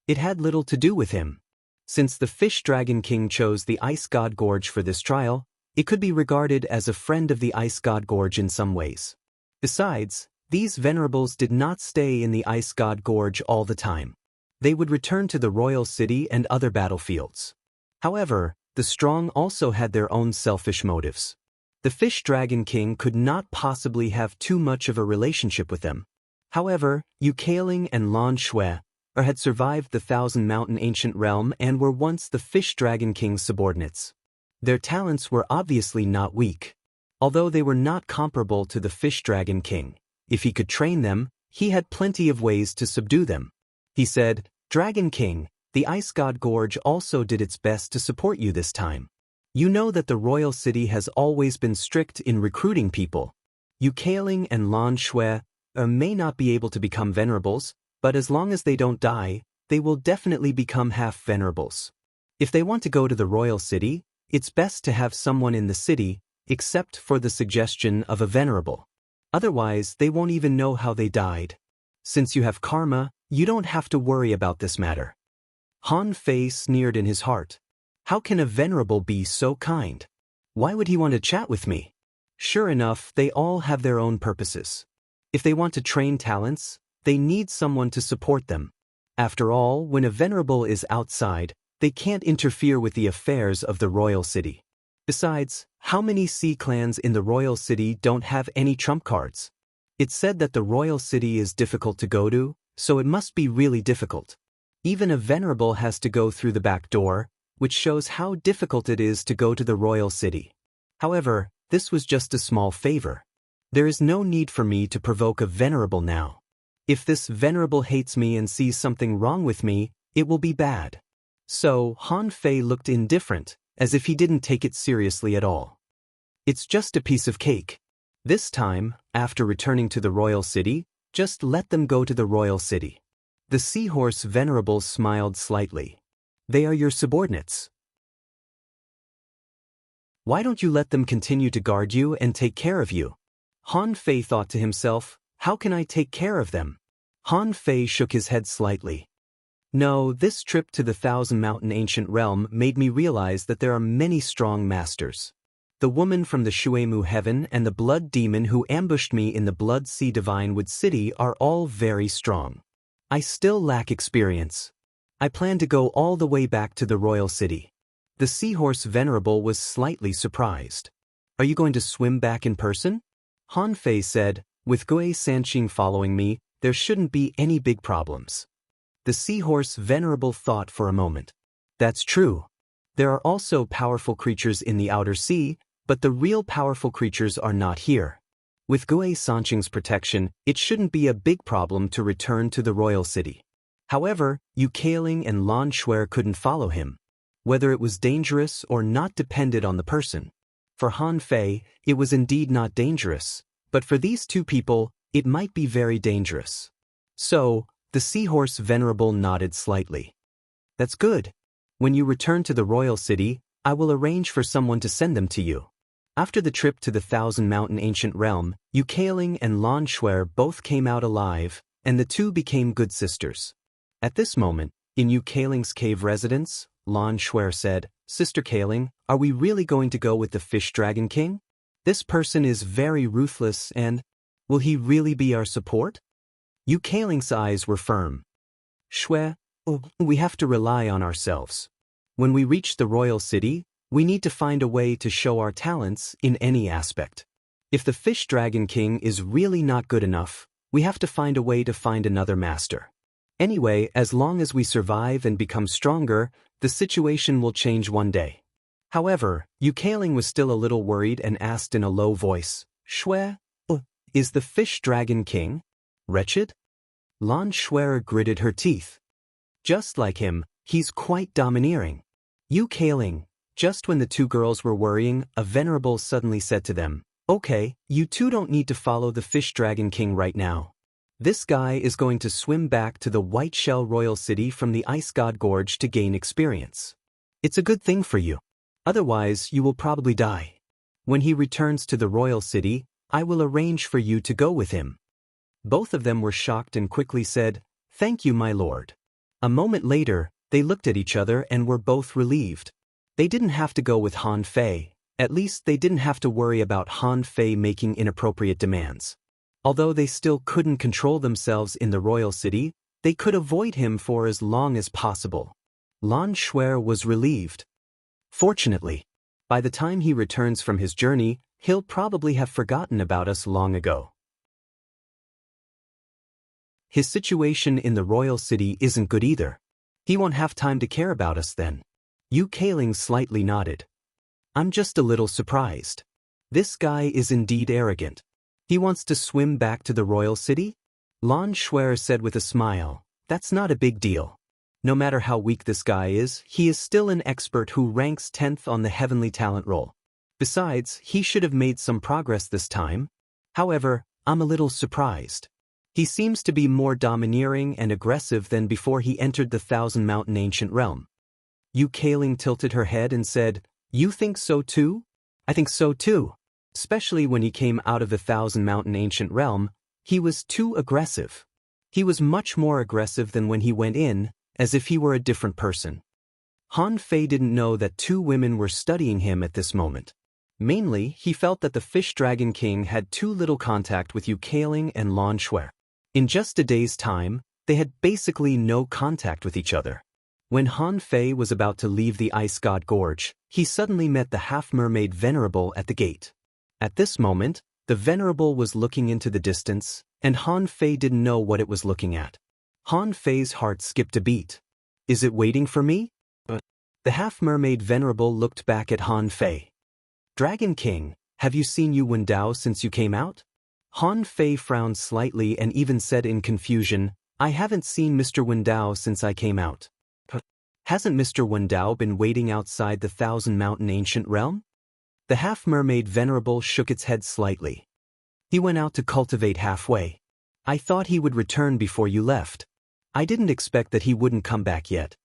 It had little to do with him. Since the Fish Dragon King chose the Ice God Gorge for this trial, it could be regarded as a friend of the Ice God Gorge in some ways. Besides, these venerables did not stay in the Ice God Gorge all the time. They would return to the royal city and other battlefields. However, the strong also had their own selfish motives. The Fish Dragon King could not possibly have too much of a relationship with them. However, Yu Kaling and Lan Shui had survived the Thousand Mountain Ancient Realm and were once the Fish Dragon King's subordinates. Their talents were obviously not weak. Although they were not comparable to the Fish Dragon King, if he could train them, he had plenty of ways to subdue them. He said, Dragon King, the Ice God Gorge also did its best to support you this time. You know that the royal city has always been strict in recruiting people. Yu Kaling and Lan Shui may not be able to become venerables, but as long as they don't die, they will definitely become half venerables. If they want to go to the royal city, it's best to have someone in the city, except for the suggestion of a venerable. Otherwise, they won't even know how they died. Since you have karma, you don't have to worry about this matter. Han Fei sneered in his heart. How can a venerable be so kind? Why would he want to chat with me? Sure enough, they all have their own purposes. If they want to train talents, they need someone to support them. After all, when a venerable is outside, they can't interfere with the affairs of the royal city. Besides, how many sea clans in the royal city don't have any trump cards? It's said that the royal city is difficult to go to, so it must be really difficult. Even a venerable has to go through the back door, which shows how difficult it is to go to the royal city. However, this was just a small favor. There is no need for me to provoke a venerable now. If this venerable hates me and sees something wrong with me, it will be bad. So, Han Fei looked indifferent, as if he didn't take it seriously at all. It's just a piece of cake. This time, after returning to the royal city, just let them go to the royal city. The Seahorse Venerable smiled slightly. They are your subordinates. Why don't you let them continue to guard you and take care of you? Han Fei thought to himself, how can I take care of them? Han Fei shook his head slightly. No, this trip to the Thousand Mountain Ancient Realm made me realize that there are many strong masters. The woman from the Shuemu Heaven and the Blood Demon who ambushed me in the Blood Sea Divine Wood City are all very strong. I still lack experience. I plan to go all the way back to the royal city. The Seahorse Venerable was slightly surprised. Are you going to swim back in person? Han Fei said, With Gui Sanqing following me, there shouldn't be any big problems. The seahorse venerable thought for a moment. That's true. There are also powerful creatures in the outer sea, but the real powerful creatures are not here. With Gui Sanqing's protection, it shouldn't be a big problem to return to the royal city. However, Yu Kailing and Lan Shuer couldn't follow him. Whether it was dangerous or not depended on the person. For Han Fei, it was indeed not dangerous, but for these two people, it might be very dangerous. So, the seahorse venerable nodded slightly. That's good. When you return to the royal city, I will arrange for someone to send them to you. After the trip to the Thousand Mountain Ancient Realm, Yu Kailing and Lan Shuer both came out alive, and the two became good sisters. At this moment, in Yu Kailing's cave residence, Lan Shuer said, Sister Kailing, are we really going to go with the Fish Dragon King? This person is very ruthless and, will he really be our support? Yu Kailing's eyes were firm. Shuer, we have to rely on ourselves. When we reach the royal city, we need to find a way to show our talents in any aspect. If the Fish Dragon King is really not good enough, we have to find a way to find another master. Anyway, as long as we survive and become stronger, the situation will change one day. However, Yu Kailing was still a little worried and asked in a low voice, Shuer, is the Fish Dragon King wretched? Lan Shuer gritted her teeth. Just like him, he's quite domineering. Yu Kailing, just when the two girls were worrying, a venerable suddenly said to them, Okay, you two don't need to follow the Fish Dragon King right now. This guy is going to swim back to the White Shell Royal City from the Ice God Gorge to gain experience. It's a good thing for you. Otherwise, you will probably die. When he returns to the Royal City, I will arrange for you to go with him. Both of them were shocked and quickly said, Thank you, my lord. A moment later, they looked at each other and were both relieved. They didn't have to go with Han Fei. At least they didn't have to worry about Han Fei making inappropriate demands. Although they still couldn't control themselves in the royal city, they could avoid him for as long as possible. Lan Shuer was relieved. Fortunately, by the time he returns from his journey, he'll probably have forgotten about us long ago. His situation in the royal city isn't good either. He won't have time to care about us then. Yu Kailing slightly nodded. I'm just a little surprised. This guy is indeed arrogant. He wants to swim back to the royal city? Lan Shuer said with a smile, That's not a big deal. No matter how weak this guy is, he is still an expert who ranks 10th on the heavenly talent roll. Besides, he should have made some progress this time. However, I'm a little surprised. He seems to be more domineering and aggressive than before he entered the Thousand Mountain Ancient Realm. Yu Kailing tilted her head and said, You think so too? I think so too. Especially when he came out of the Thousand Mountain Ancient Realm, he was too aggressive. He was much more aggressive than when he went in, as if he were a different person. Han Fei didn't know that two women were studying him at this moment. Mainly, he felt that the Fish Dragon King had too little contact with Yu Kailing and Lan Shuer. In just a day's time, they had basically no contact with each other. When Han Fei was about to leave the Ice God Gorge, he suddenly met the half-mermaid Venerable at the gate. At this moment, the Venerable was looking into the distance, and Han Fei didn't know what it was looking at. Han Fei's heart skipped a beat. Is it waiting for me? The half-mermaid Venerable looked back at Han Fei. Dragon King, have you seen Yu Wendao since you came out? Han Fei frowned slightly and even said in confusion, I haven't seen Mr. Wendao since I came out. Hasn't Mr. Wendao been waiting outside the Thousand Mountain Ancient Realm? The half-mermaid Venerable shook its head slightly. He went out to cultivate halfway. I thought he would return before you left. I didn't expect that he wouldn't come back yet.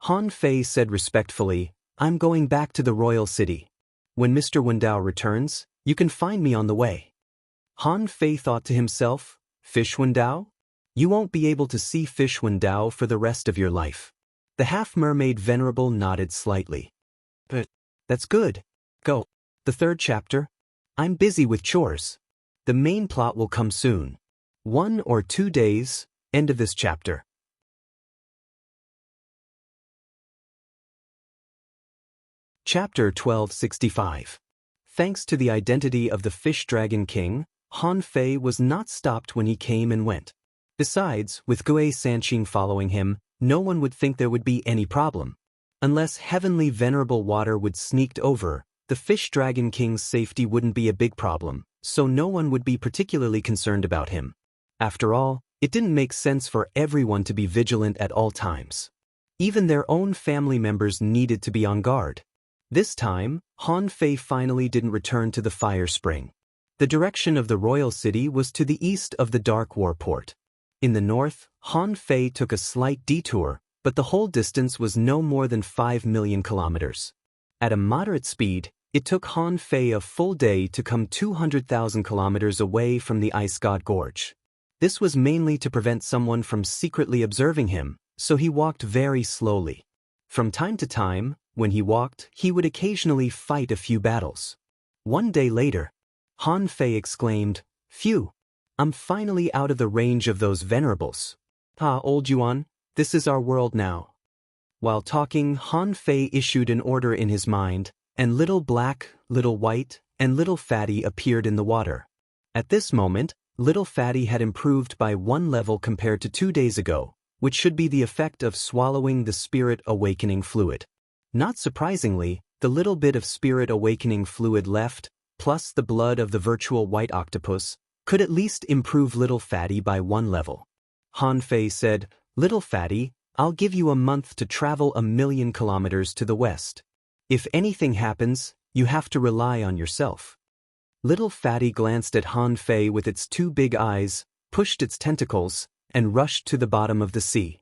Han Fei said respectfully, I'm going back to the royal city. When Mr. Wendao returns, you can find me on the way. Han Fei thought to himself, Fish Wendao? You won't be able to see Fish Wendao for the rest of your life. The half-mermaid Venerable nodded slightly. But that's good. Go. The third chapter. I'm busy with chores. The main plot will come soon. 1 or 2 days, end of this chapter. Chapter 1265. Thanks to the identity of the Fish Dragon King, Han Fei was not stopped when he came and went. Besides, with Gui Sanqing following him, no one would think there would be any problem. Unless heavenly venerable water would sneaked over, the fish dragon king's safety wouldn't be a big problem, so no one would be particularly concerned about him. After all, it didn't make sense for everyone to be vigilant at all times. Even their own family members needed to be on guard. This time, Han Fei finally didn't return to the fire spring. The direction of the royal city was to the east of the Dark War port. In the north, Han Fei took a slight detour, but the whole distance was no more than 5 million kilometers. At a moderate speed, it took Han Fei a full day to come 200,000 kilometers away from the Ice God Gorge. This was mainly to prevent someone from secretly observing him, so he walked very slowly. From time to time, when he walked, he would occasionally fight a few battles. One day later, Han Fei exclaimed, "Phew! I'm finally out of the range of those venerables. Ah, old Yuan, this is our world now." While talking, Han Fei issued an order in his mind, and Little Black, Little White, and Little Fatty appeared in the water. At this moment, Little Fatty had improved by 1 level compared to 2 days ago, which should be the effect of swallowing the Spirit Awakening fluid. Not surprisingly, the little bit of Spirit Awakening fluid left, plus the blood of the virtual white octopus, could at least improve Little Fatty by 1 level. Han Fei said, "Little Fatty, I'll give you a month to travel 1,000,000 kilometers to the west. If anything happens, you have to rely on yourself." Little Fatty glanced at Han Fei with its 2 big eyes, pushed its tentacles, and rushed to the bottom of the sea.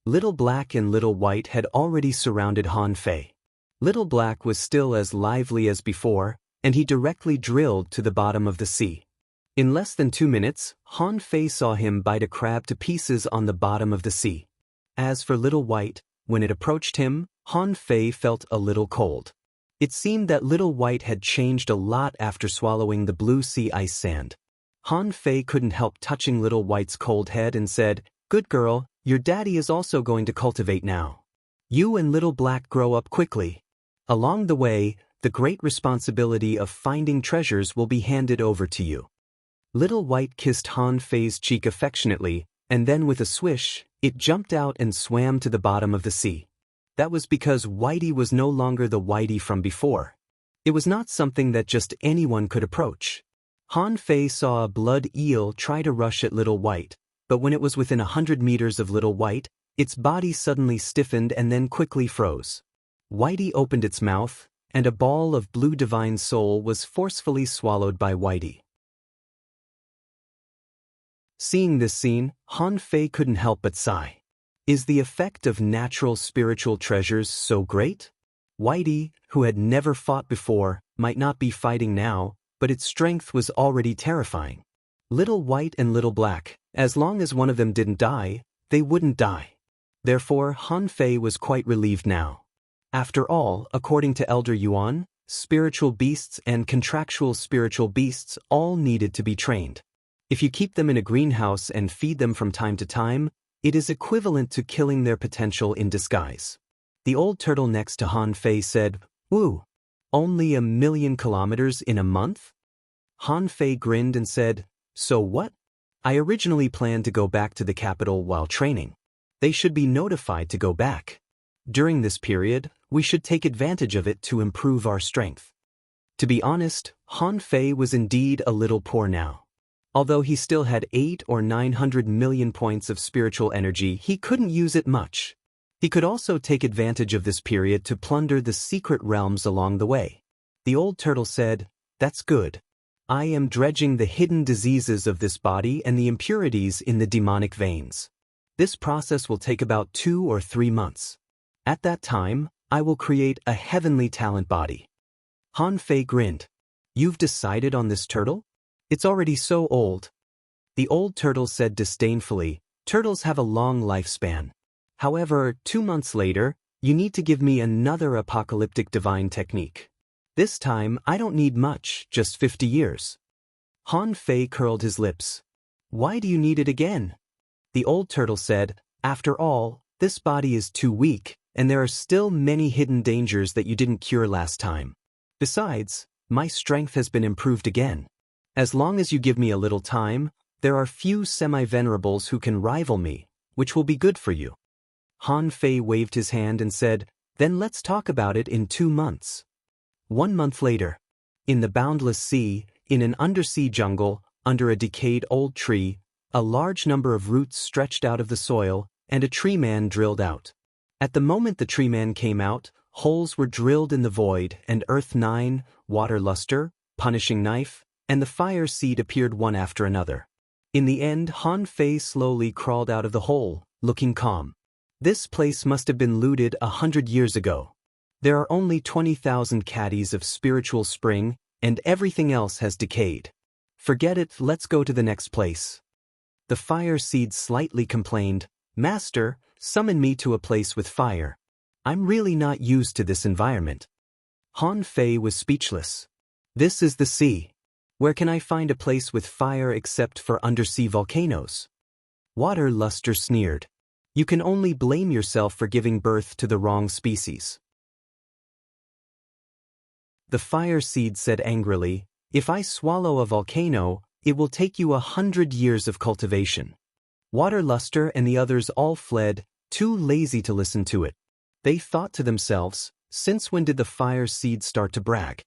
Little Black and Little White had already surrounded Han Fei. Little Black was still as lively as before, and he directly drilled to the bottom of the sea. In less than 2 minutes, Han Fei saw him bite a crab to pieces on the bottom of the sea. As for Little White, when it approached him, Han Fei felt a little cold. It seemed that Little White had changed a lot after swallowing the blue sea ice sand. Han Fei couldn't help touching Little White's cold head and said, "Good girl, your daddy is also going to cultivate now. You and Little Black grow up quickly. Along the way, the great responsibility of finding treasures will be handed over to you." Little White kissed Han Fei's cheek affectionately, and then with a swish, it jumped out and swam to the bottom of the sea. That was because Whitey was no longer the Whitey from before. It was not something that just anyone could approach. Han Fei saw a blood eel try to rush at Little White, but when it was within 100 meters of Little White, its body suddenly stiffened and then quickly froze. Whitey opened its mouth, and a ball of blue divine soul was forcefully swallowed by Whitey. Seeing this scene, Han Fei couldn't help but sigh. Is the effect of natural spiritual treasures so great? Whitey, who had never fought before, might not be fighting now, but its strength was already terrifying. Little White and Little Black, as long as one of them didn't die, they wouldn't die. Therefore, Han Fei was quite relieved now. After all, according to Elder Yuan, spiritual beasts and contractual spiritual beasts all needed to be trained. If you keep them in a greenhouse and feed them from time to time, it is equivalent to killing their potential in disguise. The old turtle next to Han Fei said, "Woo! Only 1,000,000 kilometers in a month?" Han Fei grinned and said, "So what? I originally planned to go back to the capital while training. They should be notified to go back. During this period, we should take advantage of it to improve our strength." To be honest, Han Fei was indeed a little poor now. Although he still had 800 or 900 million points of spiritual energy, he couldn't use it much. He could also take advantage of this period to plunder the secret realms along the way. The old turtle said, "That's good. I am dredging the hidden diseases of this body and the impurities in the demonic veins. This process will take about 2 or 3 months. At that time, I will create a heavenly talent body." Han Fei grinned. "You've decided on this turtle? It's already so old." The old turtle said disdainfully, "Turtles have a long lifespan. However, 2 months later, you need to give me another apocalyptic divine technique. This time, I don't need much, just 50 years. Han Fei curled his lips. "Why do you need it again?" The old turtle said, "After all, this body is too weak, and there are still many hidden dangers that you didn't cure last time. Besides, my strength has been improved again. As long as you give me a little time, there are few semi-venerables who can rival me, which will be good for you. Han Fei waved his hand and said, "Then let's talk about it in 2 months." 1 month later. In the boundless sea, in an undersea jungle, under a decayed old tree, a large number of roots stretched out of the soil, and a tree man drilled out. At the moment the tree man came out, holes were drilled in the void, and Earth 9, water luster, punishing knife, and the fire seed appeared one after another. In the end, Han Fei slowly crawled out of the hole, looking calm. This place must have been looted 100 years ago. There are only 20,000 caddies of spiritual spring, and everything else has decayed. Forget it, let's go to the next place. The fire seed slightly complained, "Master, summon me to a place with fire. I'm really not used to this environment." Han Fei was speechless. This is the sea. Where can I find a place with fire except for undersea volcanoes? Water luster sneered. You can only blame yourself for giving birth to the wrong species. The fire seed said angrily, "If I swallow a volcano, it will take you 100 years of cultivation." Water luster and the others all fled, too lazy to listen to it. They thought to themselves, since when did the fire seed start to brag?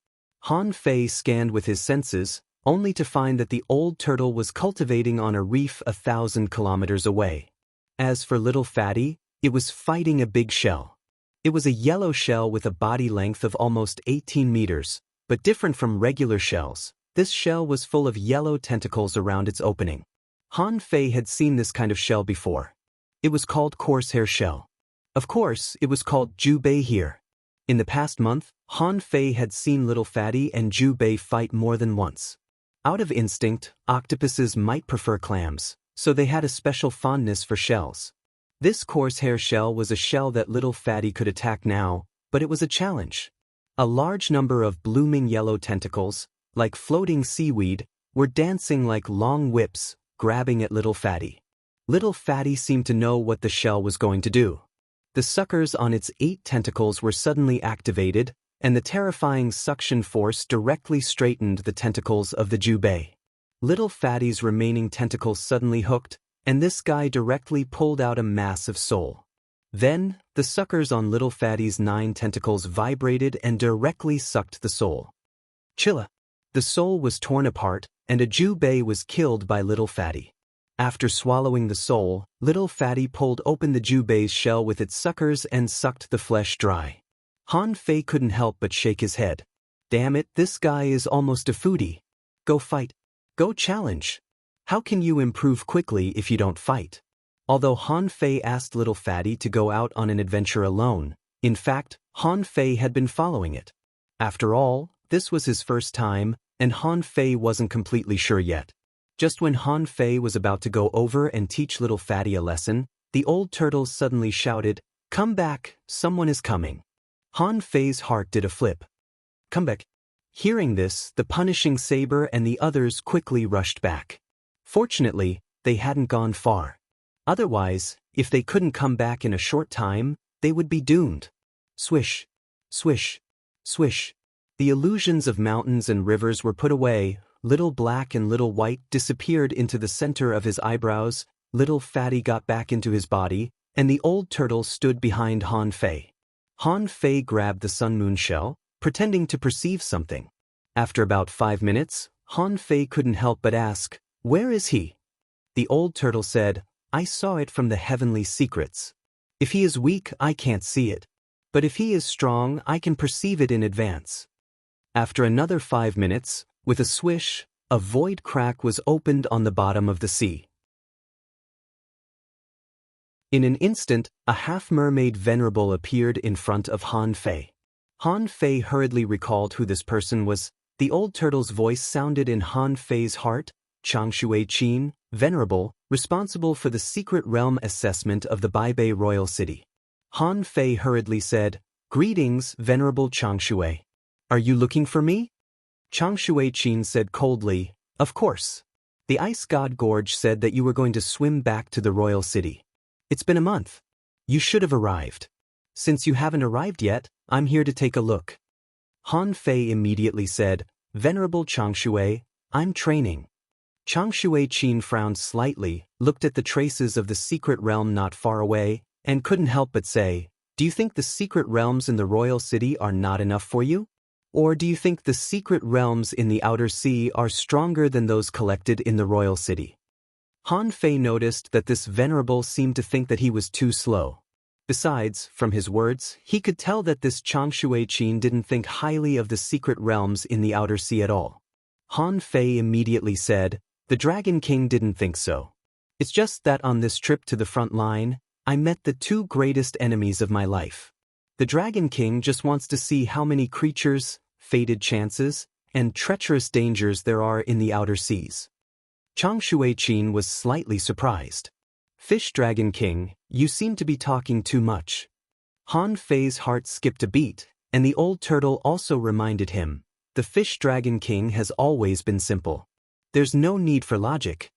Han Fei scanned with his senses, only to find that the old turtle was cultivating on a reef 1,000 kilometers away. As for little fatty, it was fighting a big shell. It was a yellow shell with a body length of almost 18 meters, but different from regular shells. This shell was full of yellow tentacles around its opening. Han Fei had seen this kind of shell before. It was called corsair shell. Of course, it was called Jubei here. In the past month, Han Fei had seen little fatty and Jubei fight more than once. Out of instinct, octopuses might prefer clams, so they had a special fondness for shells. This corsair shell was a shell that little fatty could attack now, but it was a challenge. A large number of blooming yellow tentacles, like floating seaweed, were dancing like long whips, grabbing at little fatty. Little fatty seemed to know what the shell was going to do. The suckers on its 8 tentacles were suddenly activated, and the terrifying suction force directly straightened the tentacles of the Jubei. Little fatty's remaining tentacles suddenly hooked, and this guy directly pulled out a massive soul. Then, the suckers on little fatty's 9 tentacles vibrated and directly sucked the soul. Chilla! The soul was torn apart, and a Jubei was killed by little fatty. After swallowing the soul, little fatty pulled open the Jubei's shell with its suckers and sucked the flesh dry. Han Fei couldn't help but shake his head. Damn it, this guy is almost a foodie. Go fight. Go challenge. How can you improve quickly if you don't fight? Although Han Fei asked little fatty to go out on an adventure alone, in fact, Han Fei had been following it. After all, this was his first time, and Han Fei wasn't completely sure yet. Just when Han Fei was about to go over and teach little fatty a lesson, the old turtle suddenly shouted, "Come back, someone is coming." Han Fei's heart did a flip. Come back. Hearing this, the punishing saber and the others quickly rushed back. Fortunately, they hadn't gone far. Otherwise, if they couldn't come back in a short time, they would be doomed. Swish, swish, swish. The illusions of mountains and rivers were put away. Little black and little white disappeared into the center of his eyebrows, little fatty got back into his body, and the old turtle stood behind Han Fei. Han Fei grabbed the sun moon shell, pretending to perceive something. After about 5 minutes, Han Fei couldn't help but ask, "Where is he?" The old turtle said, "I saw it from the heavenly secrets. If he is weak, I can't see it. But if he is strong, I can perceive it in advance." After another 5 minutes, with a swish, a void crack was opened on the bottom of the sea. In an instant, a half-mermaid venerable appeared in front of Han Fei. Han Fei hurriedly recalled who this person was. The old turtle's voice sounded in Han Fei's heart. Changshui Qin, venerable, responsible for the secret realm assessment of the Baibei royal city. Han Fei hurriedly said, "Greetings, venerable Changshui. Are you looking for me?" Changshui Qin said coldly, "Of course. The ice god Gorge said that you were going to swim back to the royal city. It's been a month. You should have arrived. Since you haven't arrived yet, I'm here to take a look." Han Fei immediately said, "Venerable Changshui, I'm training. Chang Shui-Qin frowned slightly, looked at the traces of the secret realm not far away, and couldn't help but say, "Do you think the secret realms in the royal city are not enough for you? Or do you think the secret realms in the outer sea are stronger than those collected in the royal city?" Han Fei noticed that this venerable seemed to think that he was too slow. Besides, from his words, he could tell that this Chang Shui-Qin didn't think highly of the secret realms in the outer sea at all. Han Fei immediately said, "The Dragon King didn't think so. It's just that on this trip to the front line, I met the two greatest enemies of my life. The Dragon King just wants to see how many creatures, fated chances, and treacherous dangers there are in the outer seas." Chang Shui-Qin was slightly surprised. "Fish Dragon King, you seem to be talking too much." Han Fei's heart skipped a beat, and the old turtle also reminded him, "The Fish Dragon King has always been simple. There's no need for logic."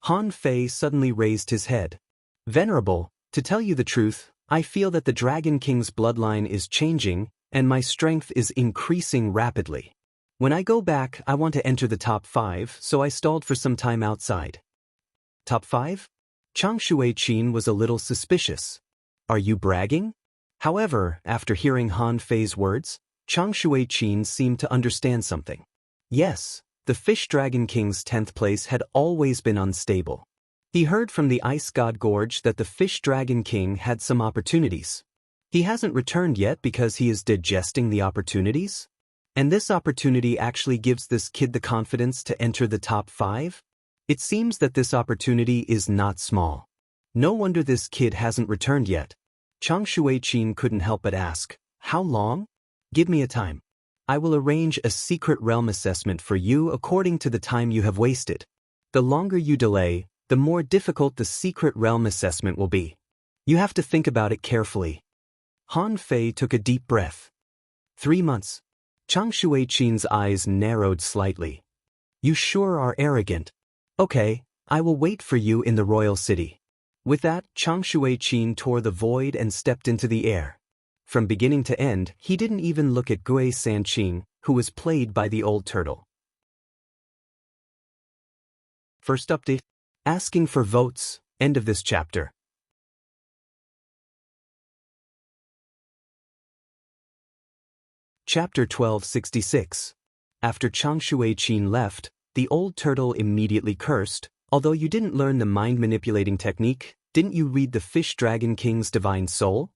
Han Fei suddenly raised his head. "Venerable, to tell you the truth, I feel that the Dragon King's bloodline is changing, and my strength is increasing rapidly. When I go back, I want to enter the top 5, so I stalled for some time outside." "Top 5? Chang Shui-Qin was a little suspicious. "Are you bragging?" However, after hearing Han Fei's words, Chang Shui-Qin seemed to understand something. Yes, the Fish Dragon King's 10th place had always been unstable. He heard from the Ice God Gorge that the Fish Dragon King had some opportunities. He hasn't returned yet because he is digesting the opportunities? And this opportunity actually gives this kid the confidence to enter the top 5? It seems that this opportunity is not small. No wonder this kid hasn't returned yet. Chang Shui-Qin couldn't help but ask, "How long?" "Give me a time. I will arrange a secret realm assessment for you according to the time you have wasted. The longer you delay, the more difficult the secret realm assessment will be. You have to think about it carefully." Han Fei took a deep breath. 3 months. Chang Shui-Qin's eyes narrowed slightly. "You sure are arrogant. Okay, I will wait for you in the royal city." With that, Chang Shui-Qin tore the void and stepped into the air. From beginning to end, he didn't even look at Gui Sanqing, who was played by the old turtle. First update. Asking for votes. End of this chapter. Chapter 1266. After Chang Shui-Qin left, the old turtle immediately cursed, "Although you didn't learn the mind-manipulating technique, didn't you read the Fish Dragon King's divine soul?"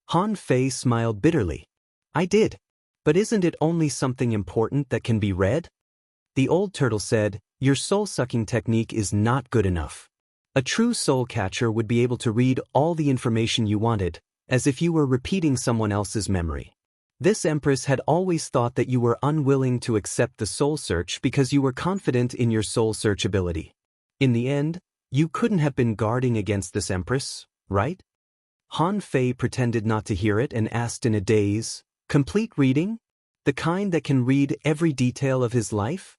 Han Fei smiled bitterly. "I did. But isn't it only something important that can be read?" The old turtle said, "Your soul-sucking technique is not good enough. A true soul catcher would be able to read all the information you wanted, as if you were repeating someone else's memory. This Empress had always thought that you were unwilling to accept the soul search because you were confident in your soul search ability. In the end, you couldn't have been guarding against this Empress, right?" Han Fei pretended not to hear it and asked in a daze, "Complete reading? The kind that can read every detail of his life?"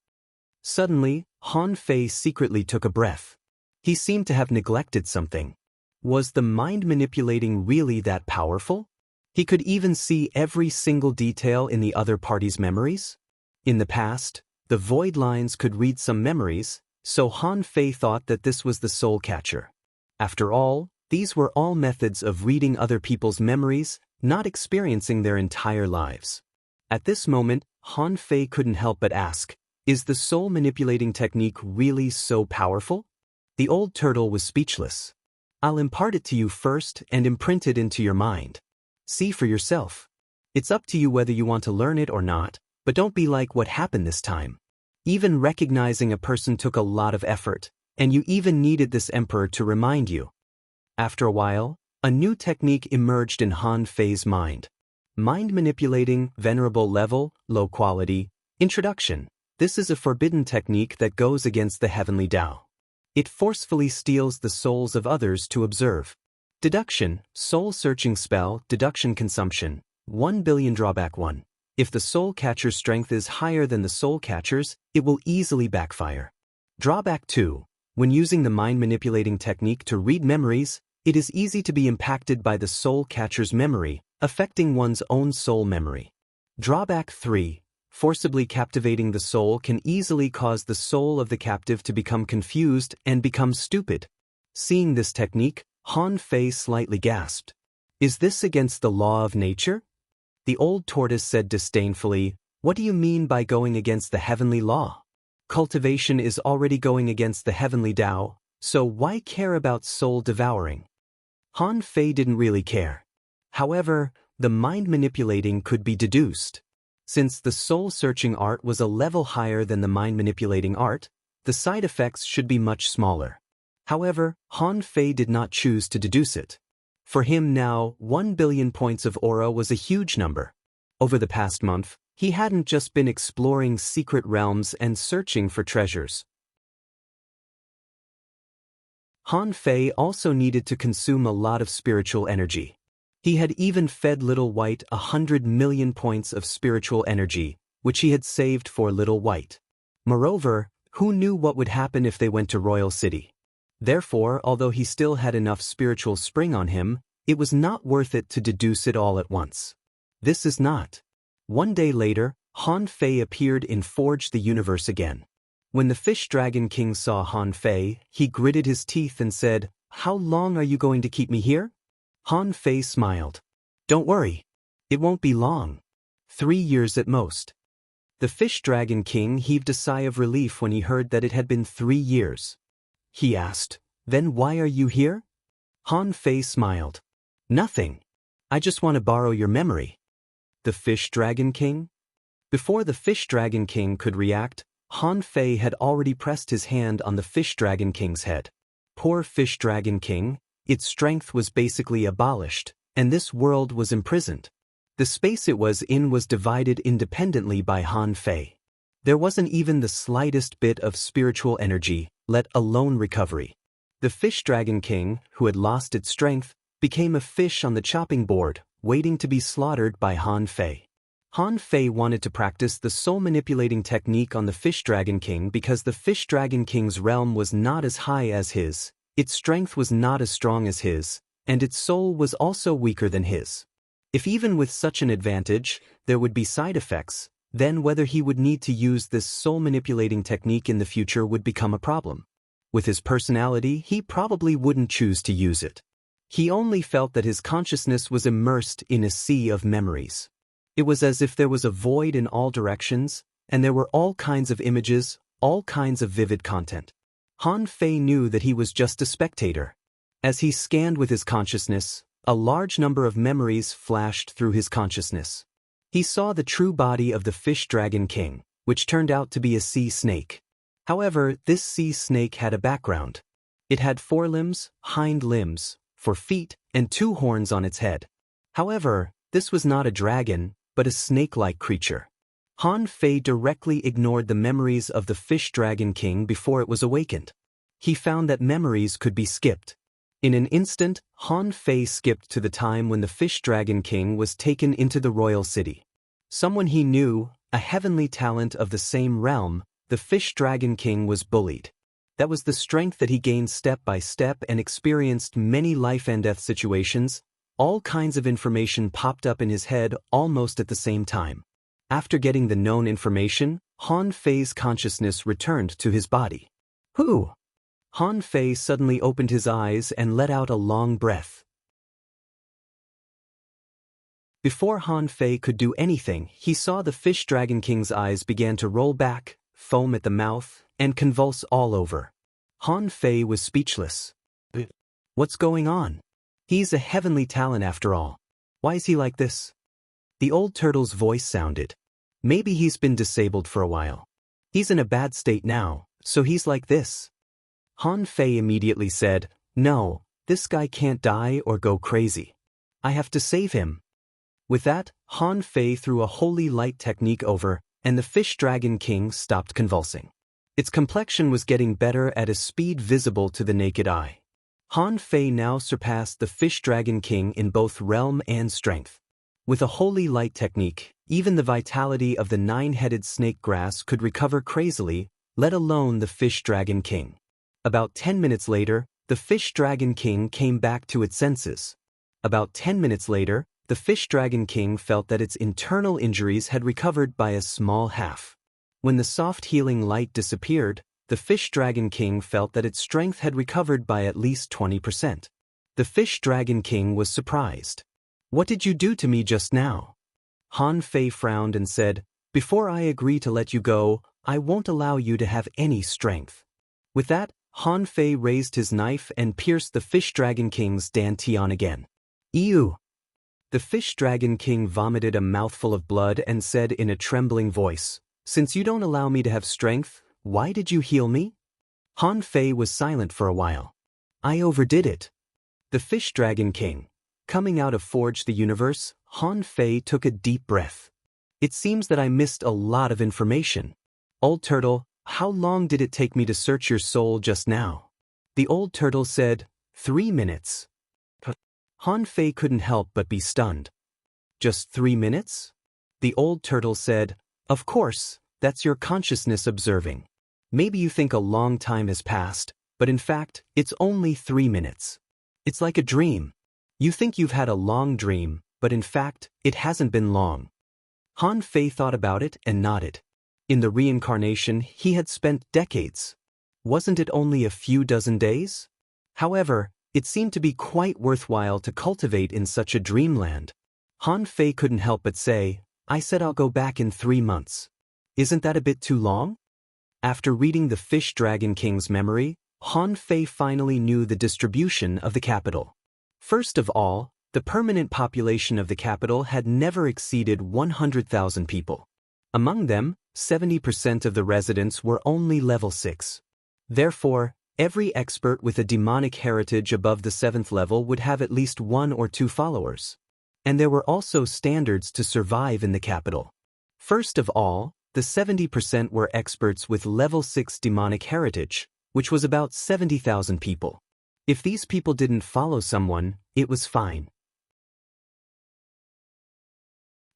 Suddenly, Han Fei secretly took a breath. He seemed to have neglected something. Was the mind manipulating really that powerful? He could even see every single detail in the other party's memories? In the past, the void lines could read some memories, so Han Fei thought that this was the soul catcher. After all, these were all methods of reading other people's memories, not experiencing their entire lives. At this moment, Han Fei couldn't help but ask, "Is the soul manipulating technique really so powerful?" The old turtle was speechless. "I'll impart it to you first and imprint it into your mind. See for yourself. It's up to you whether you want to learn it or not, but don't be like what happened this time. Even recognizing a person took a lot of effort, and you even needed this emperor to remind you." After a while, a new technique emerged in Han Fei's mind. Mind manipulating, venerable level, low quality. Introduction. This is a forbidden technique that goes against the heavenly Tao. It forcefully steals the souls of others to observe. Deduction, soul-searching spell, deduction consumption, 1 billion drawback 1. If the soul catcher's strength is higher than the soul catcher's, it will easily backfire. Drawback 2. When using the mind-manipulating technique to read memories, it is easy to be impacted by the soul catcher's memory, affecting one's own soul memory. Drawback 3. Forcibly captivating the soul can easily cause the soul of the captive to become confused and become stupid. Seeing this technique, Han Fei slightly gasped. Is this against the law of nature? The old tortoise said disdainfully, what do you mean by going against the heavenly law? Cultivation is already going against the heavenly Tao, so why care about soul devouring? Han Fei didn't really care. However, the mind manipulating could be deduced. Since the soul-searching art was a level higher than the mind-manipulating art, the side effects should be much smaller. However, Han Fei did not choose to deduce it. For him now, 1 billion points of aura was a huge number. Over the past month, he hadn't just been exploring secret realms and searching for treasures. Han Fei also needed to consume a lot of spiritual energy. He had even fed Little White 100 million points of spiritual energy, which he had saved for Little White. Moreover, who knew what would happen if they went to Royal City? Therefore, although he still had enough spiritual spring on him, it was not worth it to deduce it all at once. This is not. One day later, Han Fei appeared in Forge the Universe again. When the Fish Dragon King saw Han Fei, he gritted his teeth and said, "How long are you going to keep me here?" Han Fei smiled. "Don't worry. It won't be long. 3 years at most." The Fish Dragon King heaved a sigh of relief when he heard that it had been 3 years. He asked, "Then why are you here?" Han Fei smiled. "Nothing. I just want to borrow your memory." The Fish Dragon King? Before the Fish Dragon King could react, Han Fei had already pressed his hand on the Fish Dragon King's head. Poor Fish Dragon King. Its strength was basically abolished, and this world was imprisoned. The space it was in was divided independently by Han Fei. There wasn't even the slightest bit of spiritual energy, let alone recovery. The Fish Dragon King, who had lost its strength, became a fish on the chopping board, waiting to be slaughtered by Han Fei. Han Fei wanted to practice the soul-manipulating technique on the Fish Dragon King because the Fish Dragon King's realm was not as high as his. Its strength was not as strong as his, and its soul was also weaker than his. If even with such an advantage, there would be side effects, then whether he would need to use this soul-manipulating technique in the future would become a problem. With his personality, he probably wouldn't choose to use it. He only felt that his consciousness was immersed in a sea of memories. It was as if there was a void in all directions, and there were all kinds of images, all kinds of vivid content. Han Fei knew that he was just a spectator. As he scanned with his consciousness, a large number of memories flashed through his consciousness. He saw the true body of the Fish Dragon King, which turned out to be a sea snake. However, this sea snake had a background. It had 4 limbs, hind limbs, 4 feet, and 2 horns on its head. However, this was not a dragon, but a snake-like creature. Han Fei directly ignored the memories of the Fish Dragon King before it was awakened. He found that memories could be skipped. In an instant, Han Fei skipped to the time when the Fish Dragon King was taken into the royal city. Someone he knew, a heavenly talent of the same realm, the Fish Dragon King was bullied. That was the strength that he gained step by step and experienced many life and death situations. All kinds of information popped up in his head almost at the same time. After getting the known information, Han Fei's consciousness returned to his body. Who? Han Fei suddenly opened his eyes and let out a long breath. Before Han Fei could do anything, he saw the Fish Dragon King's eyes began to roll back, foam at the mouth, and convulse all over. Han Fei was speechless. What's going on? He's a heavenly talent after all. Why is he like this? The old turtle's voice sounded. Maybe he's been disabled for a while. He's in a bad state now, so he's like this. Han Fei immediately said, "No, this guy can't die or go crazy. I have to save him." With that, Han Fei threw a holy light technique over, and the Fish Dragon King stopped convulsing. Its complexion was getting better at a speed visible to the naked eye. Han Fei now surpassed the Fish Dragon King in both realm and strength. With a holy light technique, even the vitality of the 9-headed snake grass could recover crazily, let alone the Fish Dragon King. About 10 minutes later, the Fish Dragon King came back to its senses. About 10 minutes later, the Fish Dragon King felt that its internal injuries had recovered by a small half. When the soft healing light disappeared, the Fish Dragon King felt that its strength had recovered by at least 20%. The Fish Dragon King was surprised. "What did you do to me just now?" Han Fei frowned and said, "Before I agree to let you go, I won't allow you to have any strength." With that, Han Fei raised his knife and pierced the Fish Dragon King's dantian again. "Ew!" The Fish Dragon King vomited a mouthful of blood and said in a trembling voice, "Since you don't allow me to have strength, why did you heal me?" Han Fei was silent for a while. "I overdid it." The Fish Dragon King. Coming out of Forge the Universe, Han Fei took a deep breath. "It seems that I missed a lot of information. Old Turtle, how long did it take me to search your soul just now?" The Old Turtle said, 3 minutes. Han Fei couldn't help but be stunned. "Just 3 minutes?" The Old Turtle said, "Of course, that's your consciousness observing. Maybe you think a long time has passed, but in fact, it's only 3 minutes. It's like a dream. You think you've had a long dream, but in fact, it hasn't been long." Han Fei thought about it and nodded. In the reincarnation, he had spent decades. Wasn't it only a few dozen days? However, it seemed to be quite worthwhile to cultivate in such a dreamland. Han Fei couldn't help but say, "I said I'll go back in 3 months. Isn't that a bit too long?" After reading the Fish Dragon King's memory, Han Fei finally knew the distribution of the capital. First of all, the permanent population of the capital had never exceeded 100,000 people. Among them, 70% of the residents were only level 6. Therefore, every expert with a demonic heritage above the 7th level would have at least 1 or 2 followers. And there were also standards to survive in the capital. First of all, the 70% were experts with level 6 demonic heritage, which was about 70,000 people. If these people didn't follow someone, it was fine.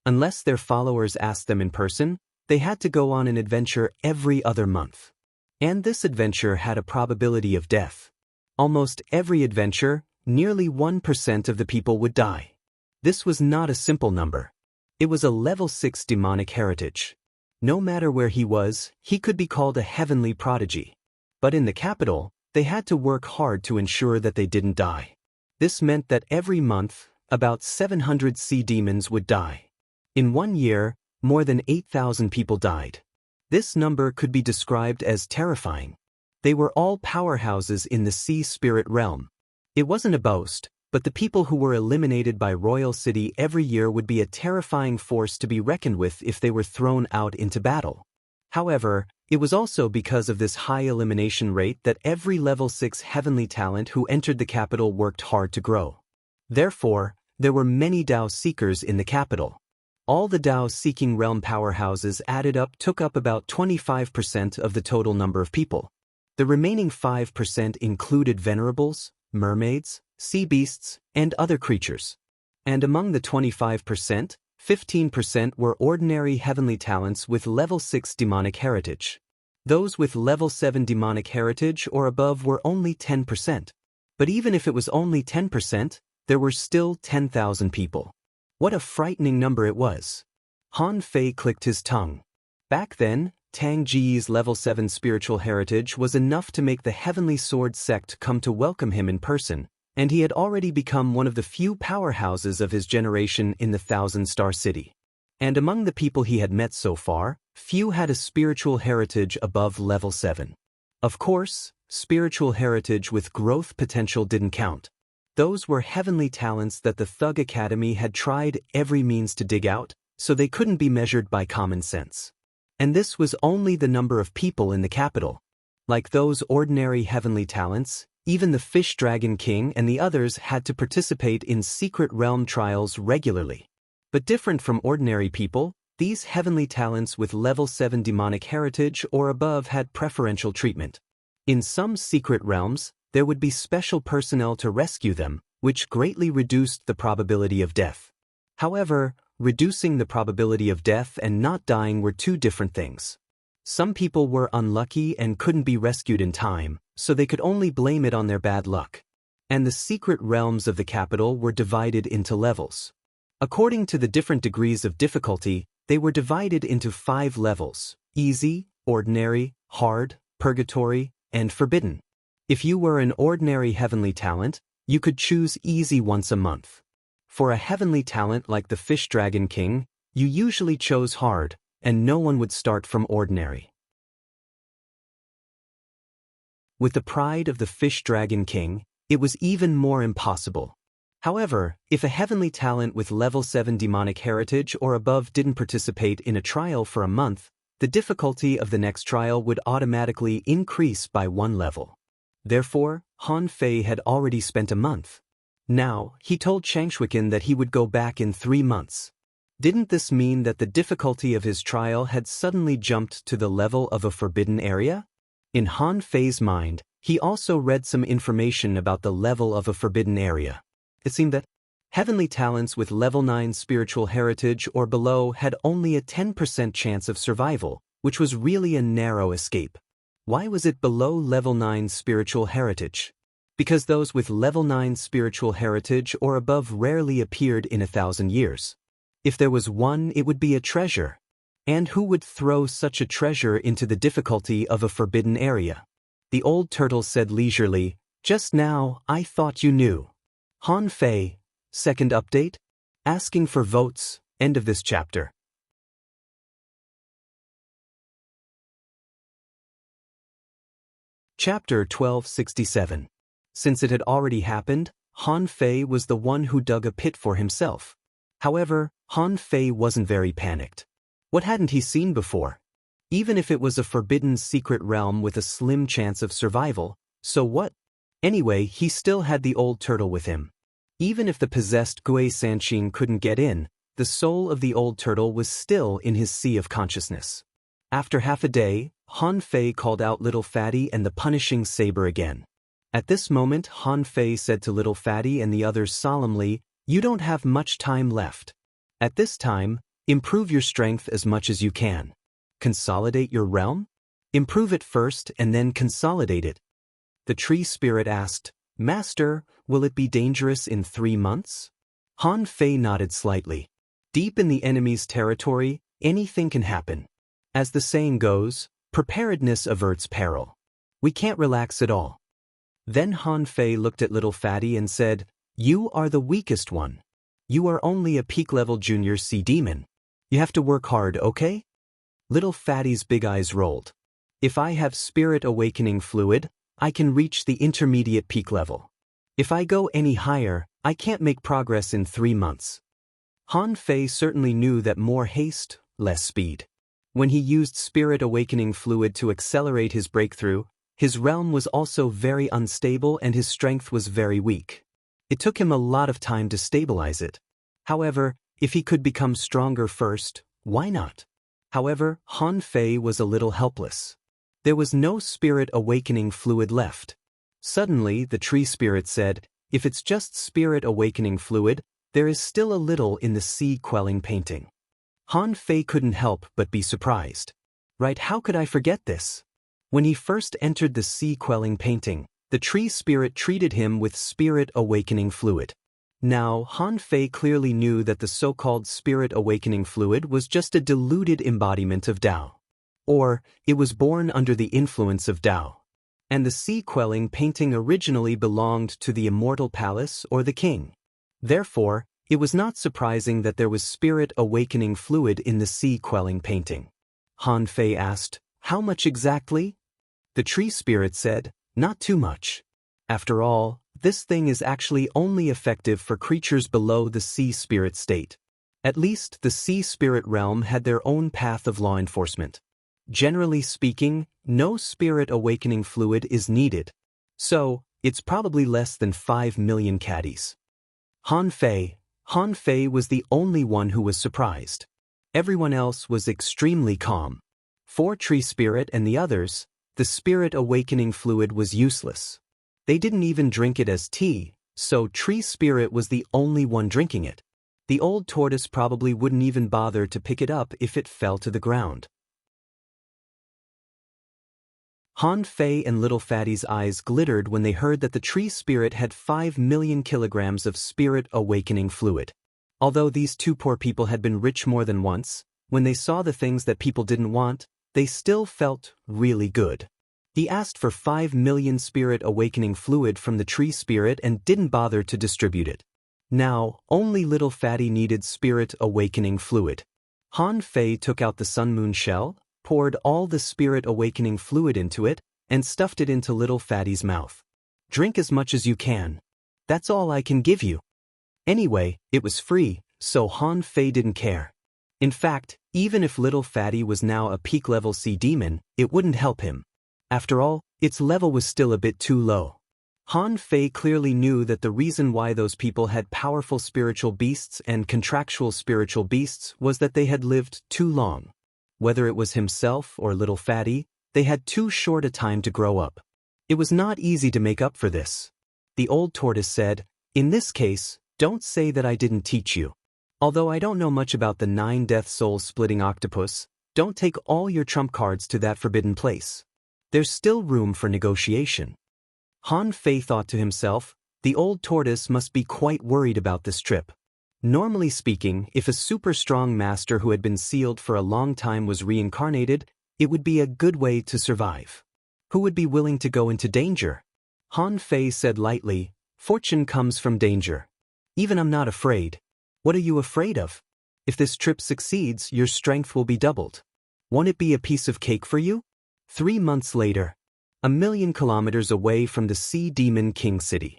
Unless their followers asked them in person, they had to go on an adventure every other month. And this adventure had a probability of death. Almost every adventure, nearly 1% of the people would die. This was not a simple number. It was a level 6 demonic heritage. No matter where he was, he could be called a heavenly prodigy. But in the capital, they had to work hard to ensure that they didn't die. This meant that every month, about 700 sea demons would die. In 1 year, more than 8,000 people died. This number could be described as terrifying. They were all powerhouses in the sea spirit realm. It wasn't a boast, but the people who were eliminated by Royal City every year would be a terrifying force to be reckoned with if they were thrown out into battle. However, it was also because of this high elimination rate that every level 6 heavenly talent who entered the capital worked hard to grow. Therefore, there were many Tao seekers in the capital. All the Tao-seeking realm powerhouses added up took up about 25% of the total number of people. The remaining 5% included venerables, mermaids, sea beasts, and other creatures. And among the 25%, 15% were ordinary heavenly talents with level 6 demonic heritage. Those with level 7 demonic heritage or above were only 10%. But even if it was only 10%, there were still 10,000 people. What a frightening number it was. Han Fei clicked his tongue. Back then, Tang Ji's level 7 spiritual heritage was enough to make the Heavenly Sword sect come to welcome him in person, and he had already become one of the few powerhouses of his generation in the Thousand-Star City. And among the people he had met so far, few had a spiritual heritage above level 7. Of course, spiritual heritage with growth potential didn't count. Those were heavenly talents that the Thug Academy had tried every means to dig out, so they couldn't be measured by common sense. And this was only the number of people in the capital. Like those ordinary heavenly talents, even the Fish Dragon King and the others had to participate in secret realm trials regularly. But different from ordinary people, these heavenly talents with level 7 demonic heritage or above had preferential treatment. In some secret realms, there would be special personnel to rescue them, which greatly reduced the probability of death. However, reducing the probability of death and not dying were two different things. Some people were unlucky and couldn't be rescued in time, so they could only blame it on their bad luck. And the secret realms of the capital were divided into levels. According to the different degrees of difficulty, they were divided into 5 levels: easy, ordinary, hard, purgatory, and forbidden. If you were an ordinary heavenly talent, you could choose easy once a month. For a heavenly talent like the Fish Dragon King, you usually chose hard, and no one would start from ordinary. With the pride of the Fish Dragon King, it was even more impossible. However, if a heavenly talent with level 7 demonic heritage or above didn't participate in a trial for a month, the difficulty of the next trial would automatically increase by 1 level. Therefore, Han Fei had already spent a month. Now, he told Changshwiken that he would go back in 3 months. Didn't this mean that the difficulty of his trial had suddenly jumped to the level of a forbidden area? In Han Fei's mind, he also read some information about the level of a forbidden area. It seemed that heavenly talents with level 9 spiritual heritage or below had only a 10% chance of survival, which was really a narrow escape. Why was it below level 9 spiritual heritage? Because those with level 9 spiritual heritage or above rarely appeared in 1,000 years. If there was one, it would be a treasure. And who would throw such a treasure into the difficulty of a forbidden area? The old turtle said leisurely, "Just now, I thought you knew." Han Fei, second update? Asking for votes, end of this chapter. Chapter 1267. Since it had already happened, Han Fei was the one who dug a pit for himself. However, Han Fei wasn't very panicked. What hadn't he seen before? Even if it was a forbidden secret realm with a slim chance of survival, so what? Anyway, he still had the old turtle with him. Even if the possessed Gui Sanqing couldn't get in, the soul of the old turtle was still in his sea of consciousness. After half a day, Han Fei called out Little Fatty and the punishing saber again. At this moment, Han Fei said to Little Fatty and the others solemnly, "You don't have much time left. At this time, improve your strength as much as you can. Consolidate your realm? Improve it first and then consolidate it." The tree spirit asked, "Master, will it be dangerous in 3 months?" Han Fei nodded slightly. Deep in the enemy's territory, anything can happen. As the saying goes, preparedness averts peril. We can't relax at all. Then Han Fei looked at Little Fatty and said, "You are the weakest one. You are only a peak-level junior sea demon. You have to work hard, okay?" Little Fatty's big eyes rolled. "If I have spirit awakening fluid, I can reach the intermediate peak level. If I go any higher, I can't make progress in 3 months." Han Fei certainly knew that more haste, less speed. When he used spirit awakening fluid to accelerate his breakthrough, his realm was also very unstable and his strength was very weak. It took him a lot of time to stabilize it. However, if he could become stronger first, why not? However, Han Fei was a little helpless. There was no spirit awakening fluid left. Suddenly, the tree spirit said, "If it's just spirit awakening fluid, there is still a little in the sea quelling painting." Han Fei couldn't help but be surprised. Right, how could I forget this? When he first entered the sea quelling painting, the tree spirit treated him with spirit awakening fluid. Now, Han Fei clearly knew that the so-called spirit awakening fluid was just a diluted embodiment of Tao. Or, it was born under the influence of Tao. And the sea quelling painting originally belonged to the immortal palace or the king. Therefore, it was not surprising that there was spirit awakening fluid in the sea quelling painting. Han Fei asked, "How much exactly?" The tree spirit said, "Not too much. After all, this thing is actually only effective for creatures below the sea spirit state. At least the sea spirit realm had their own path of law enforcement. Generally speaking, no spirit awakening fluid is needed. So, it's probably less than 5 million caddies." Han Fei was the only one who was surprised. Everyone else was extremely calm. For Tree Spirit and the others, the spirit awakening fluid was useless. They didn't even drink it as tea, so Tree Spirit was the only one drinking it. The old tortoise probably wouldn't even bother to pick it up if it fell to the ground. Han Fei and Little Fatty's eyes glittered when they heard that the tree spirit had 5 million kilograms of spirit awakening fluid. Although these two poor people had been rich more than once, when they saw the things that people didn't want, they still felt really good. He asked for 5 million spirit awakening fluid from the tree spirit and didn't bother to distribute it. Now, only Little Fatty needed spirit awakening fluid. Han Fei took out the sun moon shell, poured all the spirit awakening fluid into it, and stuffed it into Little Fatty's mouth. Drink as much as you can. That's all I can give you. Anyway, it was free, so Han Fei didn't care. In fact, even if Little Fatty was now a peak level sea demon, it wouldn't help him. After all, its level was still a bit too low. Han Fei clearly knew that the reason why those people had powerful spiritual beasts and contractual spiritual beasts was that they had lived too long. Whether it was himself or Little Fatty, they had too short a time to grow up. It was not easy to make up for this. The old tortoise said, "In this case, don't say that I didn't teach you. Although I don't know much about the 9 death souls splitting octopus, don't take all your trump cards to that forbidden place. There's still room for negotiation." Han Fei thought to himself, the old tortoise must be quite worried about this trip. Normally speaking, if a super strong master who had been sealed for a long time was reincarnated, it would be a good way to survive. Who would be willing to go into danger? Han Fei said lightly, "Fortune comes from danger. Even I'm not afraid." "What are you afraid of? If this trip succeeds, your strength will be doubled. Won't it be a piece of cake for you?" 3 months later, 1,000,000 kilometers away from the Sea Demon King City.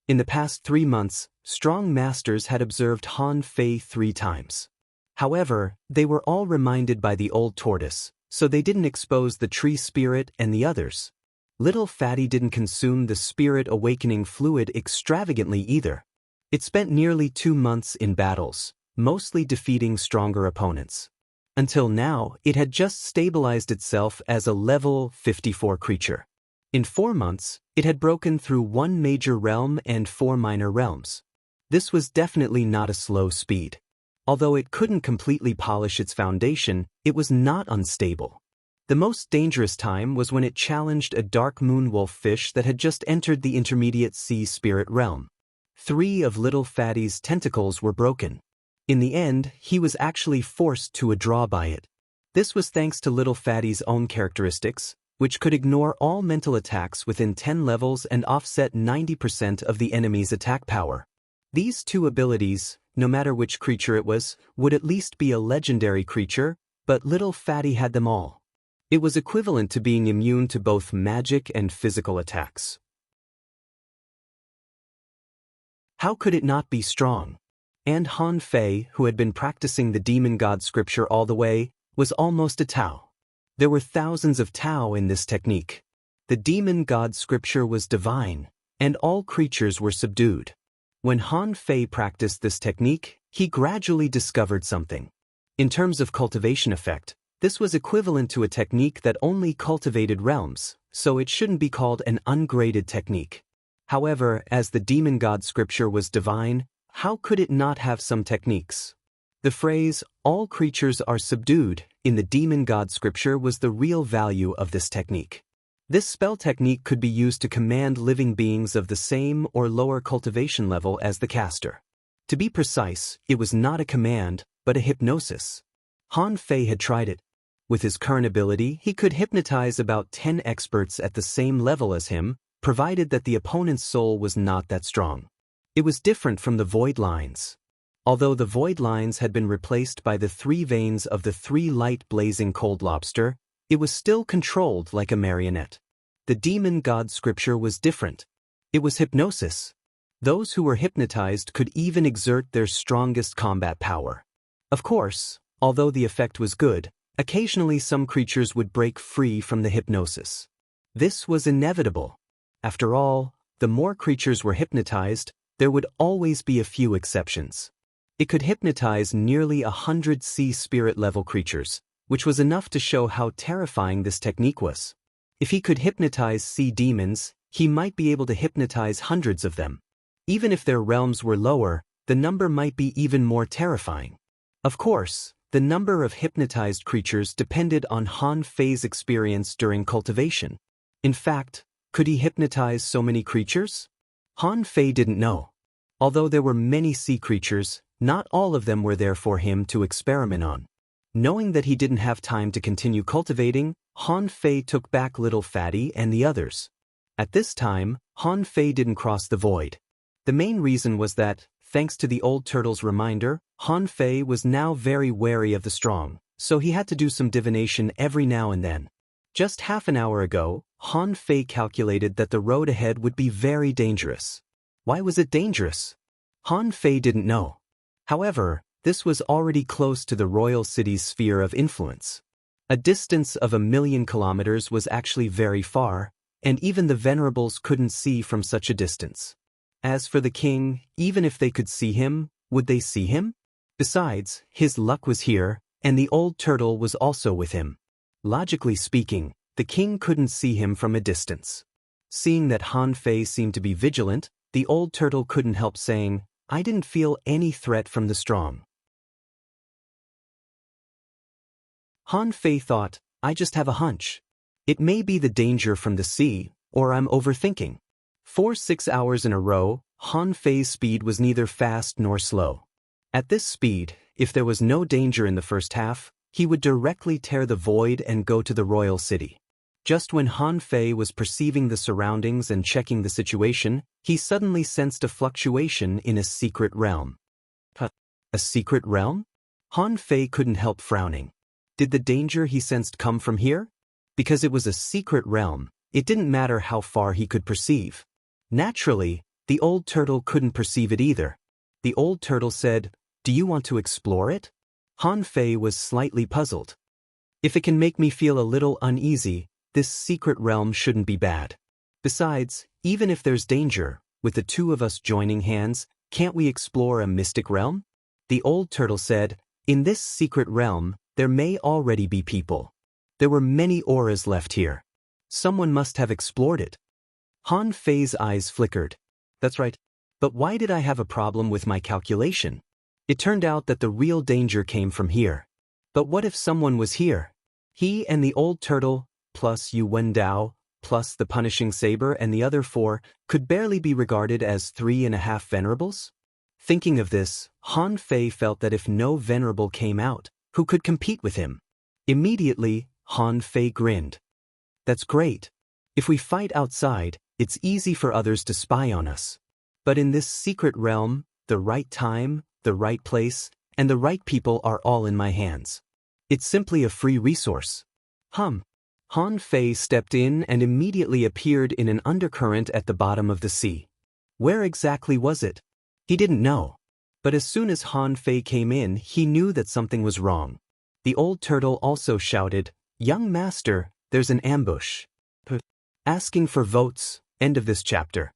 In the past 3 months, strong masters had observed Han Fei 3 times. However, they were all reminded by the old tortoise, so they didn't expose the tree spirit and the others. Little Fatty didn't consume the spirit awakening fluid extravagantly either. It spent nearly 2 months in battles, mostly defeating stronger opponents. Until now, it had just stabilized itself as a level 54 creature. In 4 months, it had broken through 1 major realm and 4 minor realms. This was definitely not a slow speed. Although it couldn't completely polish its foundation, it was not unstable. The most dangerous time was when it challenged a dark moon wolf fish that had just entered the intermediate sea spirit realm. 3 of Little Fatty's tentacles were broken. In the end, he was actually forced to a draw by it. This was thanks to Little Fatty's own characteristics, which could ignore all mental attacks within 10 levels and offset 90% of the enemy's attack power. These 2 abilities, no matter which creature it was, would at least be a legendary creature, but Little Fatty had them all. It was equivalent to being immune to both magic and physical attacks. How could it not be strong? And Han Fei, who had been practicing the demon god scripture all the way, was almost a Tao. There were thousands of Tao in this technique. The demon god scripture was divine, and all creatures were subdued. When Han Fei practiced this technique, he gradually discovered something. In terms of cultivation effect, this was equivalent to a technique that only cultivated realms, so it shouldn't be called an ungraded technique. However, as the demon god scripture was divine, how could it not have some techniques? The phrase, "all creatures are subdued," in the demon god scripture was the real value of this technique. This spell technique could be used to command living beings of the same or lower cultivation level as the caster. To be precise, it was not a command, but a hypnosis. Han Fei had tried it. With his current ability, he could hypnotize about 10 experts at the same level as him, provided that the opponent's soul was not that strong. It was different from the void lines. Although the void lines had been replaced by the 3 veins of the 3 light blazing cold lobster, it was still controlled like a marionette. The demon god scripture was different. It was hypnosis. Those who were hypnotized could even exert their strongest combat power. Of course, although the effect was good, occasionally some creatures would break free from the hypnosis. This was inevitable. After all, the more creatures were hypnotized, there would always be a few exceptions. It could hypnotize nearly 100 sea spirit level creatures, which was enough to show how terrifying this technique was. If he could hypnotize sea demons, he might be able to hypnotize hundreds of them. Even if their realms were lower, the number might be even more terrifying. Of course, the number of hypnotized creatures depended on Han Fei's experience during cultivation. In fact, could he hypnotize so many creatures? Han Fei didn't know. Although there were many sea creatures, Not all of them were there for him to experiment on. Knowing that he didn't have time to continue cultivating, Han Fei took back Little Fatty and the others. At this time, Han Fei didn't cross the void. The main reason was that, thanks to the old turtle's reminder, Han Fei was now very wary of the strong, so he had to do some divination every now and then. Just half an hour ago, Han Fei calculated that the road ahead would be very dangerous. Why was it dangerous? Han Fei didn't know. However, this was already close to the royal city's sphere of influence. A distance of 1,000,000 kilometers was actually very far, and even the venerables couldn't see from such a distance. As for the king, even if they could see him, would they see him? Besides, his luck was here, and the old turtle was also with him. Logically speaking, the king couldn't see him from a distance. Seeing that Han Fei seemed to be vigilant, the old turtle couldn't help saying, "I didn't feel any threat from the strong." Han Fei thought, "I just have a hunch. It may be the danger from the sea, or I'm overthinking." For 6 hours in a row, Han Fei's speed was neither fast nor slow. At this speed, if there was no danger in the first half, he would directly tear the void and go to the royal city. Just when Han Fei was perceiving the surroundings and checking the situation, he suddenly sensed a fluctuation in a secret realm. A secret realm? Han Fei couldn't help frowning. Did the danger he sensed come from here? Because it was a secret realm, it didn't matter how far he could perceive. Naturally, the old turtle couldn't perceive it either. The old turtle said, "Do you want to explore it?" Han Fei was slightly puzzled. "If it can make me feel a little uneasy, this secret realm shouldn't be bad. Besides, even if there's danger, with the two of us joining hands, can't we explore a mystic realm?" The old turtle said, "In this secret realm, there may already be people. There were many auras left here. Someone must have explored it." Han Fei's eyes flickered. "That's right. But why did I have a problem with my calculation? It turned out that the real danger came from here. But what if someone was here? He and the old turtle, plus Yu Wendao, plus the punishing saber and the other 4, could barely be regarded as 3.5 venerables? Thinking of this, Han Fei felt that if no venerable came out, who could compete with him? Immediately, Han Fei grinned. "That's great. If we fight outside, it's easy for others to spy on us. But in this secret realm, the right time, the right place, and the right people are all in my hands. It's simply a free resource." Han Fei stepped in and immediately appeared in an undercurrent at the bottom of the sea. Where exactly was it? He didn't know. But as soon as Han Fei came in, he knew that something was wrong. The old turtle also shouted, "Young master, there's an ambush." Asking for votes. End of this chapter.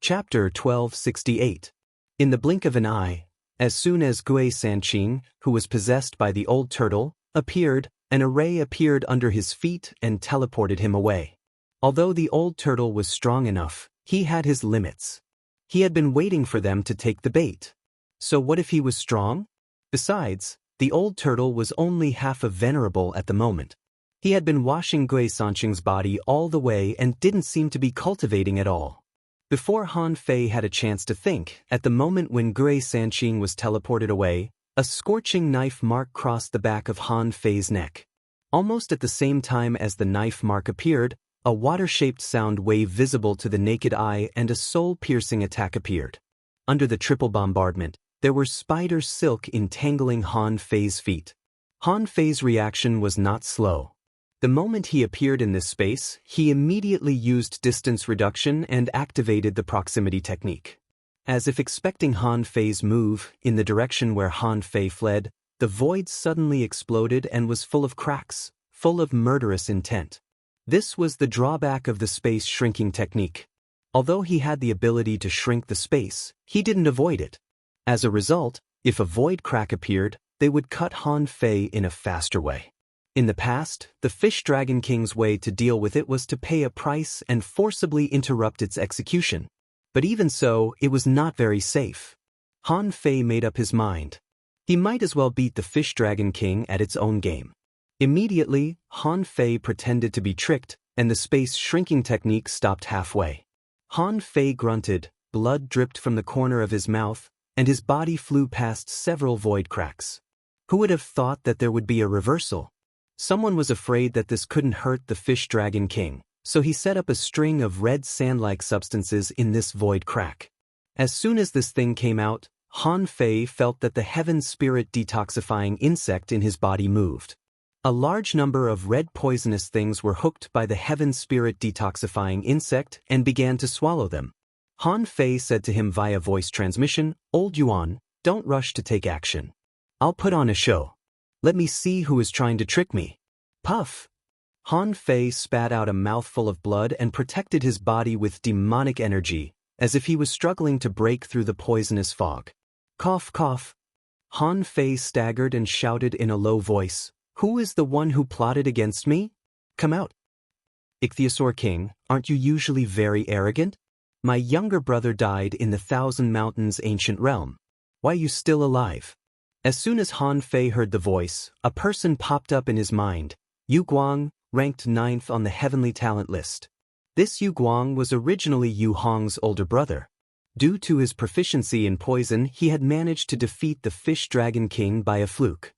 Chapter 1268. In the blink of an eye, as soon as Gui Sanqing, who was possessed by the old turtle, appeared, an array appeared under his feet and teleported him away. Although the old turtle was strong enough, he had his limits. He had been waiting for them to take the bait. So what if he was strong? Besides, the old turtle was only half a venerable at the moment. He had been washing Gui Sanqing's body all the way and didn't seem to be cultivating at all. Before Han Fei had a chance to think, at the moment when Gui Sanqing was teleported away, a scorching knife mark crossed the back of Han Fei's neck. Almost at the same time as the knife mark appeared, a water-shaped sound wave visible to the naked eye and a soul-piercing attack appeared. Under the triple bombardment, there were spider silk entangling Han Fei's feet. Han Fei's reaction was not slow. The moment he appeared in this space, he immediately used distance reduction and activated the proximity technique. As if expecting Han Fei's move in the direction where Han Fei fled, the void suddenly exploded and was full of cracks, full of murderous intent. This was the drawback of the space shrinking technique. Although he had the ability to shrink the space, he didn't avoid it. As a result, if a void crack appeared, they would cut Han Fei in a faster way. In the past, the Fish Dragon King's way to deal with it was to pay a price and forcibly interrupt its execution. But even so, it was not very safe. Han Fei made up his mind. He might as well beat the Fish Dragon King at its own game. Immediately, Han Fei pretended to be tricked and the space shrinking technique stopped halfway. Han Fei grunted, blood dripped from the corner of his mouth, and his body flew past several void cracks. Who would have thought that there would be a reversal? Someone was afraid that this couldn't hurt the Fish Dragon King, so he set up a string of red sand-like substances in this void crack. As soon as this thing came out, Han Fei felt that the heaven spirit detoxifying insect in his body moved. A large number of red poisonous things were hooked by the heaven spirit detoxifying insect and began to swallow them. Han Fei said to him via voice transmission, "Old Yuan, don't rush to take action. I'll put on a show. Let me see who is trying to trick me." Puff! Han Fei spat out a mouthful of blood and protected his body with demonic energy, as if he was struggling to break through the poisonous fog. Cough, cough. Han Fei staggered and shouted in a low voice, "Who is the one who plotted against me? Come out." "Ichthyosaur King, aren't you usually very arrogant? My younger brother died in the Thousand Mountains ancient realm. Why are you still alive?" As soon as Han Fei heard the voice, a person popped up in his mind, Yu Guang, ranked 9th on the heavenly talent list. This Yu Guang was originally Yu Hong's older brother. Due to his proficiency in poison, he had managed to defeat the Fish Dragon King by a fluke.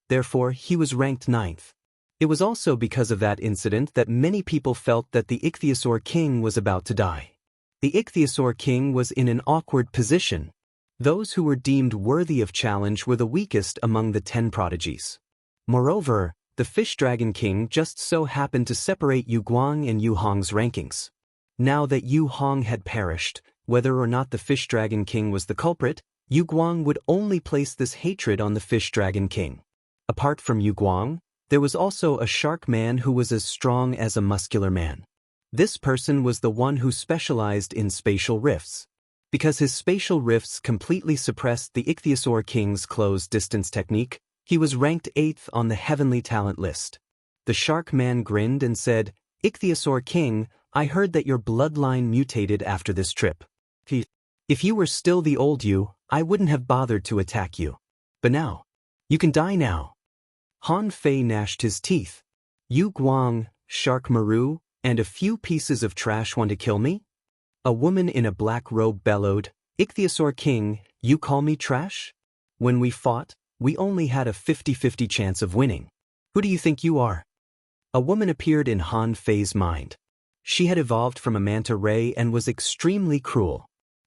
Therefore, he was ranked 9th. It was also because of that incident that many people felt that the Ichthyosaur King was about to die. The Ichthyosaur King was in an awkward position. Those who were deemed worthy of challenge were the weakest among the 10 prodigies. Moreover, the Fish Dragon King just so happened to separate Yu Guang and Yu Hong's rankings. Now that Yu Hong had perished, whether or not the Fish Dragon King was the culprit, Yu Guang would only place this hatred on the Fish Dragon King. Apart from Yu Guang, there was also a shark man who was as strong as a muscular man. This person was the one who specialized in spatial rifts. Because his spatial rifts completely suppressed the Ichthyosaur King's closed distance technique, he was ranked 8th on the heavenly talent list. The shark man grinned and said, "Ichthyosaur King, I heard that your bloodline mutated after this trip. If you were still the old you, I wouldn't have bothered to attack you. But now, you can die now." Han Fei gnashed his teeth. "Yu Guang, Shark Maru, and a few pieces of trash want to kill me?" A woman in a black robe bellowed, "Ichthyosaur King, you call me trash? When we fought, we only had a 50-50 chance of winning. Who do you think you are?" A woman appeared in Han Fei's mind. She had evolved from a manta ray and was extremely cruel.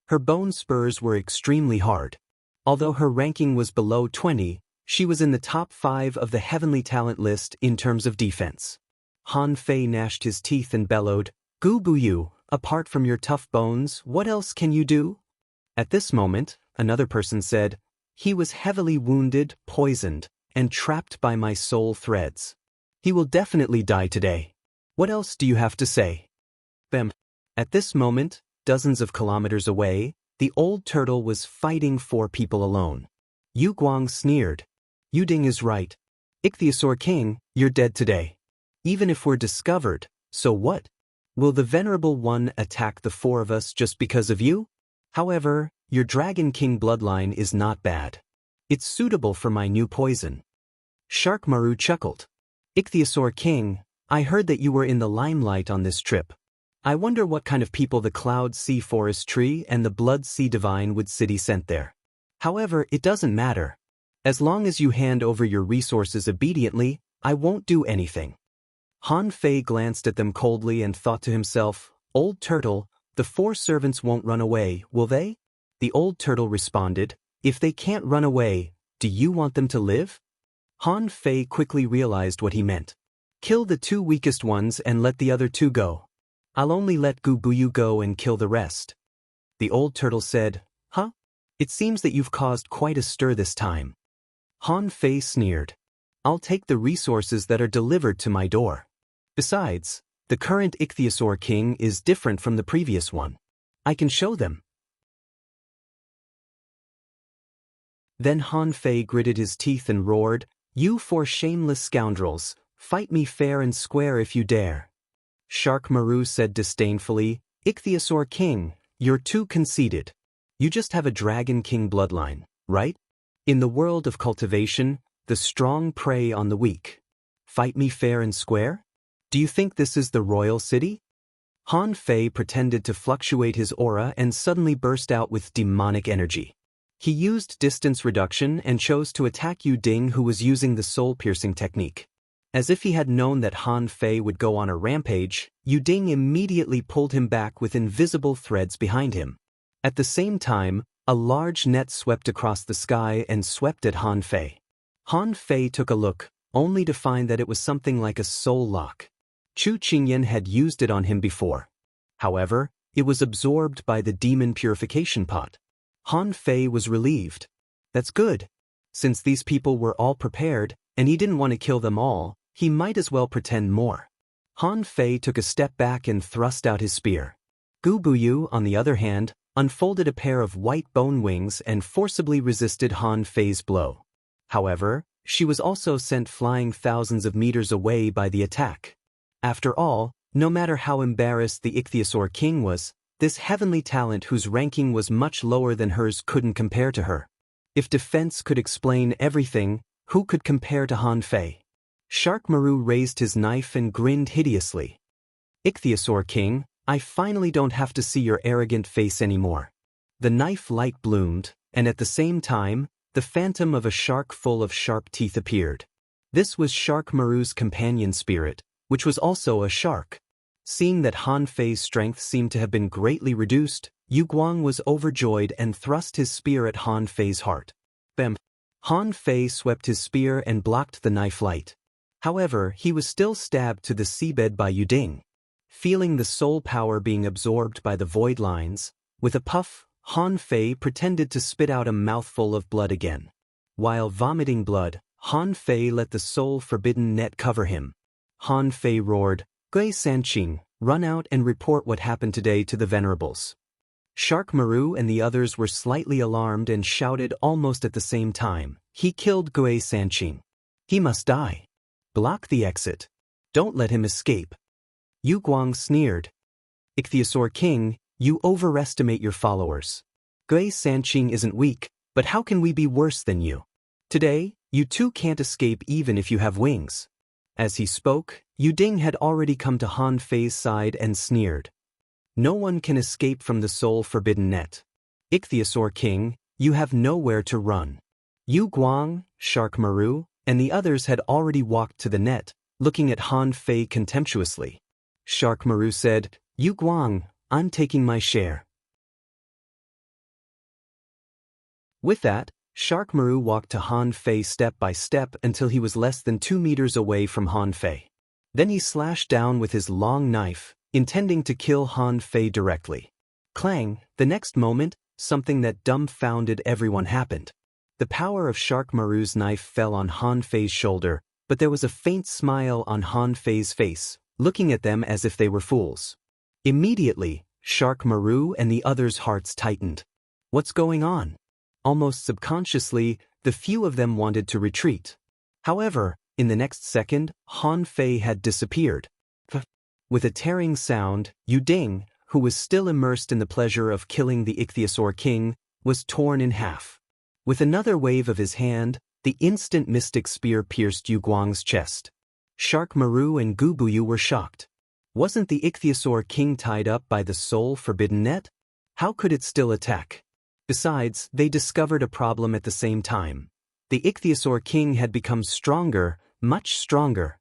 Her bone spurs were extremely hard. Although her ranking was below 20, she was in the top 5 of the heavenly talent list in terms of defense. Han Fei gnashed his teeth and bellowed, "Gu Buyu, apart from your tough bones, what else can you do?" At this moment, another person said, "He was heavily wounded, poisoned, and trapped by my soul threads. He will definitely die today. What else do you have to say?" Bam. At this moment, dozens of kilometers away, the old turtle was fighting 4 people alone. Yu Guang sneered, "Yuding is right. Ichthyosaur King, you're dead today. Even if we're discovered, so what? Will the Venerable One attack the 4 of us just because of you? However, your Dragon King bloodline is not bad. It's suitable for my new poison." Shark Maru chuckled. "Ichthyosaur King, I heard that you were in the limelight on this trip. I wonder what kind of people the Cloud Sea Forest Tree and the Blood Sea Divine Wood City sent there. However, it doesn't matter. As long as you hand over your resources obediently, I won't do anything." Han Fei glanced at them coldly and thought to himself, "Old turtle, the 4 servants won't run away, will they?" The old turtle responded, "If they can't run away, do you want them to live?" Han Fei quickly realized what he meant. "Kill the 2 weakest ones and let the other 2 go. I'll only let Gu Buyu go and kill the rest." The old turtle said, "Huh? It seems that you've caused quite a stir this time." Han Fei sneered, "I'll take the resources that are delivered to my door. Besides, the current Ichthyosaur King is different from the previous one. I can show them." Then Han Fei gritted his teeth and roared, "You 4 shameless scoundrels, fight me fair and square if you dare." Shark Maru said disdainfully, "Ichthyosaur King, you're too conceited. You just have a Dragon King bloodline, right? In the world of cultivation, the strong prey on the weak. Fight me fair and square? Do you think this is the royal city? Han Fei pretended to fluctuate his aura and suddenly burst out with demonic energy. He used distance reduction and chose to attack Yu Ding, who was using the soul-piercing technique. As if he had known that Han Fei would go on a rampage, Yu Ding immediately pulled him back with invisible threads behind him. At the same time, a large net swept across the sky and swept at Han Fei. Han Fei took a look, only to find that it was something like a soul lock. Chu Qingyan had used it on him before. However, it was absorbed by the demon purification pot. Han Fei was relieved. That's good. Since these people were all prepared, and he didn't want to kill them all, he might as well pretend more. Han Fei took a step back and thrust out his spear. Gu Buyu, on the other hand, unfolded a pair of white bone wings and forcibly resisted Han Fei's blow. However, she was also sent flying thousands of meters away by the attack. After all, no matter how embarrassed the Ichthyosaur king was, this heavenly talent whose ranking was much lower than hers couldn't compare to her. If defense could explain everything, who could compare to Han Fei? Shark Maru raised his knife and grinned hideously. Ichthyosaur king, I finally don't have to see your arrogant face anymore. The knife light bloomed, and at the same time, the phantom of a shark full of sharp teeth appeared. This was Shark Maru's companion spirit, which was also a shark. Seeing that Han Fei's strength seemed to have been greatly reduced, Yu Guang was overjoyed and thrust his spear at Han Fei's heart. Bam! Han Fei swept his spear and blocked the knife light. However, he was still stabbed to the seabed by Yu Ding. Feeling the soul power being absorbed by the void lines, with a puff, Han Fei pretended to spit out a mouthful of blood again. While vomiting blood, Han Fei let the soul-forbidden net cover him. Han Fei roared, Gui Sanqing, run out and report what happened today to the venerables. Shark Maru and the others were slightly alarmed and shouted almost at the same time, he killed Gui Sanqing. He must die. Block the exit. Don't let him escape. Yu Guang sneered. Ichthyosaur king, you overestimate your followers. Gui Sanqing isn't weak, but how can we be worse than you? Today, you too can't escape even if you have wings. As he spoke, Yu Ding had already come to Han Fei's side and sneered. No one can escape from the soul-forbidden net. Ichthyosaur king, you have nowhere to run. Yu Guang, Shark Maru, and the others had already walked to the net, looking at Han Fei contemptuously. Shark Maru said, Yu Guang, I'm taking my share. With that, Shark Maru walked to Han Fei step by step until he was less than 2 meters away from Han Fei. Then he slashed down with his long knife, intending to kill Han Fei directly. Clang! The next moment, something that dumbfounded everyone happened. The power of Shark Maru's knife fell on Han Fei's shoulder, but there was a faint smile on Han Fei's face, looking at them as if they were fools. Immediately, Shark Maru and the others' hearts tightened. What's going on? Almost subconsciously, the few of them wanted to retreat. However, in the next second, Han Fei had disappeared. With a tearing sound, Yu Ding, who was still immersed in the pleasure of killing the Ichthyosaur king, was torn in half. With another wave of his hand, the instant mystic spear pierced Yu Guang's chest. Shark Maru and Gu Buyu were shocked. Wasn't the Ichthyosaur king tied up by the soul-forbidden net? How could it still attack? Besides, they discovered a problem at the same time. The Ichthyosaur king had become stronger, much stronger.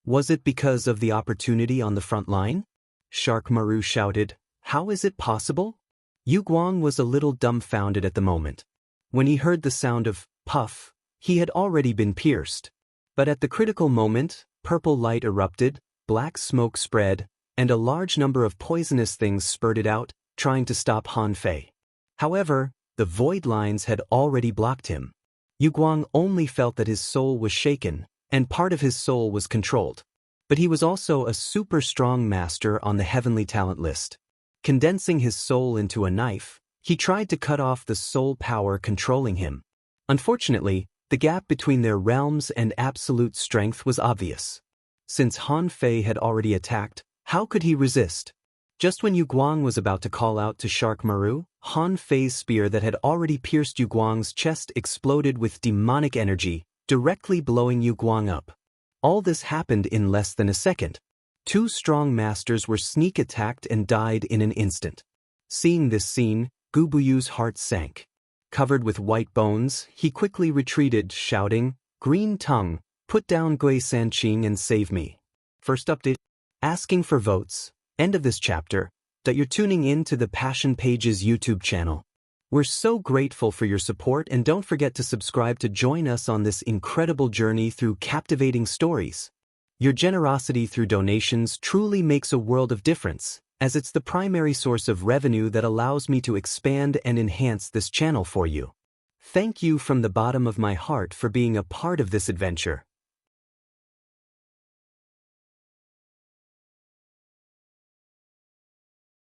Was it because of the opportunity on the front line? Shark Maru shouted, How is it possible? Yu Guang was a little dumbfounded at the moment. When he heard the sound of puff, he had already been pierced. But at the critical moment, purple light erupted, black smoke spread, and a large number of poisonous things spurted out, trying to stop Han Fei. However, the void lines had already blocked him. Yu Guang only felt that his soul was shaken, and part of his soul was controlled. But he was also a super strong master on the heavenly talent list. Condensing his soul into a knife, he tried to cut off the soul power controlling him. Unfortunately, the gap between their realms and absolute strength was obvious. Since Han Fei had already attacked, how could he resist? Just when Yu Guang was about to call out to Shark Maru, Han Fei's spear that had already pierced Yu Guang's chest exploded with demonic energy, directly blowing Yu Guang up. All this happened in less than a second. 2 strong masters were sneak attacked and died in an instant. Seeing this scene, Gubuyu's heart sank. Covered with white bones, he quickly retreated, shouting, "Green Tongue, put down Gui Sanqing and save me." First update. Asking for votes. End of this chapter. That you're tuning in to the Passion Pages YouTube channel. We're so grateful for your support, and don't forget to subscribe to join us on this incredible journey through captivating stories. Your generosity through donations truly makes a world of difference, as it's the primary source of revenue that allows me to expand and enhance this channel for you. Thank you from the bottom of my heart for being a part of this adventure.